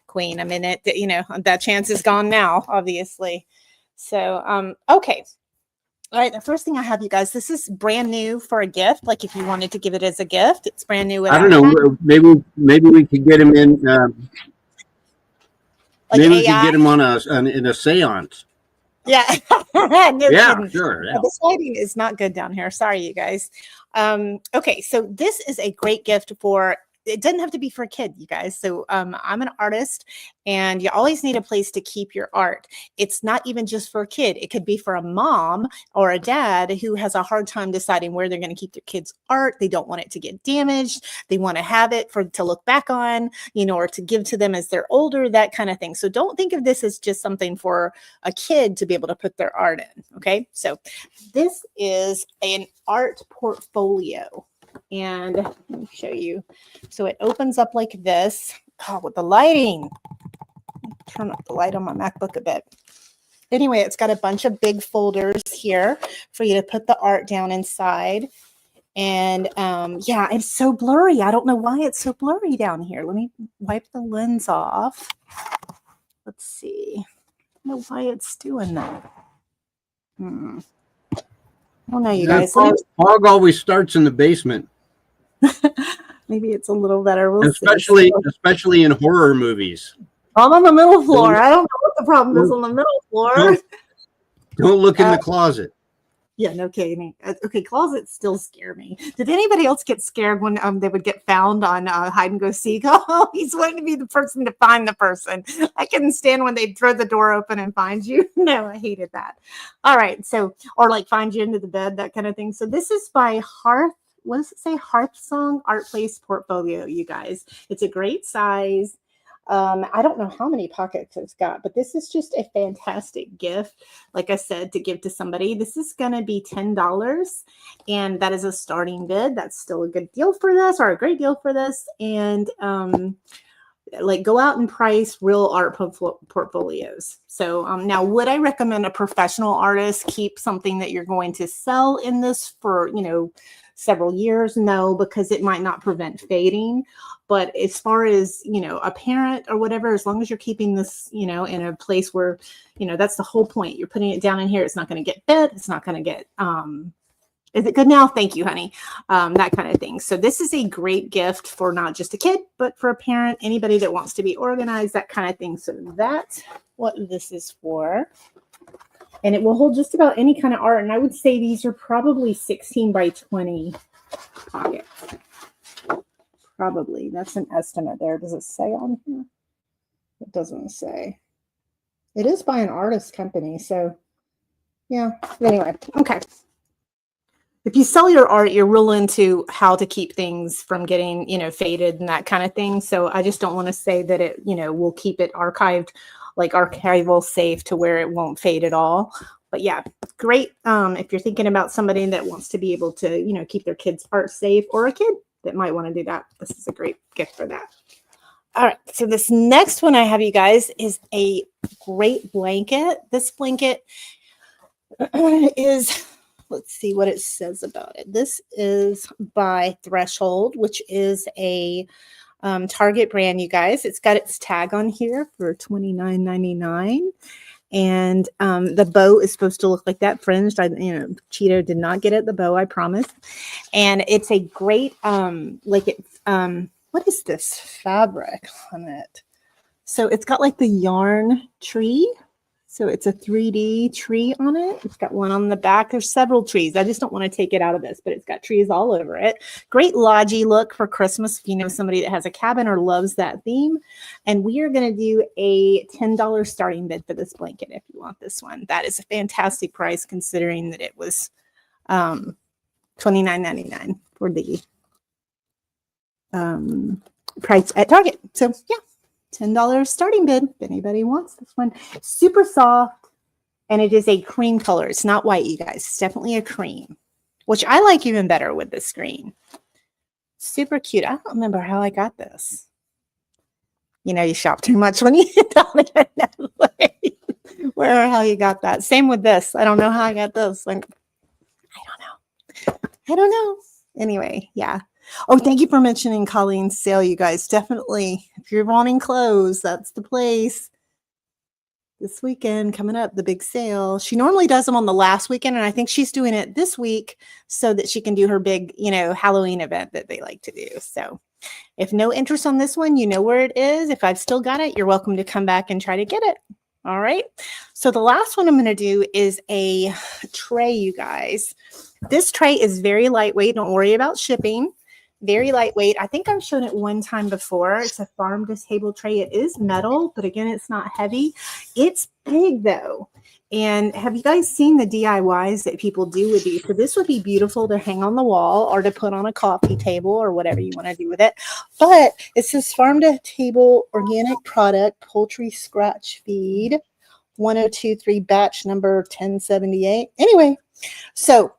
Queen. I mean, that chance is gone now, obviously. So, okay. All right, the first thing I have, you guys, this is brand new for a gift. Like if you wanted to give it as a gift, it's brand new. I don't know. Maybe we could get him in. Like maybe we AI? could get him in a seance. Yeah. No Yeah, kidding. sure. Yeah. This lighting is not good down here. Sorry, you guys. Okay, so this is a great gift for. It doesn't have to be for a kid, you guys. So I'm an artist, and you always need a place to keep your art. It's not even just for a kid. It could be for a mom or a dad who has a hard time deciding where they're going to keep their kids' art. They don't want it to get damaged. They want to have it to look back on, or to give to them as they're older, that kind of thing. So don't think of this as just something for a kid to be able to put their art in. Okay, so this is an art portfolio. And let me show you. So it opens up like this. Oh, with the lighting. Turn up the light on my MacBook a bit. anyway, it's got a bunch of big folders here for you to put the art down inside. And yeah, it's so blurry. I don't know why it's so blurry down here. Let me wipe the lens off. Let's see. I don't know why it's doing that. I don't know, you guys. Fog always starts in the basement, Maybe it's a little better. We'll especially in horror movies. I'm on the middle floor. I don't know what the problem is on the middle floor. Don't look in the closet. Yeah, no kidding. Okay, closets still scare me. Did anybody else get scared when they would get found on hide and go seek? Oh, he's going to be the person to find the person. I couldn't stand when they'd throw the door open and find you. No, I hated that. All right, so or like find you into the bed, that kind of thing. So this is by Hearth. What does it say? Hearth Song Art Place Portfolio. You guys, it's a great size. I don't know how many pockets it's got, but this is just a fantastic gift. Like I said, to give to somebody, this is going to be $10, and that is a starting bid. That's still a good deal for this, or a great deal for this. And like go out and price real art portfolios. So now, would I recommend a professional artist keep something that you're going to sell in this for, several years? No, because it might not prevent fading. But as far as, a parent or whatever, as long as you're keeping this, in a place where, that's the whole point. You're putting it down in here. It's not going to get bent. It's not going to get, is it good now? Thank you, honey. That kind of thing. So this is a great gift for not just a kid, but for a parent, anybody that wants to be organized, that kind of thing. So that's what this is for. And it will hold just about any kind of art. And I would say these are probably 16 by 20 pockets. Probably. That's an estimate there. Does it say on here? It doesn't say. It is by an artist company. So, yeah. Anyway, okay. If you sell your art, you're real into how to keep things from getting, faded and that kind of thing. So I just don't want to say that it, will keep it archived, like archival safe to where it won't fade at all. But yeah, great. If you're thinking about somebody that wants to be able to, keep their kids' art safe, or a kid that might want to do that, this is a great gift for that. All right. So this next one I have, you guys, is a great blanket. This blanket is, let's see what it says about it. This is by Threshold, which is a Target brand, you guys. It's got its tag on here for $29.99. And the bow is supposed to look like that, fringed. Cheeto did not get it, the bow, I promise. And it's a great, what is this fabric on it? So it's got like the yarn tree. So it's a 3D tree on it. It's got one on the back. There's several trees. I just don't want to take it out of this, but it's got trees all over it. Great lodgy look for Christmas if you know somebody that has a cabin or loves that theme. And we are going to do a $10 starting bid for this blanket if you want this one. That is a fantastic price considering that it was $29.99 for the price at Target. So yeah. $10 starting bid if anybody wants this one. Super soft, and it is a cream color. It's not white, you guys. It's definitely a cream, which I like even better with this green. Super cute. I don't remember how I got this. You shop too much when you don't even know where or how you got that. Same with this. I don't know how I got this. I don't know. Anyway, yeah. Oh, thank you for mentioning Colleen's sale, you guys. Definitely, if you're wanting clothes, that's the place. This weekend coming up, the big sale. She normally does them on the last weekend, and I think she's doing it this week so that she can do her big, Halloween event that they like to do. So if no interest on this one, you know where it is. If I've still got it, you're welcome to come back and try to get it. All right. So the last one I'm going to do is a tray, you guys. This tray is very lightweight. Don't worry about shipping. Very lightweight. I think I've shown it one time before. It's a farm to table tray. It is metal, but again, it's not heavy. It's big though. And have you guys seen the DIYs that people do with these? So this would be beautiful to hang on the wall or to put on a coffee table or whatever you want to do with it. But it says farm to table organic product, poultry scratch feed, 1023 batch number 1078. Anyway, so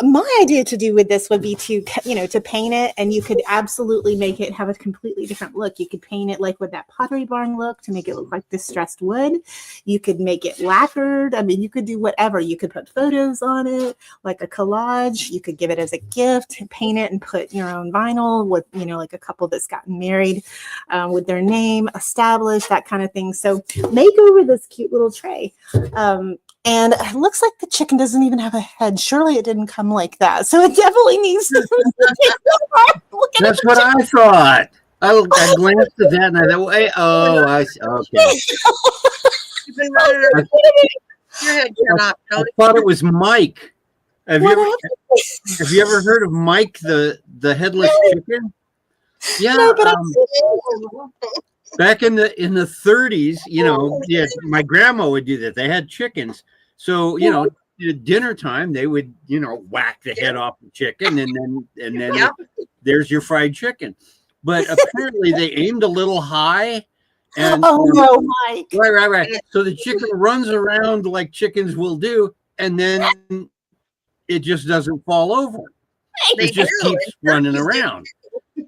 my idea to do with this would be to, to paint it, and you could absolutely make it have a completely different look. You could paint it like with that Pottery Barn look to make it look like distressed wood. You could make it lacquered. I mean, you could do whatever. You could put photos on it, like a collage. You could give it as a gift, paint it, and put your own vinyl with, like a couple that's gotten married with their name established, that kind of thing. So make over this cute little tray. And it looks like the chicken doesn't even have a head. Surely it didn't come like that. So it definitely needs to. That's what I thought. I glanced at that and I thought, I see. Okay. You've been running around. Your head cut off, I Tony. thought it was Mike. Have you ever heard of Mike the headless chicken? Yeah. No, but back in the 30s, my grandma would do that. They had chickens. So, at dinner time, they would, whack the head off the chicken and then there's your fried chicken. But apparently they aimed a little high. And, no, Mike. Right. So the chicken runs around like chickens will do, and then it just doesn't fall over. It just keeps running around.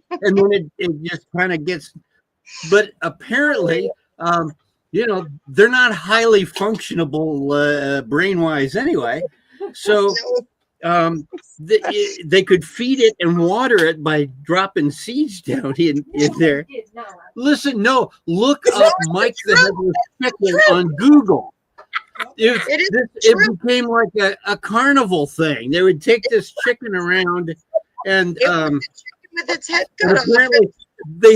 And then it just kind of gets, but apparently, they're not highly functionable brain-wise anyway. So they could feed it and water it by dropping seeds down in there. Listen, no, look up Mike the Headless Chicken on Google. It became like a carnival thing. They would take this chicken around and with its head cut off. apparently they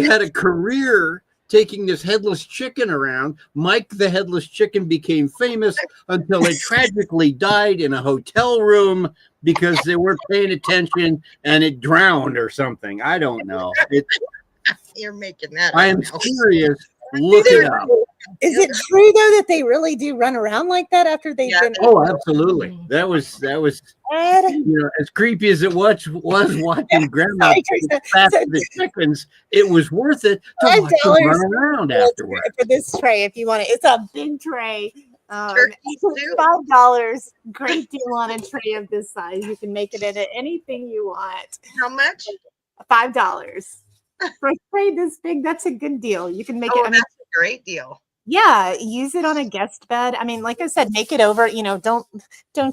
had a career taking this headless chicken around. Mike the Headless Chicken became famous until it tragically died in a hotel room because they weren't paying attention and it drowned or something. I don't know. You're making that I am serious. Look it up. Is it true though that they really do run around like that after they've been? Oh, absolutely. That was as creepy as it was watching Grandma fast the chickens. It was worth it to watch them run around afterwards. For this tray, if you want it, it's a big tray. Turkeys too. $5. Great deal on a tray of this size. You can make it into anything you want. How much? $5 for a tray this big. That's a good deal. You can make it. That's a great deal. Yeah, use it on a guest bed. I mean, like I said, make it over. Don't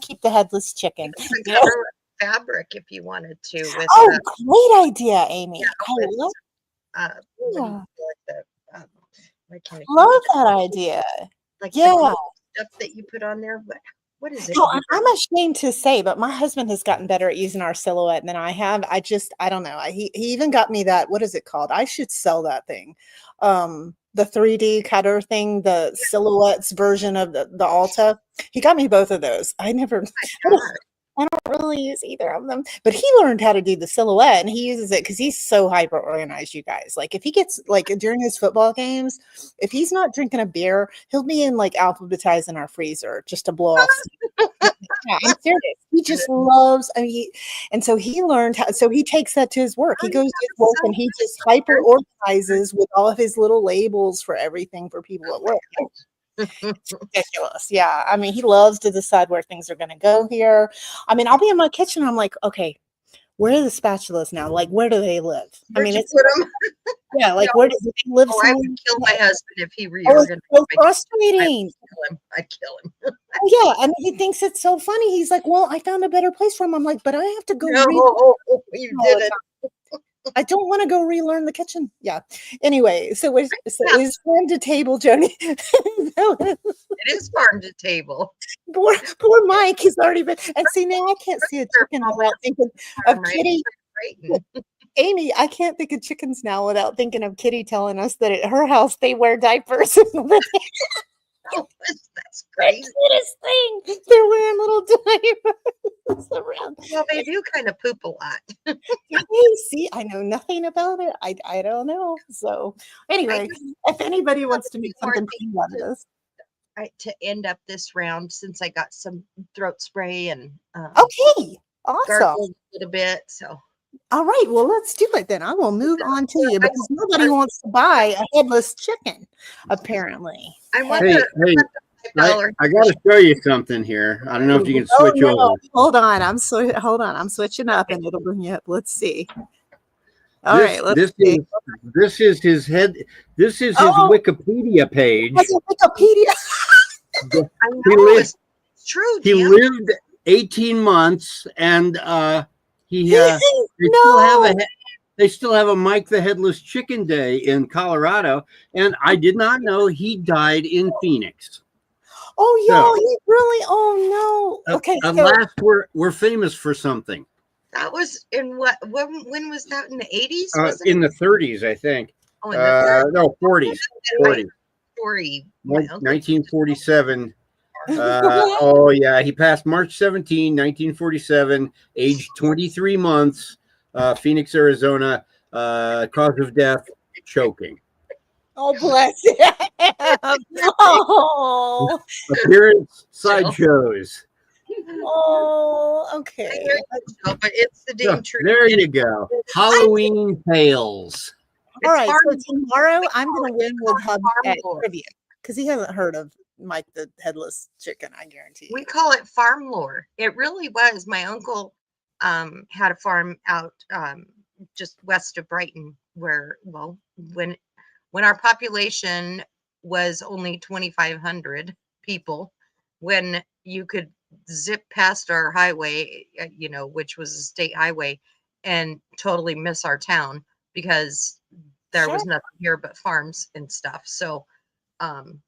keep the headless chicken. You can cover with fabric if you wanted to. With, great idea, Amy. I love that idea. Like yeah, stuff that you put on there. What is it? No, I'm ashamed to say, but my husband has gotten better at using our silhouette than I have. I don't know. He even got me that. What is it called? I should sell that thing. The 3D cutter thing, the silhouettes version of the Alta. He got me both of those. I don't really use either of them, but he learned how to do the silhouette and he uses it because he's so hyper organized, you guys. Like if he gets during his football games, if he's not drinking a beer, he'll be in alphabetizing our freezer just to blow off. Yeah, I'm serious. He just loves, and so he learned how, so he takes that to his work. He goes to his work and he just hyper organizes with all of his little labels for everything for people at work. It's ridiculous. Yeah. I mean, he loves to decide where things are going to go here. I mean, I'll be in my kitchen. I'm like, okay, where are the spatulas now? Where do they live? Where'd I mean, yeah, where do they live? I would kill my husband if he reorganized. So frustrating. I'd kill him. Yeah. And he thinks it's so funny. He's like, well, I found a better place for him. I'm like, but I have to go. You did it. I don't want to go relearn the kitchen. Yeah. Anyway, so it was farm to table, Joni. It is farm to table. Poor Mike. He's already been. And see, now I can't see a chicken without thinking of Kitty. Amy, I can't think of chickens now without thinking of Kitty telling us that at her house they wear diapers. Oh, that's crazy. Cutest thing. They're wearing little diapers around. Well, they do kind of poop a lot. See, I know nothing about it. I don't know. So anyway, if anybody wants to make something out of this. To end up this round, since I got some throat spray and okay, awesome. gargled a little bit. So all right, well, let's do it then. I will move on to you because nobody wants to buy a headless chicken, apparently. I wonder I got to show you something here. I don't know if you can Oh switch no! over. Hold on, I'm switching up, and it'll bring you up. Let's see. All This right, let's see. this is his head. This is his Oh. Wikipedia page. Has a Wikipedia. I He know lived- it's true. He Jim. lived 18 months, and they still have No. they still have a Mike the Headless Chicken Day in Colorado, and I did not know he died in Phoenix. Oh, So- y'all, he really. Oh no. Okay, At so last, we're famous for something. That was in what? When was that? In the 80s? In the 30s, I think. Oh, in the No, 40s. 40s. story. My uncle 1947. Oh yeah, he passed March 17, 1947, age 23 months, Phoenix, Arizona. Cause of death, choking. oh bless him. Oh, Appearance, sideshows. oh, I okay. hear you, Joe, but it's the So, damn truth. there you go. Halloween tales. All right, so farm- tomorrow I'm call gonna it- win we call with it Hub farm at lore. trivia because he hasn't heard of Mike the Headless Chicken. I guarantee. We call it farm lore. It really was. My uncle had a farm out just west of Brighton, where when our population was only 2,500 people, when you could zip past our highway, which was a state highway, and totally miss our town because there was Sure. nothing here but farms and stuff. So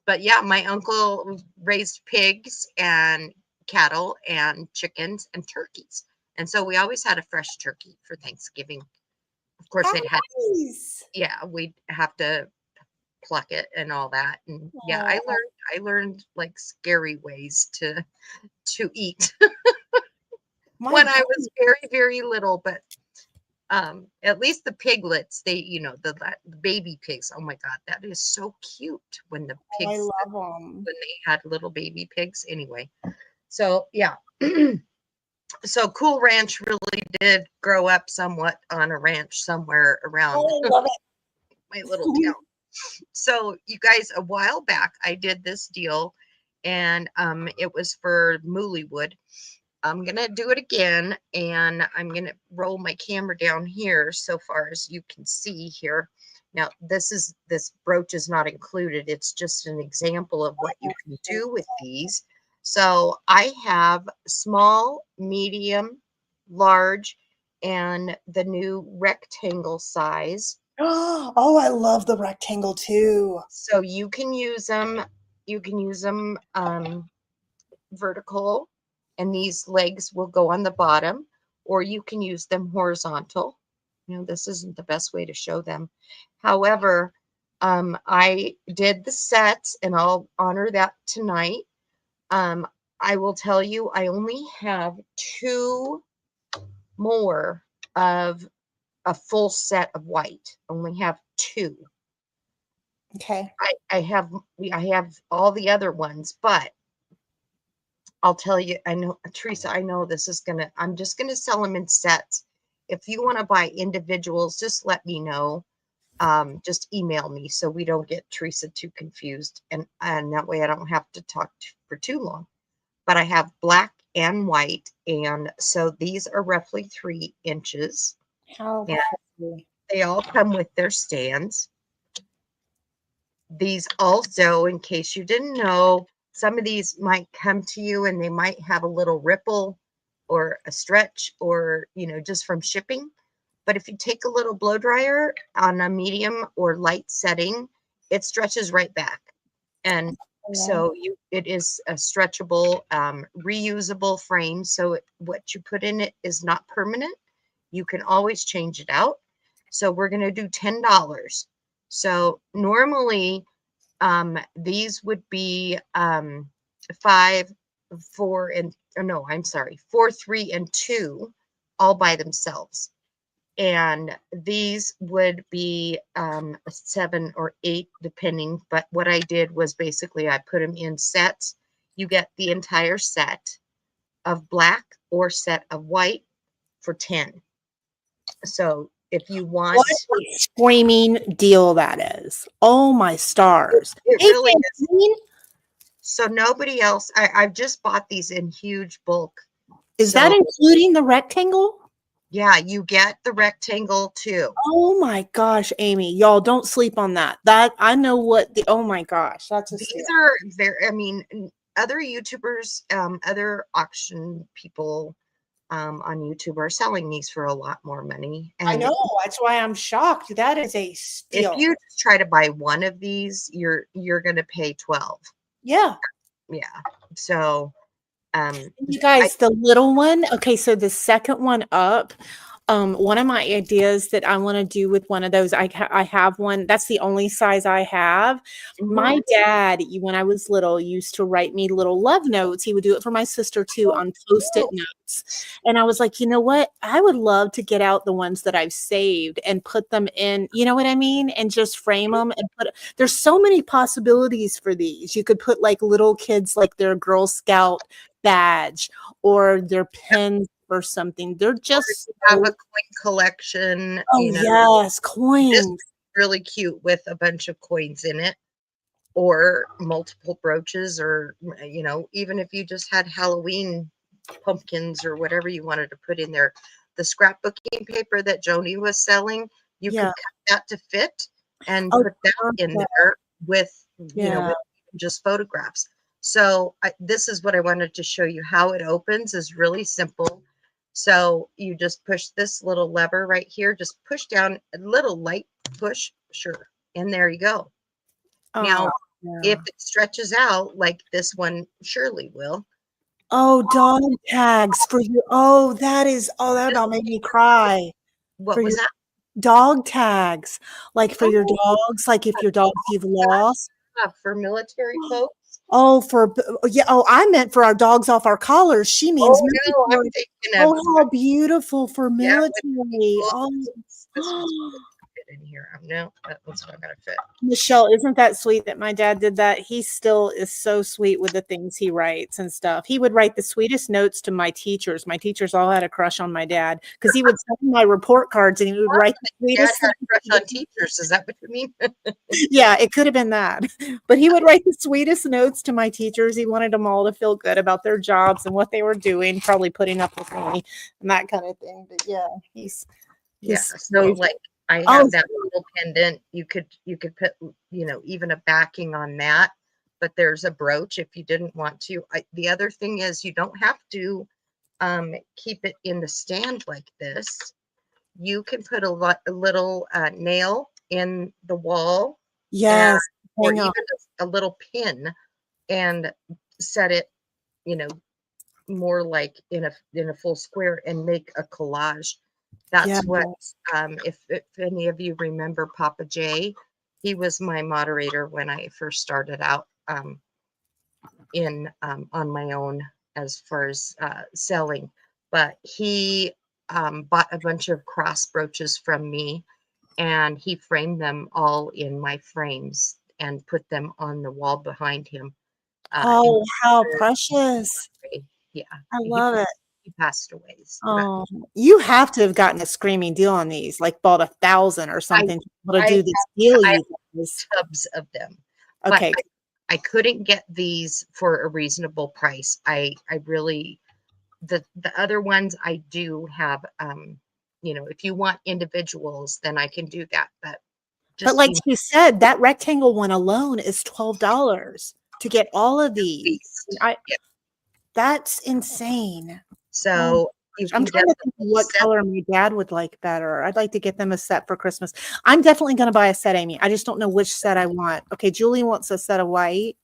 but yeah, my uncle raised pigs and cattle and chickens and turkeys. And so we always had a fresh turkey for Thanksgiving. Of course, How nice. we'd have to pluck it and all that. And yeah, I learned like scary ways to eat My when I God. was very, very little, but at least the piglets, they, the baby pigs. Oh my God, that is so cute when the I pigs, love them. when they had little baby pigs. Anyway, so yeah. So Cool Ranch really did grow up somewhat on a ranch somewhere around Oh, I love it. my little town. So you guys, a while back, I did this deal, and it was for Moolywood. I'm gonna do it again, and I'm gonna roll my camera down here so far as you can see here. Now, this brooch is not included. It's just an example of what you can do with these. So I have small, medium, large, and the new rectangle size. Oh, I love the rectangle too. So you can use them. You can use them vertical, and these legs will go on the bottom, or you can use them horizontal. This isn't the best way to show them. However, I did the sets, and I'll honor that tonight. I will tell you, I only have 2 more of a full set of white. Only have 2. Okay. I have all the other ones, but I'll tell you, I know, Teresa, I know this is I'm just gonna sell them in sets. If you want to buy individuals, just let me know. Just email me so we don't get Teresa too confused, and that way I don't have to talk for too long. But I have black and white, and so these are roughly 3 inches. How Yeah. pretty. They all come with their stands. These also, in case you didn't know, some of these might come to you and they might have a little ripple or a stretch, or just from shipping. But if you take a little blow dryer on a medium or light setting, it stretches right back. And so it is a stretchable, reusable frame. So what you put in it is not permanent. You can always change it out. So we're going to do $10. So normally these would be 5, 4, and no, I'm sorry, 4, 3, and 2 all by themselves. And these would be 7 or 8 depending. But what I did was basically I put them in sets. You get the entire set of black or set of white for 10. So if you want, What a screaming deal that is. Oh my stars. it Hey, really is. Francine, So nobody else, I've just bought these in huge bulk. Is that So, including the rectangle? yeah, you get the rectangle too. Oh my gosh, Amy, y'all don't sleep on that. That I know what the oh my gosh, that's a steal. These are very, I mean, other YouTubers, other auction people on YouTube are selling these for a lot more money. I And know, that's why I'm shocked. That is a if steal. you just try to buy one of these, you're gonna pay 12. Yeah. Yeah. So You guys, the little one, okay, so the second one up, one of my ideas that I want to do with one of those, I have one. That's the only size I have. My dad, when I was little, used to write me little love notes. He would do it for my sister too on Post-it notes. And I was like, you know what? I would love to get out the ones that I've saved and put them in, you know what I mean? And just frame them and put. There's so many possibilities for these. You could put like little kids, like their Girl Scout badge or their pins or something. They're just have a coin collection. oh You know, yes, coins. this is really cute with a bunch of coins in it, or multiple brooches, or you know, even if you just had Halloween pumpkins or whatever you wanted to put in there. The scrapbooking paper that Joni was selling, you could cut that to fit and Oh, put that in there with you know, with just photographs. So this is what I wanted to show you. How it opens is really simple. So you just push this little lever right here, just push down a little light push, sure, and there you go. Now, if it stretches out like this one surely will. Oh, dog tags for you. Oh, that is, oh, that about made me cry. What was that? Dog tags, like for your dogs, like if your dogs you've lost. For military folks. Oh, yeah. Oh, I meant for our dogs off our collars. She means no, I'm thinking of how beautiful for military. This one's fit in here. No, that one's not gonna fit. Michelle, isn't that sweet that my dad did that? He still is so sweet with the things he writes and stuff. He would write the sweetest notes to my teachers. My teachers all had a crush on my dad because he would send my report cards and he would write the sweetest. Dad had a crush on teachers. Is that what you mean? Yeah, it could have been that. But he would write the sweetest notes to my teachers. He wanted them all to feel good about their jobs and what they were doing, probably putting up with me and that kind of thing. But yeah, he's so like I have that little pendant. You could put, you know, even a backing on that, but there's a brooch if you didn't want to. The other thing is you don't have to keep it in the stand like this. You can put a little nail in the wall. Yes. Or even a little pin and set it, you know, more like in a full square and make a collage. That's what if any of you remember Papa J, he was my moderator when I first started out on my own as far as selling, but he bought a bunch of cross brooches from me and he framed them all in my frames and put them on the wall behind him. Oh, how precious. Yeah. I love it. He passed away. Oh, you have to have gotten a screaming deal on these, like bought 1,000 or something to do this deal. I have tubs of them. Okay. But I couldn't get these for a reasonable price. I really, the other ones I do have, you know, if you want individuals, then I can do that. But like you said, that rectangle one alone is $12 to get all of these. That's insane. So I'm trying to think of what color my dad would like better. I'd like to get them a set for Christmas. I'm definitely going to buy a set, Amy. I just don't know which set I want. Okay, Julie wants a set of white.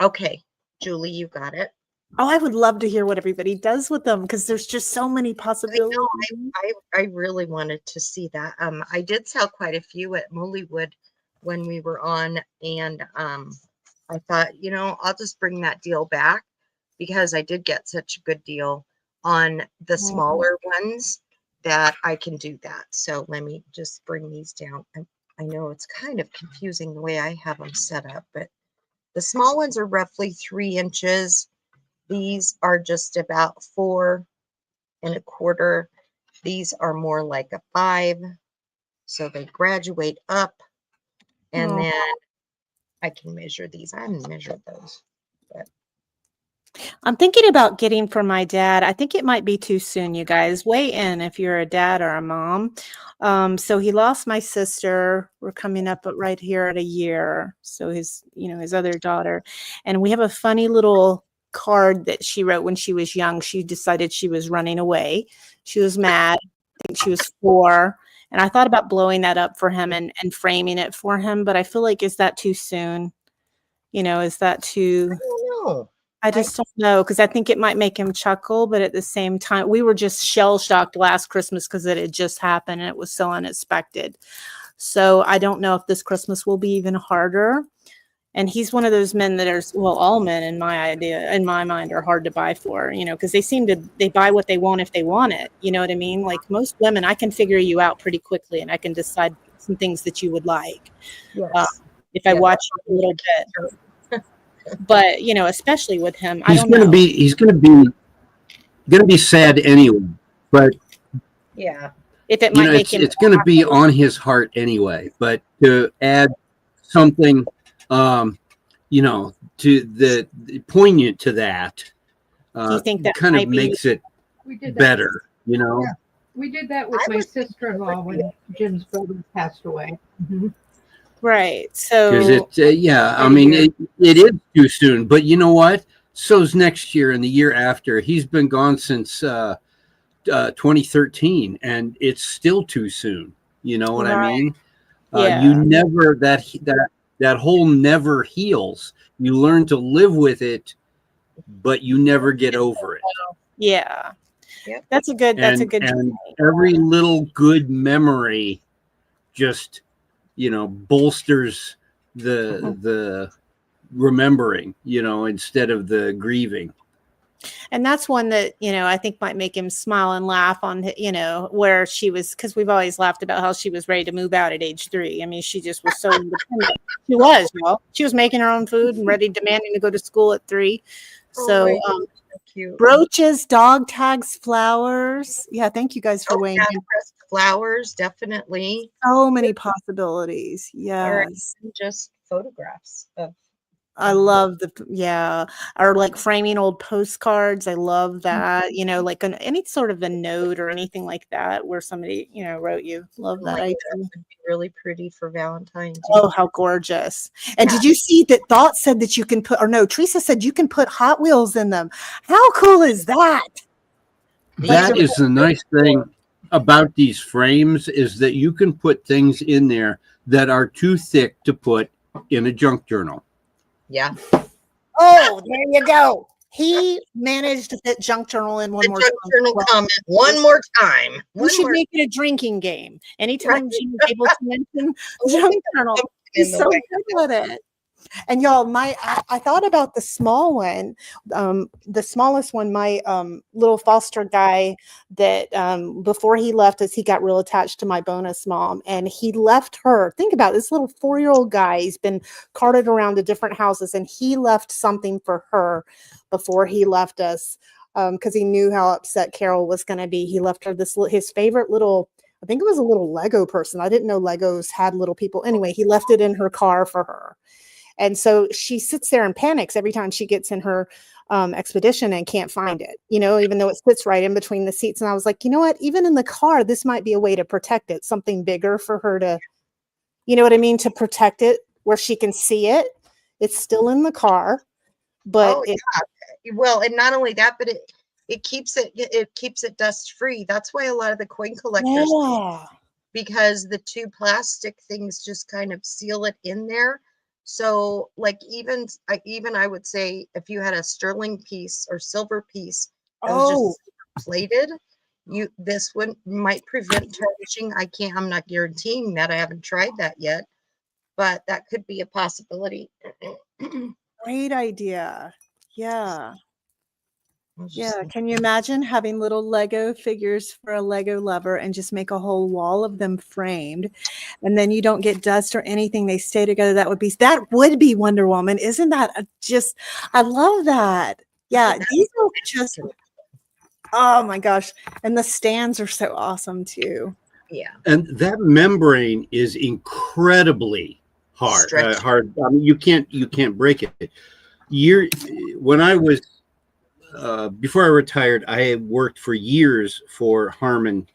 Okay, Julie, you got it. Oh, I would love to hear what everybody does with them because there's just so many possibilities. I really wanted to see that. I did sell quite a few at Mollywood when we were on, and I thought, you know, I'll just bring that deal back because I did get such a good deal on the smaller ones that I can do that. So let me just bring these down. I know it's kind of confusing the way I have them set up, but the small ones are roughly 3 inches. These are just about 4 1/4. These are more like a 5. So they graduate up. And then I can measure these. I haven't measured those. I'm thinking about getting for my dad. I think it might be too soon, you guys. Weigh in if you're a dad or a mom. So he lost my sister. We're coming up right here at a year. So his other daughter. And we have a funny little card that she wrote when she was young. She decided she was running away. She was mad. I think she was 4. And I thought about blowing that up for him and framing it for him. But I feel like, is that too soon? Is that too... I don't know. I just don't know, because I think it might make him chuckle, but at the same time, we were just shell-shocked last Christmas because it had just happened and it was so unexpected. So I don't know if this Christmas will be even harder. And he's one of those men that are, well, all men in my mind are hard to buy for, because they buy what they want if they want it. You know what I mean? Like most women, I can figure you out pretty quickly and I can decide some things that you would like. Yes. If I watch you a little bit. But especially with him, he's going to be sad anyway. But yeah, if it might make him, it's going to be on his heart anyway. But to add something, to the poignant to that, do you think that kind of makes it better. Yeah. We did that with my sister-in-law when Jim's brother passed away. Mm-hmm. Right. So, because it is too soon. But you know what? So's next year and the year after. He's been gone since 2013, and it's still too soon. You know what I mean? You never that hole never heals. You learn to live with it, but you never get over it. Yeah. Yep. That's a good. And every little good memory just bolsters the remembering, instead of the grieving. And that's one that, I think might make him smile and laugh on, where she was, because we've always laughed about how she was ready to move out at age 3. I mean, she just was so independent. She was making her own food and demanding to go to school at 3. So, cute. Brooches, dog tags, flowers. Yeah. Thank you guys for weighing in. Flowers, definitely. So many possibilities. Yes. Or just photographs of. I love or like framing old postcards. I love that, like any sort of a note or anything like that where somebody, wrote you. Love that idea. Would be really pretty for Valentine's. Oh, how gorgeous. And did you see that Thought said that you can Teresa said you can put Hot Wheels in them. How cool is that? That is the nice thing about these frames, is that you can put things in there that are too thick to put in a junk journal. Yeah. Oh, there you go. He managed to fit junk journal in one more time. Journal comment one more time. We should make it a drinking game. Anytime Jim is able to mention junk journal, he's so good at it. And y'all, I thought about the small one, the smallest one, my little foster guy that before he left us, he got real attached to my bonus mom, and he left her. Think about it, this little 4-year-old guy. He's been carted around to different houses, and he left something for her before he left us because he knew how upset Carol was going to be. He left her his favorite little, I think it was a little Lego person. I didn't know Legos had little people. Anyway, he left it in her car for her. And so she sits there and panics every time she gets in her expedition and can't find it, even though it sits right in between the seats. And I was like, you know what, even in the car, this might be a way to protect it, something bigger for her to, to protect it where she can see it. It's still in the car, but well, and not only that, but it keeps it dust free. That's why a lot of the coin collectors, because the 2 plastic things just kind of seal it in there. So like even I would say if you had a sterling piece or silver piece that was just plated, this one might prevent tarnishing. I'm not guaranteeing that. I haven't tried that yet, but that could be a possibility. Great idea. Yeah. Can you imagine having little Lego figures for a Lego lover and just make a whole wall of them framed, and then you don't get dust or anything, they stay together? That would be Wonder Woman. Isn't that I love that. Yeah, these are just, oh my gosh. And the stands are so awesome too. Yeah. And that membrane is incredibly hard. Stretch. Hard. I mean, you can't break it. When I was before I retired, I had worked for years for Harman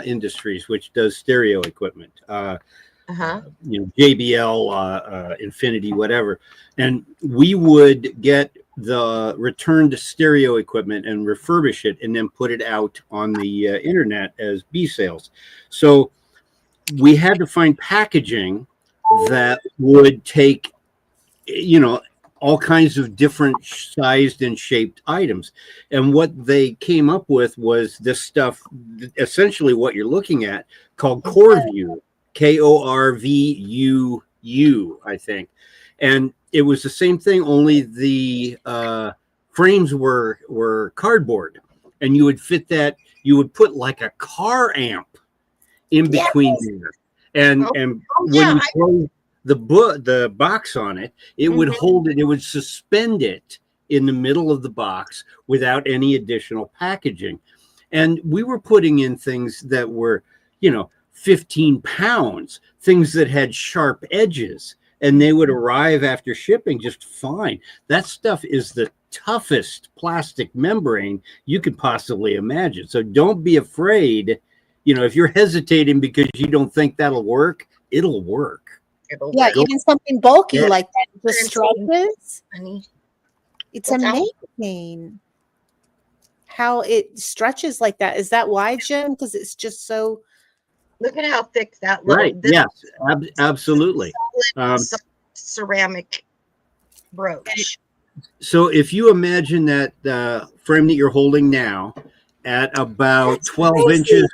Industries, which does stereo equipment. Uh-huh. JBL, Infinity, whatever. And we would get the returned stereo equipment and refurbish it and then put it out on the internet as B sales. So we had to find packaging that would take, all kinds of different sized and shaped items. And what they came up with was this stuff, essentially what you're looking at, called Korvu, Korvuu, I think. And it was the same thing, only the frames were cardboard. And you would fit that, you would put like a car amp in between there. And when you close the box on it, it would hold it, it would suspend it in the middle of the box without any additional packaging. And we were putting in things that were, 15 pounds, things that had sharp edges, and they would arrive after shipping just fine. That stuff is the toughest plastic membrane you could possibly imagine. So don't be afraid. If you're hesitating because you don't think that'll work, it'll work. Yeah, even something bulky Yeah. like that, the stretches. Honey. It's What's that? amazing how it stretches like that. Is that why, Jim? Because it's just so. Look at how thick that little Right. Yes, absolutely. Ceramic brooch. So if you imagine that frame that you're holding now at about 12 inches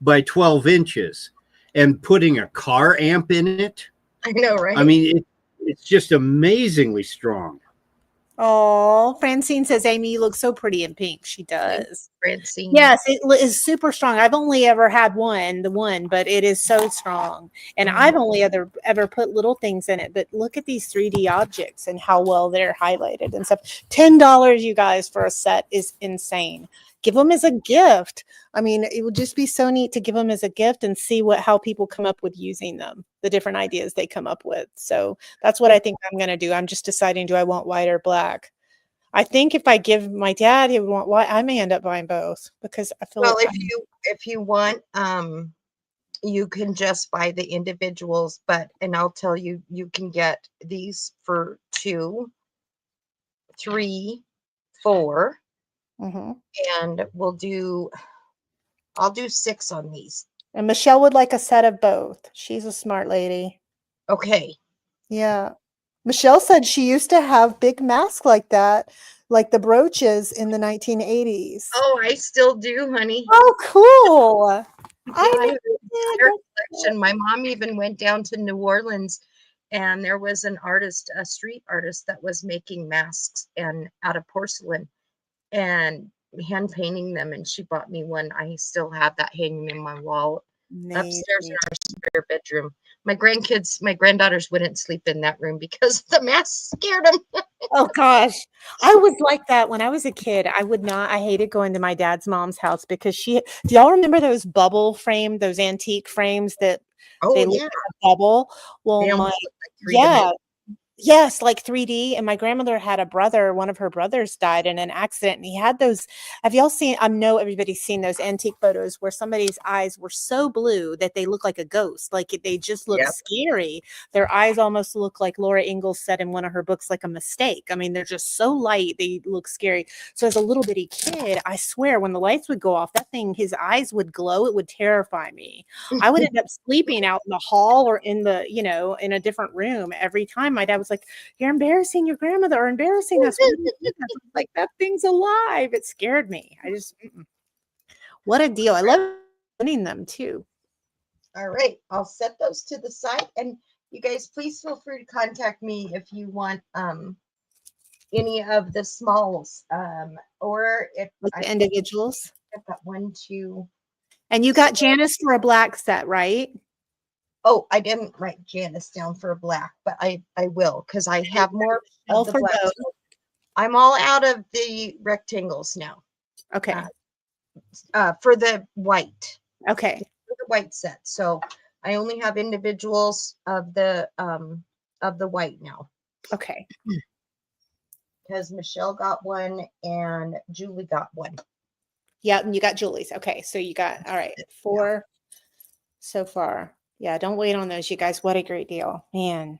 by 12 inches and putting a car amp in it, I know, right? I mean, it's just amazingly strong. Oh, Francine says, Amy, you look so pretty in pink. She does. Francine. Yes, it is super strong. I've only ever had the one, but it is so strong. And I've only ever put little things in it. But look at these 3D objects and how well they're highlighted and stuff. $10, you guys, for a set is insane. Give them as a gift. I mean, it would just be so neat to give them as a gift and see how people come up with using them, the different ideas they come up with. So that's what I think I'm going to do. I'm just deciding, do I want white or black? I think if I give my dad, he would want white. I may end up buying both because I feel Well, like if you want, you can just buy the individuals, and I'll tell you, you can get these for 2, 3, 4. Mhm. And I'll do 6 on these. And Michelle would like a set of both. She's a smart lady. Okay. Yeah. Michelle said she used to have big masks like that, like the brooches in the 1980s. Oh, I still do, honey. Oh, cool. I have an entire collection. My mom even went down to New Orleans, and there was an artist, a street artist, that was making masks and out of porcelain and hand painting them, and she bought me one. I still have that hanging in my wall upstairs in our spare bedroom. My granddaughters wouldn't sleep in that room because the masks scared them. Oh gosh. I was like that when I was a kid. I hated going to my dad's mom's house because do y'all remember those bubble frame, those antique frames that they look like a bubble? Well, They almost look like 3D. Yes, like 3D. And my grandmother had a brother, one of her brothers died in an accident. And he had those. Have y'all seen, I know everybody's seen those antique photos where somebody's eyes were so blue that they look like a ghost. Like they just look scary. Their eyes almost look like Laura Ingalls said in one of her books, like a mistake. I mean, they're just so light. They look scary. So as a little bitty kid, I swear when the lights would go off, that thing, his eyes would glow. It would terrify me. I would end up sleeping out in the hall or in the, in a different room every time. My dad was like, you're embarrassing your grandmother or embarrassing us. Like, that thing's alive. It scared me. What a deal. I love winning them too. All right. I'll set those to the side. And you guys, please feel free to contact me if you want any of the smalls or if like the individuals. I've got 1, 2. And you got Janice for a black set, right? Oh, I didn't write Janice down for a black, but I will because I have more of the black. I'm all out of the rectangles now. Okay. For the white. Okay. For the white set. So I only have individuals of the white now, Okay. because Michelle got one and Julie got one. Yeah, and you got Julie's. Okay, so you got all right, 4 so far. Yeah, don't wait on those, you guys. What a great deal, man.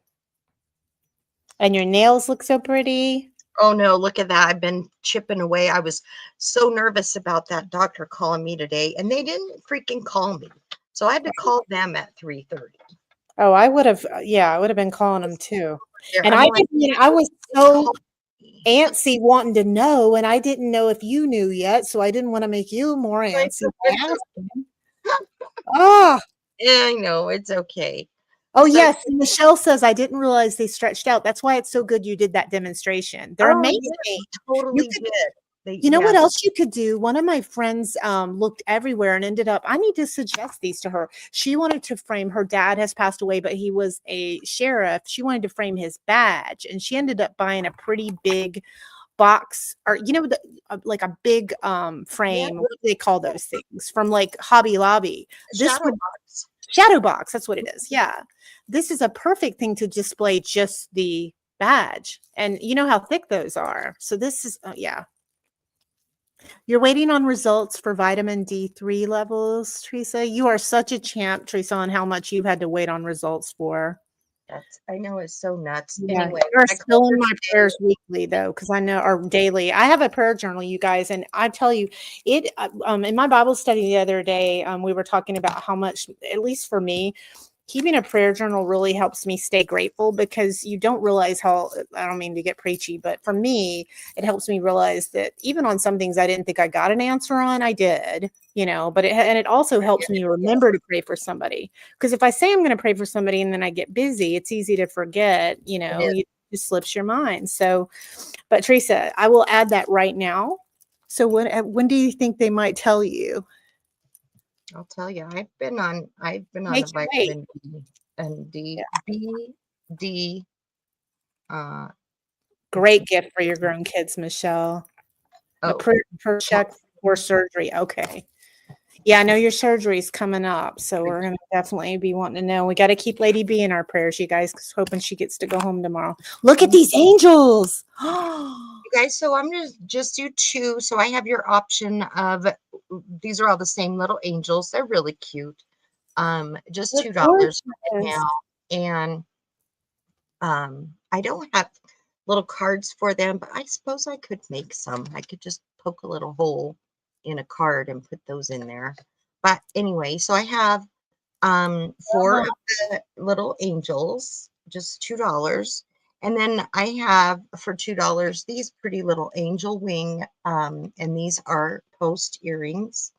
And your nails look so pretty. Oh no, look at that. I've been chipping away. I was so nervous about that doctor calling me today, and they didn't freaking call me. So I had to call them at 3:30. Oh, I would have. Yeah, I would have been calling them too. And I'm I like, didn't. You know, I was so call me. antsy wanting to know, and I didn't know if you knew yet, so I didn't want to make you more antsy by asking. Oh, Yeah, I know, it's okay. oh So- yes. And Michelle says I didn't realize they stretched out. That's why it's so good you did that demonstration. They're Oh, amazing. yes, totally could- did. You know what else you could do? One of my friends looked everywhere and ended up, I need to suggest these to her. She wanted to frame, her dad has passed away, but he was a sheriff. She wanted to frame his badge, and she ended up buying a pretty big box, or like a big frame. What do they call those things? From like Hobby Lobby. Shadow box. Shadow box, that's what it is. Yeah. This is a perfect thing to display just the badge. And you know how thick those are. So this is, yeah. You're waiting on results for vitamin D3 levels, Teresa. You are such a champ, Teresa, on how much you've had to wait on results for. I know, it's so nuts. Yeah, Anyway, you're I still called in her my today. prayers weekly though, because I know, or daily. I have a prayer journal, you guys, and I tell you, it in my Bible study the other day, we were talking about how much, at least for me, keeping a prayer journal really helps me stay grateful, because you don't realize how, I don't mean to get preachy, but for me, it helps me realize that even on some things I didn't think I got an answer on, I did, but it also helps me remember to pray for somebody. Because if I say I'm going to pray for somebody and then I get busy, it's easy to forget, it just slips your mind. So, but Teresa, I will add that right now. So when do you think they might tell you? I'll tell you, I've been on Make the you wait. vitamin D and D. Great gift for your grown kids, Michelle. A per check for surgery. Okay. Yeah, I know your surgery's coming up, so we're gonna definitely be wanting to know. We got to keep Lady B in our prayers, you guys, because hoping she gets to go home tomorrow. Look at these angels. You guys, so I'm gonna just do 2. So I have your option of, these are all the same little angels. They're really cute. Just They're $2 gorgeous. now. And I don't have little cards for them, but I suppose I could make some. I could just poke a little hole in a card and put those in there. But anyway, so I have 4 of the little angels, just $2. And then I have for $2 these pretty little angel wing, and these are post earrings.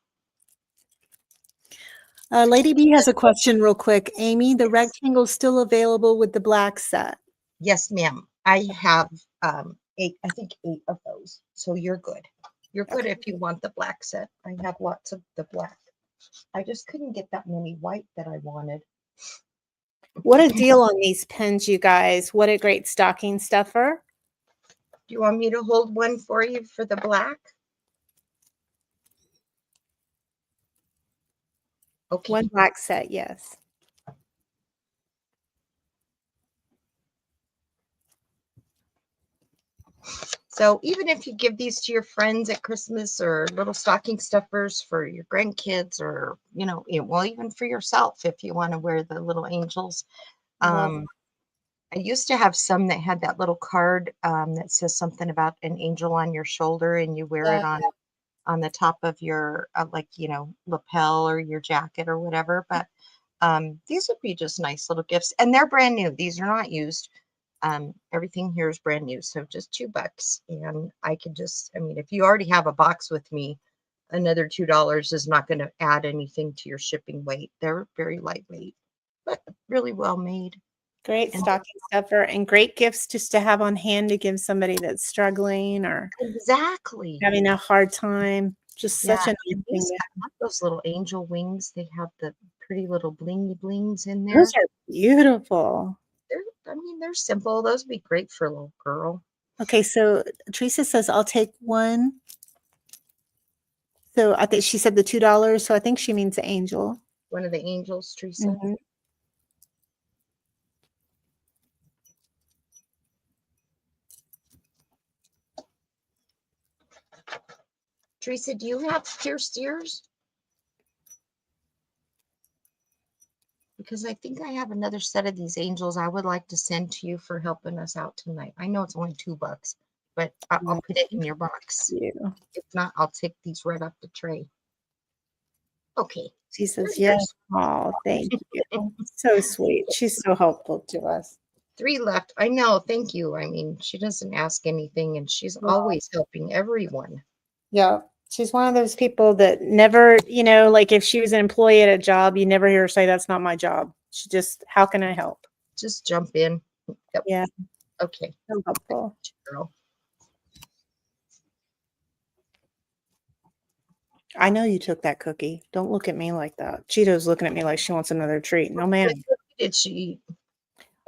Lady B has a question real quick. Amy, the rectangle still available with the black set? Yes, ma'am. I have 8, I think 8 of those. So you're good. You're good if you want the black set. I have lots of the black. I just couldn't get that many white that I wanted. What a deal on these pins, you guys. What a great stocking stuffer. Do you want me to hold one for you for the black? Okay. One black set, yes. So even if you give these to your friends at Christmas, or little stocking stuffers for your grandkids, or, well, even for yourself, if you want to wear the little angels. I used to have some that had that little card that says something about an angel on your shoulder, and you wear it on the top of your, lapel or your jacket or whatever. But these would be just nice little gifts, and they're brand new. These are not used. Everything here is brand new. So just $2. And I could if you already have a box with me, another $2 is not going to add anything to your shipping weight. They're very lightweight, but really well made. Great stocking stuffer, and great gifts just to have on hand to give somebody that's struggling or Exactly having a hard time. Just such a nice thing. Those little angel wings, they have the pretty little blingy blings in there. Those are beautiful. They're simple. Those would be great for a little girl. Okay, so Teresa says, I'll take one. So I think she said the $2, so I think she means the angel. One of the angels, Teresa. Teresa, do you have pierced ears? Because I think I have another set of these angels I would like to send to you for helping us out tonight. I know it's only $2, but I'll put it in your box. You. If not, I'll take these right off the tray. Okay. She says, yes. Oh, thank you. So sweet. She's so helpful to us. 3 left. I know. Thank you. I mean, she doesn't ask anything and she's always helping everyone. Yeah. She's one of those people that never, like if she was an employee at a job, you never hear her say, that's not my job. She just, how can I help? Just jump in. Yep. Yeah. Okay. So helpful. Girl. I know you took that cookie. Don't look at me like that. Cheeto's looking at me like she wants another treat. No, ma'am. What did she eat?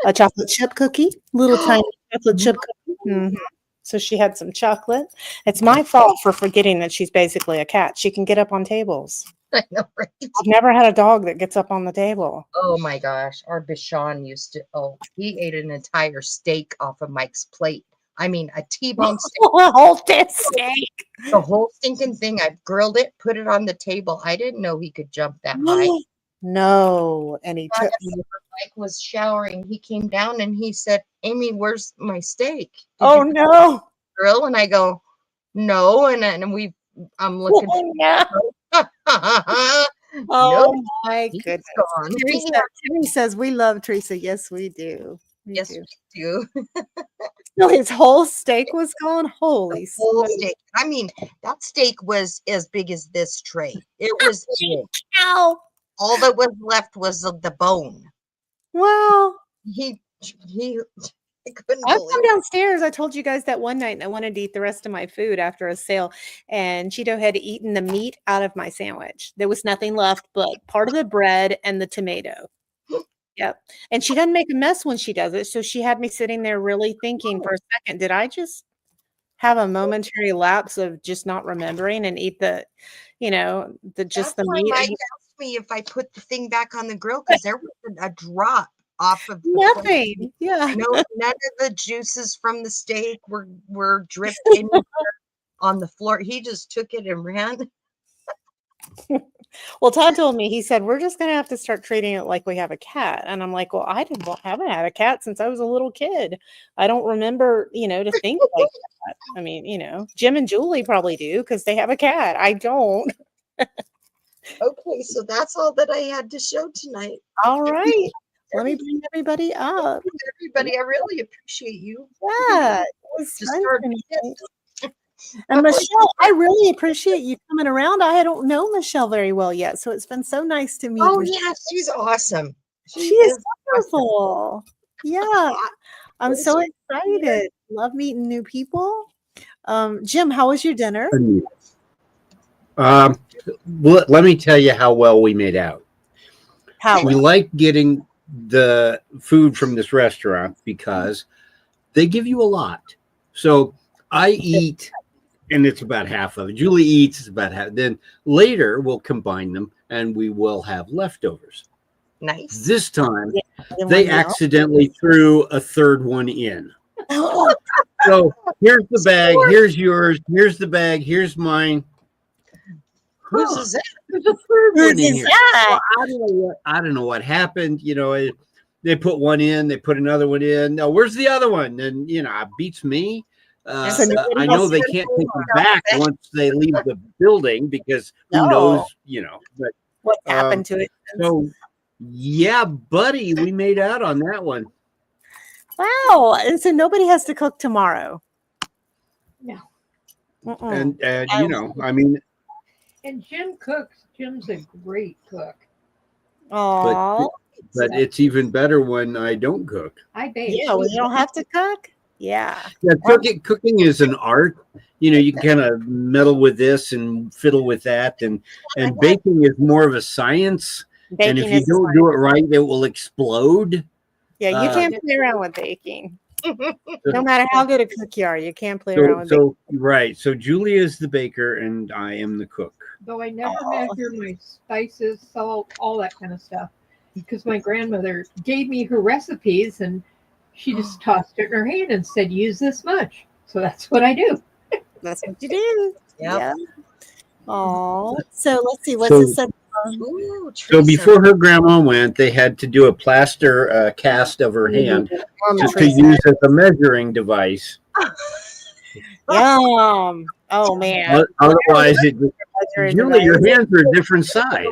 A chocolate chip cookie, little tiny chocolate chip cookie. Mhm. So she had some chocolate. It's my fault for forgetting that she's basically a cat. She can get up on tables. I know, right? I've never had a dog that gets up on the table. Oh my gosh. Our Bichon used to, he ate an entire steak off of Mike's plate. I mean, a T-bone steak. A whole dead steak. The whole stinking thing. I grilled it, put it on the table. I didn't know he could jump that high. No. And he took Mike was showering. He came down and he said, Amy, where's my steak? Did Oh you no. grill? And I go, no. And I'm looking. Oh, yeah. Nope, Oh my he's goodness. gone. Terry says we love Teresa. Yes, we do. We Yes, do. we do. No, his whole steak was gone. Holy Whole smokes. steak. I mean, that steak was as big as this tray. It was big. Cow. All that was left was the bone. Wow. I couldn't I've believe come it. downstairs. I told you guys that one night and I wanted to eat the rest of my food after a sale. And Cheeto had eaten the meat out of my sandwich. There was nothing left but part of the bread and the tomato. Yep. And she doesn't make a mess when she does it. So she had me sitting there really thinking for a second, did I just have a momentary lapse of just not remembering and eat the That's the why meat? Mike asked me if I put the thing back on the grill because there wasn't a drop off of the plate. Nothing. Yeah. No, none of the juices from the steak were dripping on the floor. He just took it and ran. Well, Todd told me, he said, we're just going to have to start treating it like we have a cat. And I'm like, well, haven't had a cat since I was a little kid. I don't remember, to think like that. I mean, Jim and Julie probably do because they have a cat. I don't. Okay, so that's all that I had to show tonight. All right. Let me bring everybody up. Everybody, I really appreciate you. Yeah. It was Just fun started tonight. And Michelle, I really appreciate you coming around. I don't know Michelle very well yet, so it's been so nice to meet Oh Michelle. yeah, she's awesome. She is wonderful. Yeah, I'm so excited. Love meeting new people. Jim, how was your dinner? Well, let me tell you how well we made out. How? We like getting the food from this restaurant because they give you a lot. So I eat, and it's about half of it. Julie eats, it's about half. Then later we'll combine them and we will have leftovers. Nice. This time they accidentally threw a third one in. So here's the bag, here's yours, here's the bag, here's mine. Whose is that? There's a third one in is here. that? So I don't know what happened. They put one in, they put another one in. Now where's the other one? And it beats me. I know they can't take them back once they leave the building because who knows, but What happened to it? so yeah, buddy, we made out on that one. Wow. And so nobody has to cook tomorrow. No. Mm-mm. And I mean, And Jim cooks. Jim's a great cook. Aw. but it's even better when I don't cook. I bake. Yeah, when you don't have to cook. Yeah. Yeah, cooking is an art. You can kind of meddle with this and fiddle with that, and baking is more of a science. And if you don't do it right, it will explode. Yeah, you can't play around with baking. No matter how good a cook you are, you can't play around with baking. Right. So Julia is the baker, and I am the cook. Though I never measure my spices, salt, all that kind of stuff, because my grandmother gave me her recipes and she just tossed it in her hand and said, use this much. So that's what I do. That's what you do. Yep. Yeah. Oh, so let's see. What's So- this? Ooh, So Teresa. before her grandma went, they had to do a plaster cast of her hand just to Teresa. use as a measuring device. Yum. Oh man. Otherwise, it Pleasure in Julie, your device. hands are a different size.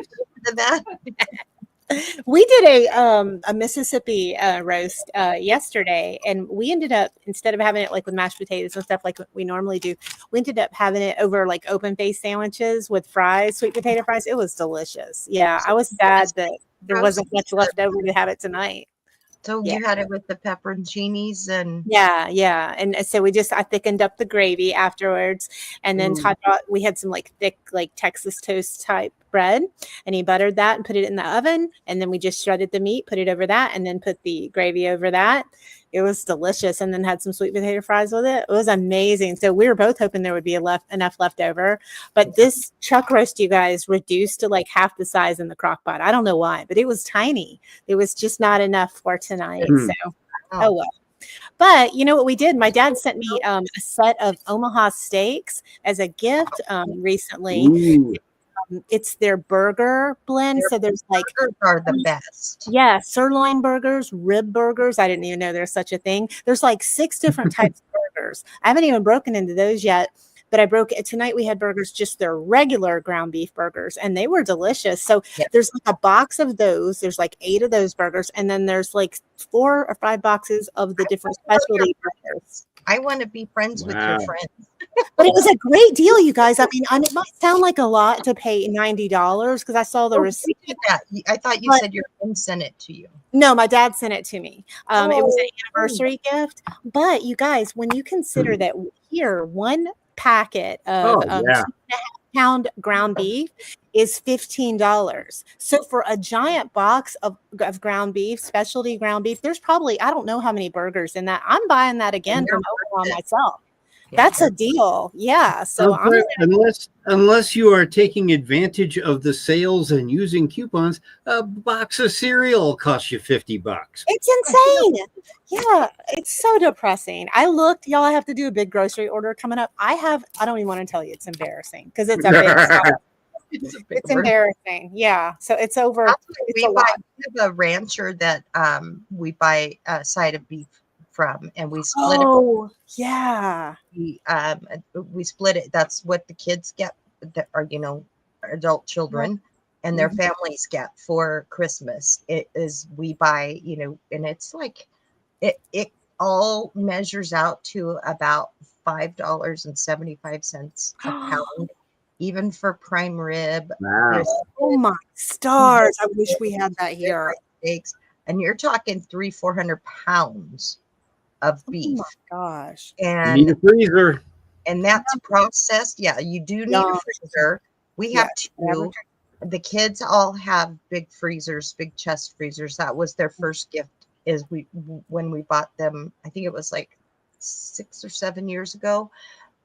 that. We did a Mississippi roast yesterday, and we ended up, instead of having it like with mashed potatoes and stuff like we normally do, we ended up having it over like open face sandwiches with fries, sweet potato fries. It was delicious. Yeah, I was sad that there wasn't much left over to have it tonight. So Yeah. you had it with the pepperoncinis and Yeah. And so I thickened up the gravy afterwards. And then Todd we had some like thick, like Texas toast type bread, and he buttered that and put it in the oven. And then we just shredded the meat, put it over that, and then put the gravy over that. It was delicious. And then had some sweet potato fries with it. It was amazing. So we were both hoping there would be enough left over. But this chuck roast, you guys, reduced to like half the size in the crock pot. I don't know why, but it was tiny. It was just not enough for tonight. So, oh well. But you know what we did? My dad sent me a set of Omaha steaks as a gift recently. Ooh. It's their burger blend. So there's like, burgers are the best. yeah, sirloin burgers, rib burgers. I didn't even know there's such a thing. There's like 6 different types of burgers. I haven't even broken into those yet. But I broke it tonight. We had burgers, just their regular ground beef burgers, and they were delicious. So there's like a box of those. There's like 8 of those burgers, and then there's like 4 or 5 boxes of the different specialty burgers. I want to be friends with your friends. But it was a great deal, you guys. I mean, it might sound like a lot to pay $90 because I saw the receipt. That. I thought you said your friend sent it to you. No, my dad sent it to me. It was an anniversary gift. But you guys, when you consider that here, one packet of 2.5-pound ground beef is $15. So for a giant box of ground beef, specialty ground beef, there's probably, I don't know how many burgers in that. I'm buying that again from Omaha myself. That's a deal. Yeah. So unless you are taking advantage of the sales and using coupons, a box of cereal will cost you $50. It's insane. Yeah, it's so depressing. I looked, y'all. I have to do a big grocery order coming up. I don't even want to tell you. It's embarrassing because it's a big it's embarrassing. Yeah. So it's over. We have a rancher that we buy a side of beef from, and we split it. Oh, yeah. We split it. That's what the kids get that are, adult children and their families get for Christmas. It is, we buy, and it's like, it all measures out to about $5.75 a pound, even for prime rib. Wow. Oh my stars. I wish we had that here. Steaks, and you're talking 300-400 pounds of beef. Oh my gosh. You need a freezer. And that's processed. Yeah, you do need a freezer. We have 2. The kids all have big freezers, big chest freezers. That was their first gift when we bought them. I think it was like 6 or 7 years ago.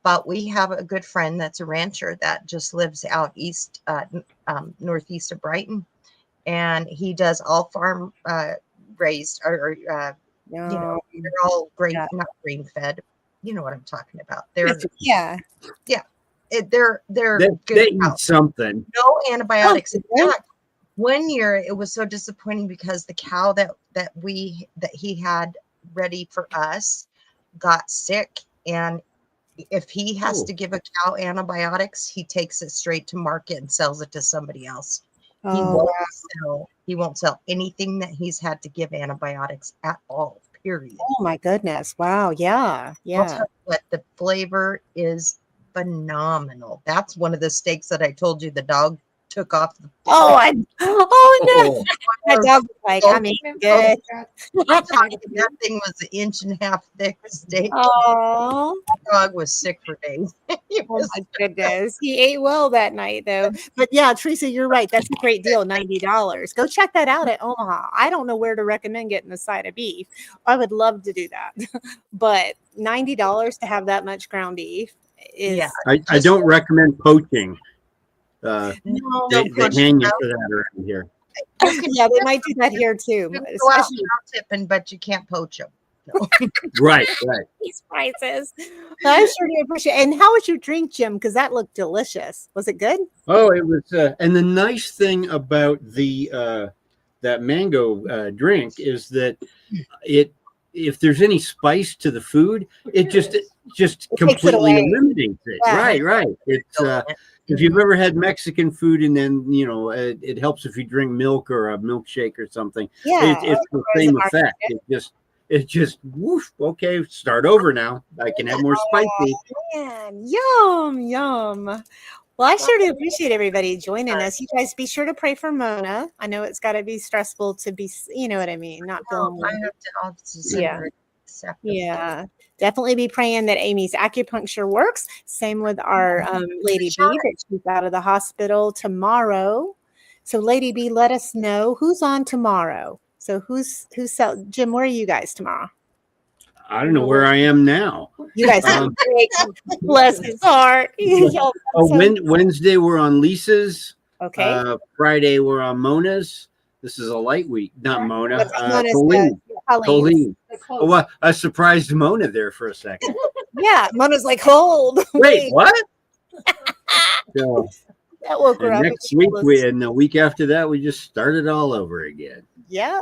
But we have a good friend that's a rancher that just lives out east, northeast of Brighton. And he does all farm raised or they're all not grain fed. You know what I'm talking about. They're they're They eat something. No antibiotics. In fact, one year it was so disappointing because the cow that he had ready for us got sick, and if he has to give a cow antibiotics, he takes it straight to market and sells it to somebody else. He won't sell anything that he's had to give antibiotics at all, period. Oh my goodness. Wow. Yeah. But the flavor is phenomenal. That's one of the steaks that I told you the dog took off. No. My dog was like, I mean, good. That thing was an 1.5 inch thick steak. Oh, The dog was sick for days. oh my goodness. He ate well that night though. But yeah, Teresa, you're right. That's a great deal. $90. Go check that out at Omaha. I don't know where to recommend getting a side of beef. I would love to do that. But $90 to have that much ground beef is I don't recommend poaching. No, They hang you for that around here. yeah, they might do that here too. You can go out cow tipping, but you can't poach them. Right. These prices. I sure do appreciate it. And how was your drink, Jim? Because that looked delicious. Was it good? Oh, it was. And the nice thing about the that mango drink is that if there's any spice to the food, it just takes it completely away. eliminates it. Yeah. Right. It's if you've ever had Mexican food and then it helps if you drink milk or a milkshake or something. Yeah. It's the same effect. It just woof. Okay, start over now. I can have more spicy. Man, yum. Well, I sure do appreciate everybody joining us. You guys be sure to pray for Mona. I know it's got to be stressful to be, you know what I mean, not feeling well. I'll have to send her a acceptance. Yeah, definitely be praying that Amy's acupuncture works. Same with our Lady B, that she's out of the hospital tomorrow. So Lady B, let us know who's on tomorrow. So who's Jim, where are you guys tomorrow? I don't know where I am now. You guys sound great. Bless his heart. Y'all sound so- Wednesday we're on Lisa's. Okay. Friday we're on Mona's. This is a light week, not Mona. What's Mona's, Colleen. Colleen. Oh, well, I surprised Mona there for a second. Yeah, Mona's like, hold. Wait, what? So, That woke her and up. next week, and the week after that, we just started all over again. Yeah.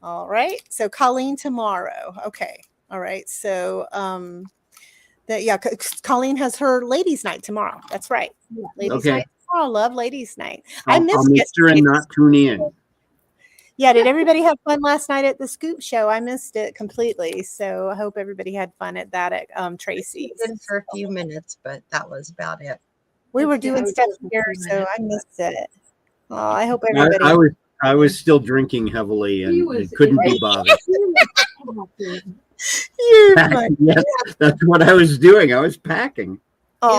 All right. So Colleen tomorrow. Okay. All right. So Colleen has her ladies' night tomorrow. That's right. Ladies' night tomorrow. Love ladies' night. I'll make sure and not tune in. Yeah. Did everybody have fun last night at the Scoop Show? I missed it completely. So I hope everybody had fun at that at Tracy's. For a few minutes, but that was about it. We were doing stuff here, so I missed it. Oh, I hope everybody. I was still drinking heavily and couldn't be bothered. You're funny. Yes, that's what I was doing. I was packing. You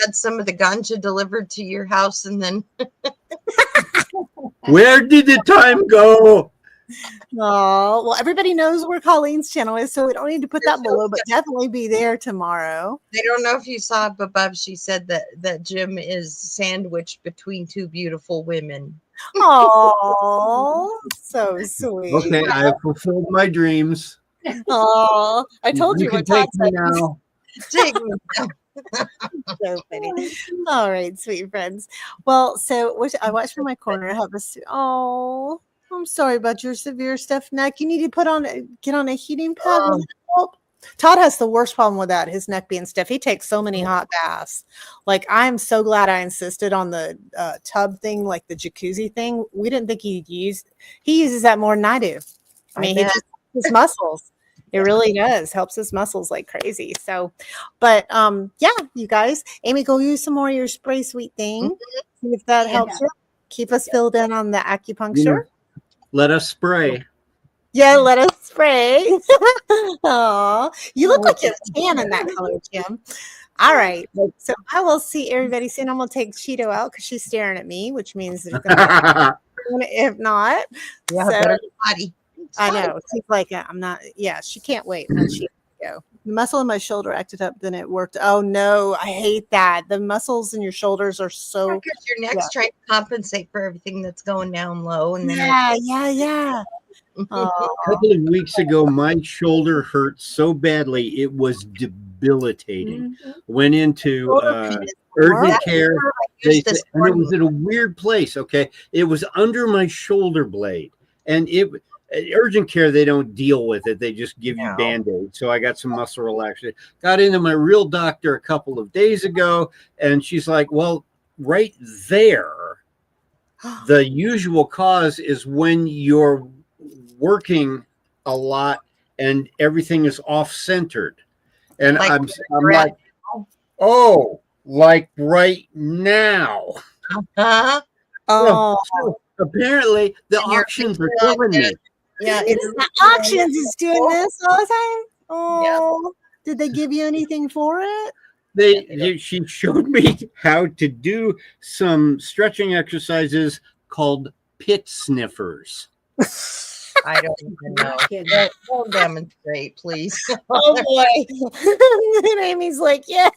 had some of the ganja delivered to your house, and then where did the time go? Oh, well, everybody knows where Colleen's channel is, so we don't need to put that below, but definitely be there tomorrow. I don't know if you saw up above. She said that Jim is sandwiched between two beautiful women. Oh, so sweet. Okay, I have fulfilled my dreams. Oh, I told you can what Todd take me said. now. Take me down. So funny. All right, sweet friends. Well, so I watched from my corner. I have a I'm sorry about your severe stuffed neck. You need to get on a heating pad. Todd has the worst problem with that, his neck being stiff. He takes so many hot baths. Like, I'm so glad I insisted on the tub thing, like the jacuzzi thing. We didn't think he uses that more than I do. I mean, his muscles. It really does. Helps his muscles like crazy. So, but yeah, you guys, Amy, go use some more of your spray sweet thing. See if that helps you. Keep us filled in on the acupuncture. Let us spray. Yeah, let us spray. Oh, you look like you're tan in that color, Jim. All right. So I will see everybody soon. I'm going to take Cheeto out because she's staring at me, which means there's going to be, if not. Yeah, so, body. I know. She's like, I'm not. Yeah, she can't wait. And she go. The muscle in my shoulder acted up, then it worked. Oh no, I hate that. The muscles in your shoulders are so. Because your neck's trying to compensate for everything that's going down low, and then yeah. A couple of weeks ago, my shoulder hurt so badly it was debilitating. Went into urgent care, and it was in a weird place. Okay, it was under my shoulder blade, and urgent care, they don't deal with it. They just give you Band-Aids. So I got some muscle relaxation. Got into my real doctor a couple of days ago, and she's like, well, right there, the usual cause is when you're working a lot and everything is off-centered. And I'm like, oh, like right now. So apparently the auctions are killing me. Yeah, it's the auctions is doing this all the time. Oh, did they give you anything for it? She showed me how to do some stretching exercises called pit sniffers. I don't even know. Don't demonstrate, please. Oh boy. And Amy's like, yeah.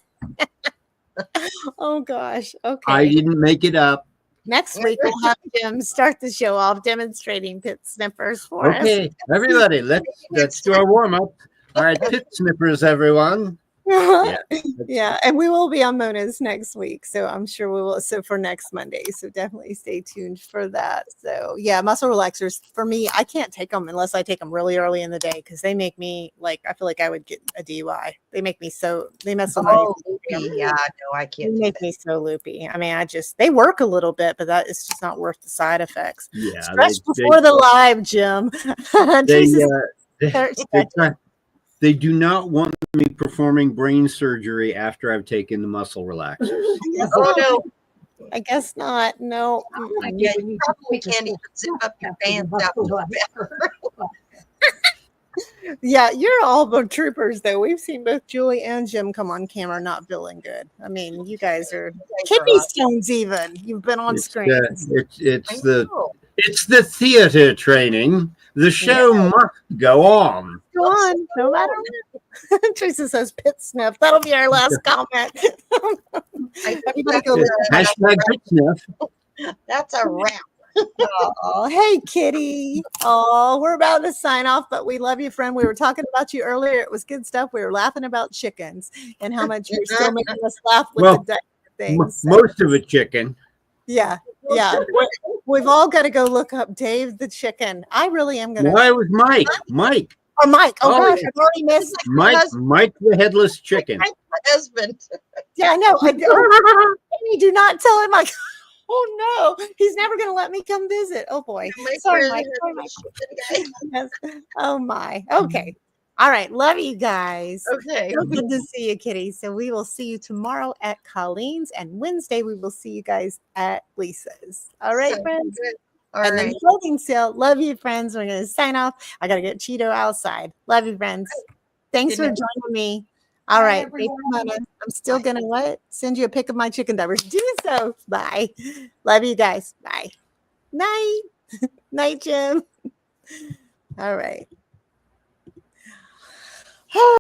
Oh gosh. Okay. I didn't make it up. Next week we'll have Jim start the show off demonstrating pit snippers for us. Okay, everybody, let's do our warm up. All right, pit snippers, everyone. Yeah, and we will be on Mona's next week, so I'm sure we will. So for next Monday, so definitely stay tuned for that. So yeah, muscle relaxers for me, I can't take them unless I take them really early in the day because they make me like I feel like I would get a DUI. They make me they mess with my loopy. Yeah, no, I they can't. make me so loopy. I mean, they work a little bit, but that is just not worth the side effects. Yeah, Stretch before the live, Jim. They do not want me performing brain surgery after I've taken the muscle relaxers. Oh no, I guess not. No. yeah, you probably can't even zip up your pants up. Yeah, you're all the troopers, though. We've seen both Julie and Jim come on camera not feeling good. I mean, you guys are kidney stones. Even you've been on screen. It's the theater training. The show must go on. Go on, no matter what. Teresa says pit sniff. That'll be our last comment. Everybody go Hashtag pit sniff. That's a wrap. Oh, hey, Kitty. Oh, we're about to sign off, but we love you, friend. We were talking about you earlier. It was good stuff. We were laughing about chickens and how much you're still making us laugh with the things. Most of it chicken. Yeah. We've all got to go look up Dave the chicken. I really am going to. Why was Mike? Mike. Oh, Mike. Oh, gosh, yeah. I've already missed Mike the headless chicken. My husband. Yeah, I know. Do not tell him. Oh no, he's never going to let me come visit. Oh boy. Sorry, Mike. Yes. Oh my. Okay. All right. Love you guys. Okay. So good to see you, Kitty. So we will see you tomorrow at Colleen's, and Wednesday we will see you guys at Lisa's. All right, friends. All and right. then clothing sale. Love you, friends. We're going to sign off. I got to get Cheeto outside. Love you, friends. Thanks for joining me. All right. I'm still going to send you a pic of my chicken divers. Do so. Bye. Love you guys. Bye. Night. Night, Jim. All right.